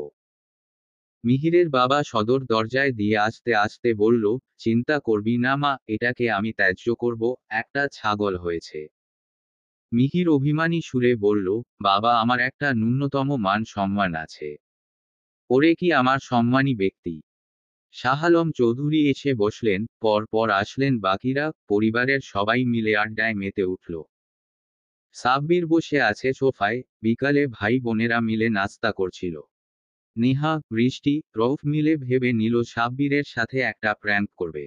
মিহিরের বাবা সদর দরজায় দিয়ে আসতে আসতে বলল, চিন্তা করবি না মা, এটাকে আমি ত্যায্য করব, একটা ছাগল হয়েছে। মিহির অভিমানী সুরে বলল, বাবা আমার একটা ন্যূনতম মান সম্মান আছে। ওরে কি আমার সম্মানী ব্যক্তি? শাহ আলম চৌধুরী এসে বসলেন, পর পর আসলেন বাকিরা, পরিবারের সবাই মিলে আড্ডায় মেতে উঠল। সাব্বির বসে আছে সোফায়, বিকালে ভাই বোনেরা মিলে নাস্তা করছিল। নেহা, বৃষ্টি, রৌফ মিলে ভেবে নিল সাব্বিরের সাথে একটা প্র্যাঙ্ক করবে।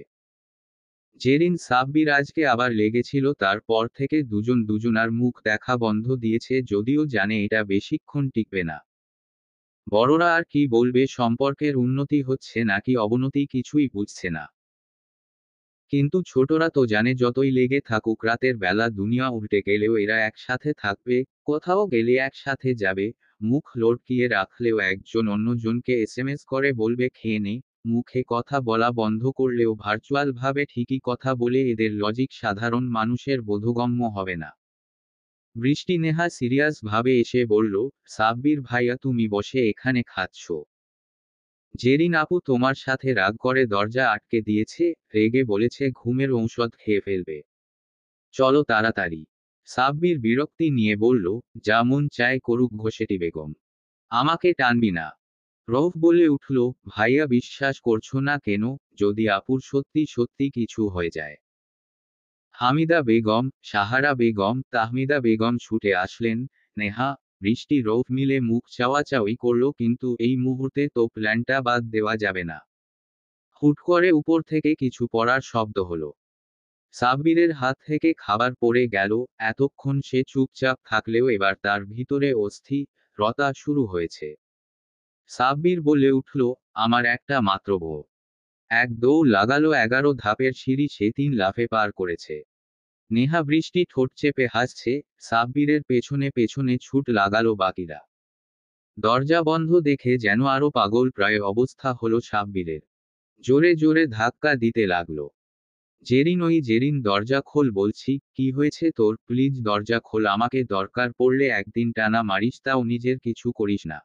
যেদিন সাব্বির আজকে আবার লেগেছিল, তারপর থেকে দুজন দুজনার মুখ দেখা বন্ধ দিয়েছে, যদিও জানে এটা বেশিক্ষণ টিকবে না। বড়রা আর কি বলবে, সম্পর্কের উন্নতি হচ্ছে নাকি অবনতি কিছুই বুঝছে না। কিন্তু ছোটরা তো জানে যতই লেগে থাকুক, রাতের বেলা দুনিয়া উল্টে গেলেও এরা একসাথে থাকবে, কোথাও গেলে একসাথে যাবে, মুখ লটকিয়ে রাখলেও একজন অন্যজনকে এসএমএস করে বলবে খেয়ে নে, মুখে কথা বলা বন্ধ করলেও ভার্চুয়াল ভাবে ঠিকই কথা বলে, এদের লজিক সাধারণ মানুষের বোধগম্য হবে না। বৃষ্টি নেহা সিরিয়াস ভাবে এসে বলল, সাব্বির ভাইয়া তুমি বসে এখানে খাচ্ছ? জেরিন আপু তোমার সাথে রাগ করে দরজা আটকে দিয়েছে, রেগে বলেছে ঘুমের ঔষধ খেয়ে ফেলবে। চলো তাড়াতাড়ি। সাব্বির বিরক্তি নিয়ে বলল, যা মন চায় করুক ঘোষেটি বেগম। আমাকে টানবি না। রৌফ বলে উঠল, ভাইয়া বিশ্বাস করছো না কেন? যদি আপুর সত্যি সত্যি কিছু হয়ে যায়? হামিদা বেগম, সাহারা বেগম, তাহমিদা বেগম ছুটে আসলেন। নেহা, বৃষ্টি, রৌফ মিলে মুখ চাওয়াচাওয়ি করল, কিন্তু এই মুহূর্তে তো প্ল্যানটা বাদ দেওয়া যাবে না। হুট করে উপর থেকে কিছু পড়ার শব্দ হলো। সাব্বিরের হাত থেকে খাবার পড়ে গেল। এতক্ষণ সে চুপচাপ থাকলেও এবার তার ভিতরে অস্থিরতা শুরু হয়েছে। সাব্বির বলে উঠল, আমার একটা মাত্র বউ। এক দৌড় লাগালো, 11 ধাপের সিঁড়ি সে 3 লাফে পার করেছে। নেহা বৃষ্টি ঠোঁট চেপে হাসছে, সাব্বিরের পেছনে পেছনে ছুট লাগালো বাকিরা। দরজা বন্ধ দেখে যেন আরো পাগল প্রায় অবস্থা হলো সাব্বিরের। জোরে জোরে ধাক্কা দিতে লাগলো। জেরিন দরজা খোল বলছি, কি হয়েছে তোর, প্লিজ দরজা খোল, আমাকে দরকার পড়লে একদিন টানা মারিস, তাও নিজের কিছু করিস না।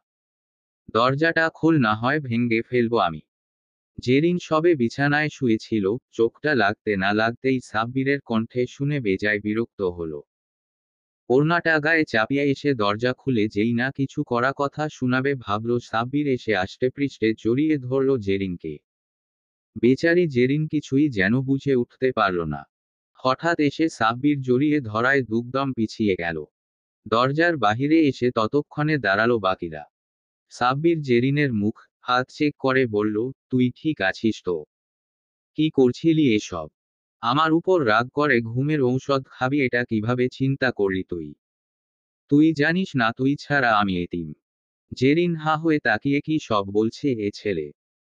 দরজাটা খোল, না হয় ভেঙ্গে ফেলবো আমি। জেরিন সবে বিছানায় শুয়েছিল, চোখটা লাগতে না লাগতেই সাব্বিরের কণ্ঠে শুনে বেজায় বিরক্ত হলো। ওড়নাটা গায়ে চাপিয়ে এসে দরজা খুলে যেই না কিছু করা কথা শোনাবে ভাবল সাব্বির, এসে আষ্টেপৃষ্ঠে জড়িয়ে ধরল জেরিনকে। বেচারি জেরিন কিছুই যেন বুঝে উঠতে পারল না। হঠাৎ এসে সাব্বির জড়িয়ে ধরায় দুকদম পিছিয়ে গেল। দরজার বাহিরে এসে ততক্ষণে দাঁড়ালো বাকিরা। সাব্বির জেরিনের মুখ হাত চেক করে বলল, তুই ঠিক আছিস তো? কি করছিলি এসব? আমার উপর রাগ করে ঘুমের ঔষধ খাবি, এটা কিভাবে চিন্তা করলি তুই? তুই জানিস না তুই ছাড়া আমি এতিম। জেরিন হা হয়ে তাকিয়ে কি সব বলছে এ ছেলে।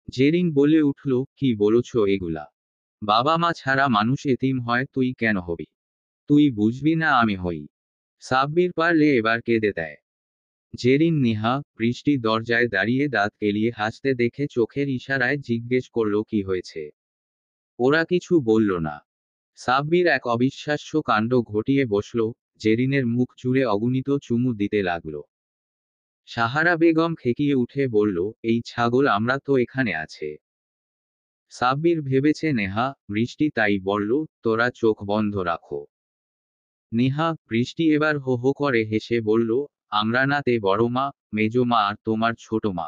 জেরিন বলে উঠল, কি বলছ এগুলা? বাবা মা ছাড়া মানুষ এতিম হয়, তুই কেন হবি? তুই বুঝবি না আমি হই। সাব্বির পারলে এবার কেঁদে দেয়। জেরিন নেহা বৃষ্টি দরজায় দাঁড়িয়ে দাঁত কেলিয়ে হাসতে দেখে চোখের ইশারায় জিজ্ঞেস করল কি হয়েছে। ওরা কিছু বলল না। সাব্বির এক অবিশ্বাস্য কাণ্ড ঘটিয়ে বসল, জেরিনের মুখ জুড়ে অগণিত চুমু দিতে লাগল। সাহারা বেগম খেকিয়ে উঠে বলল, এই ছাগল আমরা তো এখানে আছে। সাব্বির ভেবেছে নেহা বৃষ্টি, তাই বলল, তোরা চোখ বন্ধ রাখো। নেহা বৃষ্টি এবার হো হো করে হেসে বলল, আমরা না তে বড় মা, মেজো মা আর তোমার ছোট মা।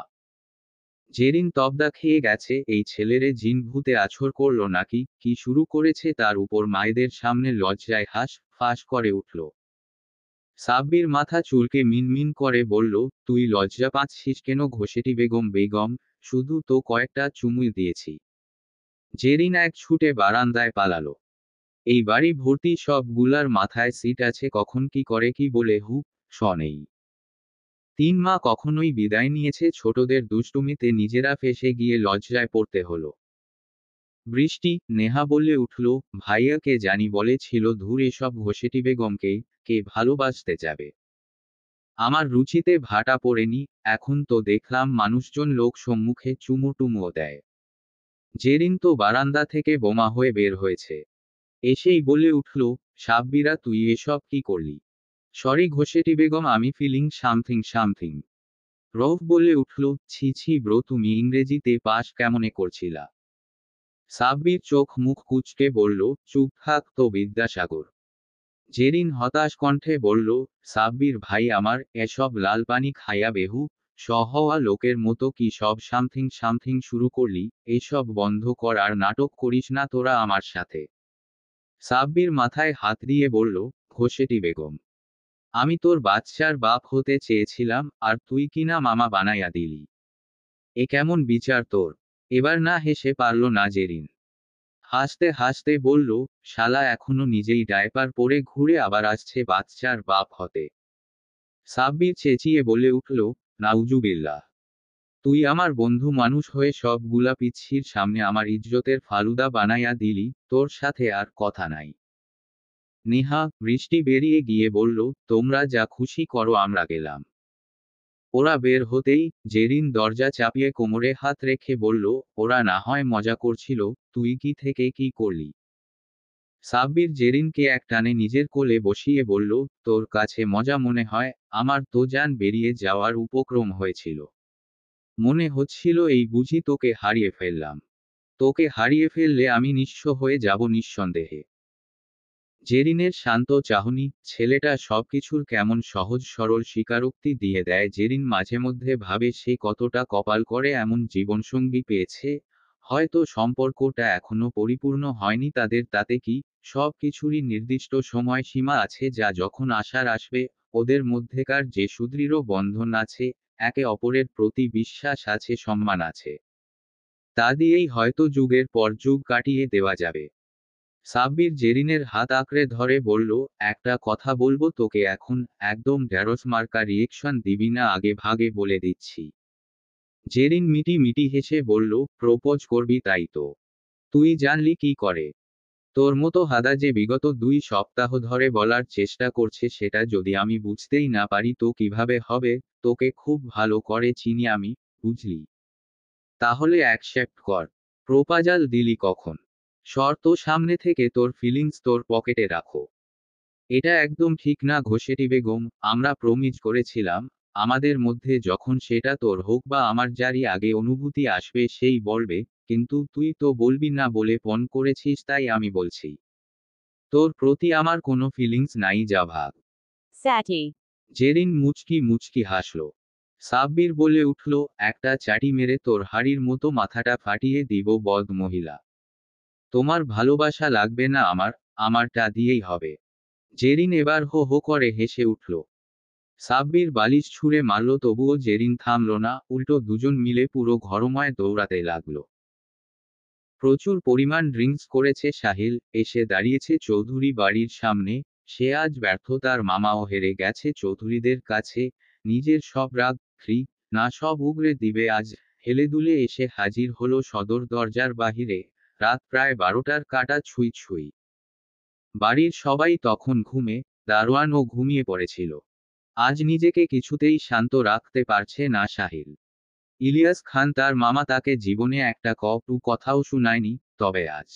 জেরিন তবদা খেয়ে গেছে, এই ছেলেরে জিন ভূতে আছর করলো নাকি, কি শুরু করেছে তার উপর মায়েদের সামনে লজ্জায় হাঁস ফাঁস করে উঠল। সাব্বির মাথা চুলকে মিনমিন করে বলল, তুই লজ্জা পাচ্ছিস কেন ঘোষেটি বেগম বেগম, শুধু তো কয়েকটা চুমুই দিয়েছি। জেরিন এক ছুটে বারান্দায় পালালো। এই বাড়ি ভর্তি সব গুলার মাথায় সিট আছে, কখন কি করে কি বলে হু স নেই। 3 মা কখনোই বিদায় নিয়েছে, ছোটদের দুষ্টুমিতে নিজেরা ফেঁসে গিয়ে লজ্জায় পড়তে হলো। বৃষ্টি নেহা বলে উঠল, ভাইয়াকে জানি বলেছিল ধুর এসব ঘোষেটি বেগমকে কে ভালোবাসতে যাবে। আমার রুচিতে ভাটা পড়েনি, এখন তো দেখলাম মানুষজন লোক সম্মুখে চুমু টুমুও দেয়। জেরিন তো বারান্দা থেকে বোমা হয়ে বের হয়েছে। এসেই বলে উঠল, সাব্বিরা তুই এসব কি করলি? সরি ঘোষেটি বেগম, আমি ফিলিং সামথিং। রৌফ বলে উঠল, ছি ছি ব্রো, তুমি ইংরেজিতে পাশ কেমনে করছিলা? সাব্বির চোখ মুখ কুঁচকে বলল, চুপ থাক তো বিদ্যাসাগর। জেরিন হতাশ কণ্ঠে বলল, সাব্বির ভাই আমার, এসব লাল পানি খাইয়া বেহু হওয়া লোকের মতো কি সব সামথিং শুরু করলি? এসব বন্ধ কর আর নাটক করিস না তোরা আমার সাথে। সাব্বির মাথায় হাত দিয়ে বলল, ঘোষেটি বেগম, আমি তোর বাচ্চার বাপ হতে চেয়েছিলাম, আর তুই কিনা মামা বানাইয়া দিলি। এ কেমন বিচার তোর? এবার না হেসে পারল না জেরিন। হাসতে হাসতে বলল, শালা এখনো নিজেই ডায়পার পরে ঘুরে আবার আসছে বাচ্চার বাপ হতে। সাব্বির চেঁচিয়ে বলে উঠল, নাউজুবিল্লাহ। তুই আমার বন্ধু মানুষ হয়ে সবগুলা পিচ্ছির সামনে আমার ইজ্জতের ফালুদা বানাইয়া দিলি, তোর সাথে আর কথা নাই। নেহা বৃষ্টি বেরিয়ে গিয়ে বলল, তোমরা যা খুশি করো, আমরা গেলাম। ওরা বের হতেই জেরিন দরজা চাপিয়ে কোমরে হাত রেখে বলল, ওরা না হয় মজা করছিল, তুই কি থেকে কি করলি? সাব্বির জেরিনকে একটানে নিজের কোলে বসিয়ে বলল, তোর কাছে মজা মনে হয়, আমার তো জান বেরিয়ে যাওয়ার উপক্রম হয়েছিল। মনে হচ্ছিল এই বুঝি তোকে হারিয়ে ফেললাম। তোকে হারিয়ে ফেললে আমি নিঃস্ব হয়ে যাব নিঃসন্দেহে। জেরিনের শান্ত চাহনি, ছেলেটা সবকিছুর কেমন সহজ সরল স্বীকারোক্তি দিয়ে দেয়। জেরিন মাঝে মধ্যে ভাবে সে কতটা কপাল করে এমন জীবনসঙ্গী পেয়েছে। হয়তো সম্পর্কটা এখনো পরিপূর্ণ হয়নি তাদের, তাতে কি, সব কিছুরই নির্দিষ্ট সময়সীমা আছে, যা যখন আসার আসবে। ওদের মধ্যেকার যে সুদৃঢ় বন্ধন আছে, একে অপরের প্রতি বিশ্বাস আছে, সম্মান আছে, তা দিয়েই হয়তো যুগের পর যুগ কাটিয়ে দেওয়া যাবে। সাব্বির জেরিনের হাত আঁকড়ে ধরে বলল, একটা কথা বলবো তোকে এখন, একদম ঢ্যাঁড়স মার্কা রিয়েকশন দিবি না, আগে ভাগে বলে দিচ্ছি। জেরিন মিটি মিটি হেসে বলল, প্রপোজ করবি তাই তো। তুই জানলি কি করে? তোর মতো হাদা যে বিগত 2 সপ্তাহ ধরে বলার চেষ্টা করছে সেটা যদি আমি বুঝতেই না পারি তো কিভাবে হবে? তোকে খুব ভালো করে চিনি আমি, বুঝলি? তাহলে অ্যাকসেপ্ট কর। প্রপোজাল দিলি কখন? শর্ত সামনে থেকে তোর ফিলিংস তোর পকেটে রাখো। এটা একদম ঠিক না ঘোষেটি বেগম, আমরা প্রমিজ করেছিলাম, আমাদের মধ্যে যখন সেটা তোর হোক বা আমার যারই আগে অনুভূতি আসবে সেই বলবে, কিন্তু তুই তো বলবি না বলে পণ করেছিস তাই আমি বলছি। তোর প্রতি আমার কোনো ফিলিংস নাই যা ভাগ। Sati. জেরিন মুচকি মুচকি হাসল। সাব্বির বলে উঠল, একটা চাটি মেরে তোর হাড়ির মতো মাথাটা ফাটিয়ে দিব বদ মহিলা। তোমার ভালোবাসা লাগবে না আমারটা দিয়েই হবে। জেরিন এবার হো হো করে হেসে উঠল। সাব্বির বালিশ ছুঁড়ে মারল তবুও জেরিন থামল না, উল্টো দুজন মিলে পুরো ঘরময় দৌড়াতে লাগলো। প্রচুর পরিমাণ ড্রিঙ্কস করেছে সাহিল, এসে দাঁড়িয়েছে চৌধুরী বাড়ির সামনে। সে আজ ব্যর্থতার মামাও হেরে গেছে চৌধুরীদের কাছে। নিজের সব রাগ ফ্রি না সব উগরে দিবে আজ। হেলেদুলে এসে হাজির হলো সদর দরজার বাহিরে। রাত প্রায় 12টার কাটা ছুঁই ছুঁই। বাড়ির সবাই তখন ঘুমে, দারোয়ানও ঘুমিয়ে পড়েছিল। আজ নিজেকে কিছুতেই শান্ত রাখতে পারছে না সাহিল। ইলিয়াস খান তার মামা তাকে জীবনে একটা কটু কথাও শুনায়নি, তবে আজ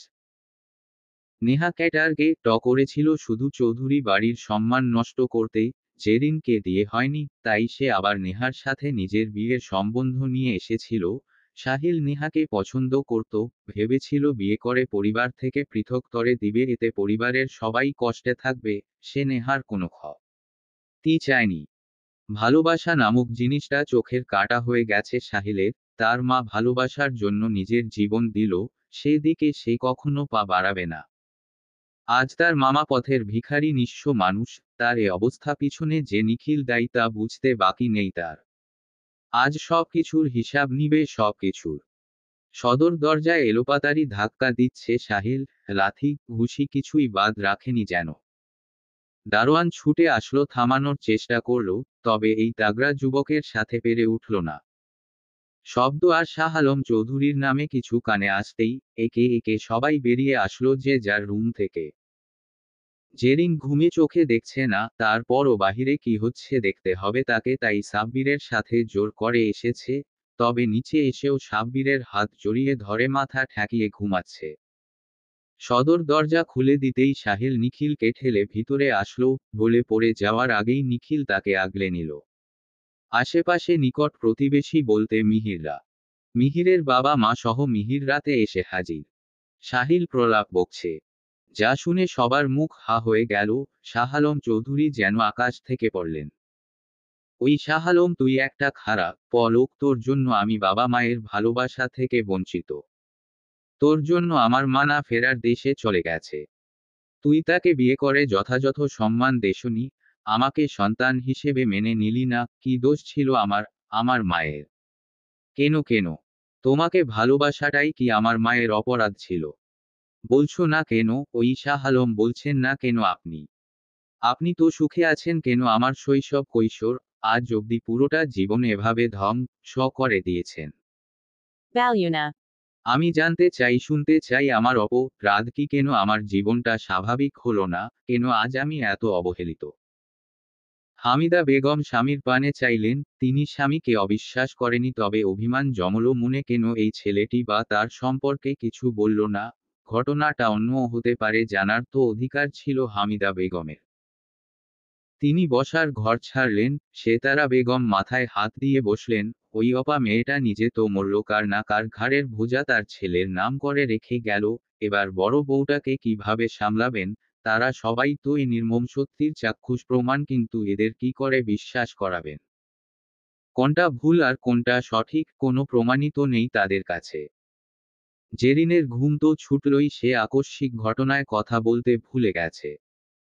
নেহা ক্যাটারকে করেছিল শুধু চৌধুরী বাড়ির সম্মান নষ্ট করতে। জেরিনকে দিয়ে হয়নি, তাই সে আবার নেহার সাথে নিজের বিয়ের সম্বন্ধ নিয়ে এসেছিল। সাহিল নেহাকে পছন্দ করত, ভেবেছিল বিয়ে করে পরিবার থেকে পৃথক করে দিবে, এতে পরিবারের সবাই কষ্টে থাকবে। সে নেহার কোনো ক্ষতি চায়নি। ভালোবাসা নামক জিনিসটা চোখের কাঁটা হয়ে গেছে সাহিলের। তার মা ভালোবাসার জন্য নিজের জীবন দিল, সেদিকে সে কখনো পা বাড়াবে না। আজ তার মামা পথের ভিখারি নিঃস্ব মানুষ, তার এ অবস্থা পিছনে যে নিখিল দায়ী তা বুঝতে বাকি নেই তার। আজ সবকিছুর হিসাব নিবে সবকিছুর। সদর দরজায় এলোপাতাড়ি ধাক্কা দিচ্ছে সাহিল, লাথি ঘুষি কিছুই বাদ রাখেনি যেন। দারোয়ান ছুটে আসলো, থামানোর চেষ্টা করল, তবে এই তাগড়া যুবকের সাথে পেরে উঠল না। শব্দ আর শাহ আলম চৌধুরীর নামে কিছু কানে আসতেই একে একে সবাই বেরিয়ে আসলো যে যার রুম থেকে। জেরিন ঘুমে চোখে দেখছে না, তারপরও বাহিরে কি হচ্ছে দেখতে হবে তাকে, তাই সাব্বিরের সাথে জোর করে এসেছে। তবে নিচে এসেও সাব্বিরের হাত জড়িয়ে ধরে মাথা ঠেকিয়ে ঘুমাচ্ছে। সদর দরজা খুলে দিতেই সাহিল নিখিলকে ঠেলে ভিতরে আসলো, বলে পড়ে যাওয়ার আগেই নিখিল তাকে আগলে নিল। আশেপাশে নিকট প্রতিবেশী বলতে মিহিররা। মিহিরের বাবা মা সহ মিহির রাতে এসে হাজির। সাহিল প্রলাপ বকছে। যা শুনে সবার মুখ হা হয়ে গেল। শাহ আলম চৌধুরী যেন আকাশ থেকে পড়লেন। ওই শাহ আলম, তুই একটা খারাপ লোক, তোর জন্য আমি বাবা মায়ের ভালোবাসা থেকে বঞ্চিত। তোর জন্য আমার মা না ফেরার দেশে চলে গেছে। তুই তাকে বিয়ে করে যথাযথ সম্মান দেশনি, আমাকে সন্তান হিসেবে মেনে নিলি না, কি দোষ ছিল আমার মায়ের? কেন তোমাকে ভালোবাসাটাই কি আমার মায়ের অপরাধ ছিল? বলছো না কেন? ওই শাহ আলম বলছেন না কেন আপনি? আপনি তো সুখে আছেন কেন? আমার শৈশব কৈশোর আজ অবধি পুরোটা জীবন এভাবে ধ্বংস করে দিয়েছেন। Valyuna. আমি জানতে চাই, শুনতে চাই আমার অপরাধ কি? কেন আমার জীবনটা স্বাভাবিক হলো না? কেন আজ আমি এত অবহেলিত? হামিদা বেগম স্বামীর পানে চাইলেন, তিনি স্বামীকে অবিশ্বাস করেনি, তবে অভিমান জমল মনে। কেন এই ছেলেটি বা তার সম্পর্কে কিছু বলল না? ঘটনাটা অন্য হতে পারে, জানার তো অধিকার ছিল হামিদা বেগমের। তিনি বসার ঘর ছাড়লেন। সেতারা বেগম মাথায় হাত দিয়ে বসলেন। ওই অপা মেয়েটা নিজে তো মরল, কার না কার ঘাড়ের বোঝা তার ছেলের নাম করে রেখে গেল। এবার বড় বউটাকে কিভাবে সামলাবেন? তারা সবাই তো এই নির্মম সত্যির চাক্ষুষ প্রমাণ, কিন্তু এদের কি করে বিশ্বাস করাবেন? কোনটা ভুল আর কোনটা সঠিক কোনো প্রমাণই তো নেই তাদের কাছে। জেরিনের ঘুম তো ছুটলই, সে আকস্মিক ঘটনায় কথা বলতে ভুলে গেছে।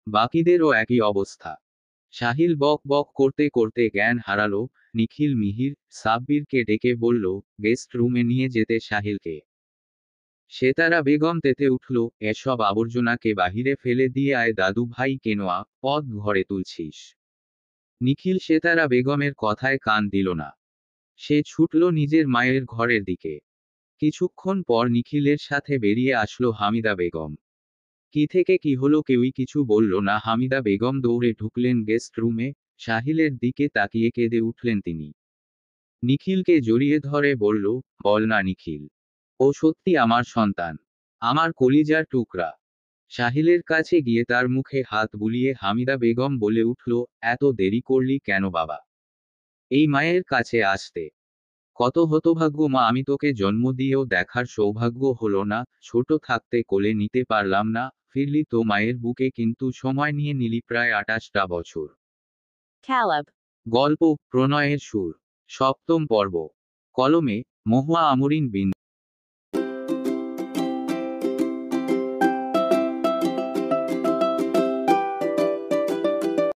বাকিদেরও একই অবস্থা। সাহিল বক বক করতে করতে জ্ঞান হারালো। নিখিল মিহির সাব্বিরকে ডেকে বলল, গেস্ট রুমে নিয়ে যেতে সাহিলকে। সেতারা বেগম তেতে উঠল, এসব আবর্জনাকে বাহিরে ফেলে দিয়ে আয় দাদু ভাই, কেন পদ ঘরে তুলছিস? নিখিল সেতারা বেগমের কথায় কান দিল না। সে ছুটল নিজের মায়ের ঘরের দিকে। কিছুক্ষণ পর নিখিলের সাথে বেরিয়ে আসলো হামিদা বেগম। কি থেকে কি হলো কেউই কিছু বলল না। হামিদা বেগম দৌড়ে ঢুকলেন গেস্ট রুমে। সাহিলের দিকে তাকিয়ে কেঁদে উঠলেন তিনি। নিখিলকে জড়িয়ে ধরে বলল, বল না নিখিল, ও সত্যি আমার সন্তান, আমার কলিজার টুকরা। সাহিলের কাছে গিয়ে তার মুখে হাত বুলিয়ে হামিদা বেগম বলে উঠল, এত দেরি করলি কেন বাবা, এই মায়ের কাছে আসতে? কত হতভাগ্য মা, আমি তোকে জন্ম দিয়েও দেখার সৌভাগ্য হলো না, ছোট থাকতে কোলে নিতে পারলাম না, ফিরলি তো মায়ের বুকে, কিন্তু সময় নিয়ে নিলি প্রায় 28টা বছর। Caleb. গল্প প্রণয়ের সুর, সপ্তম পর্ব। কলমে মহুয়া আমরিন বিন্দু।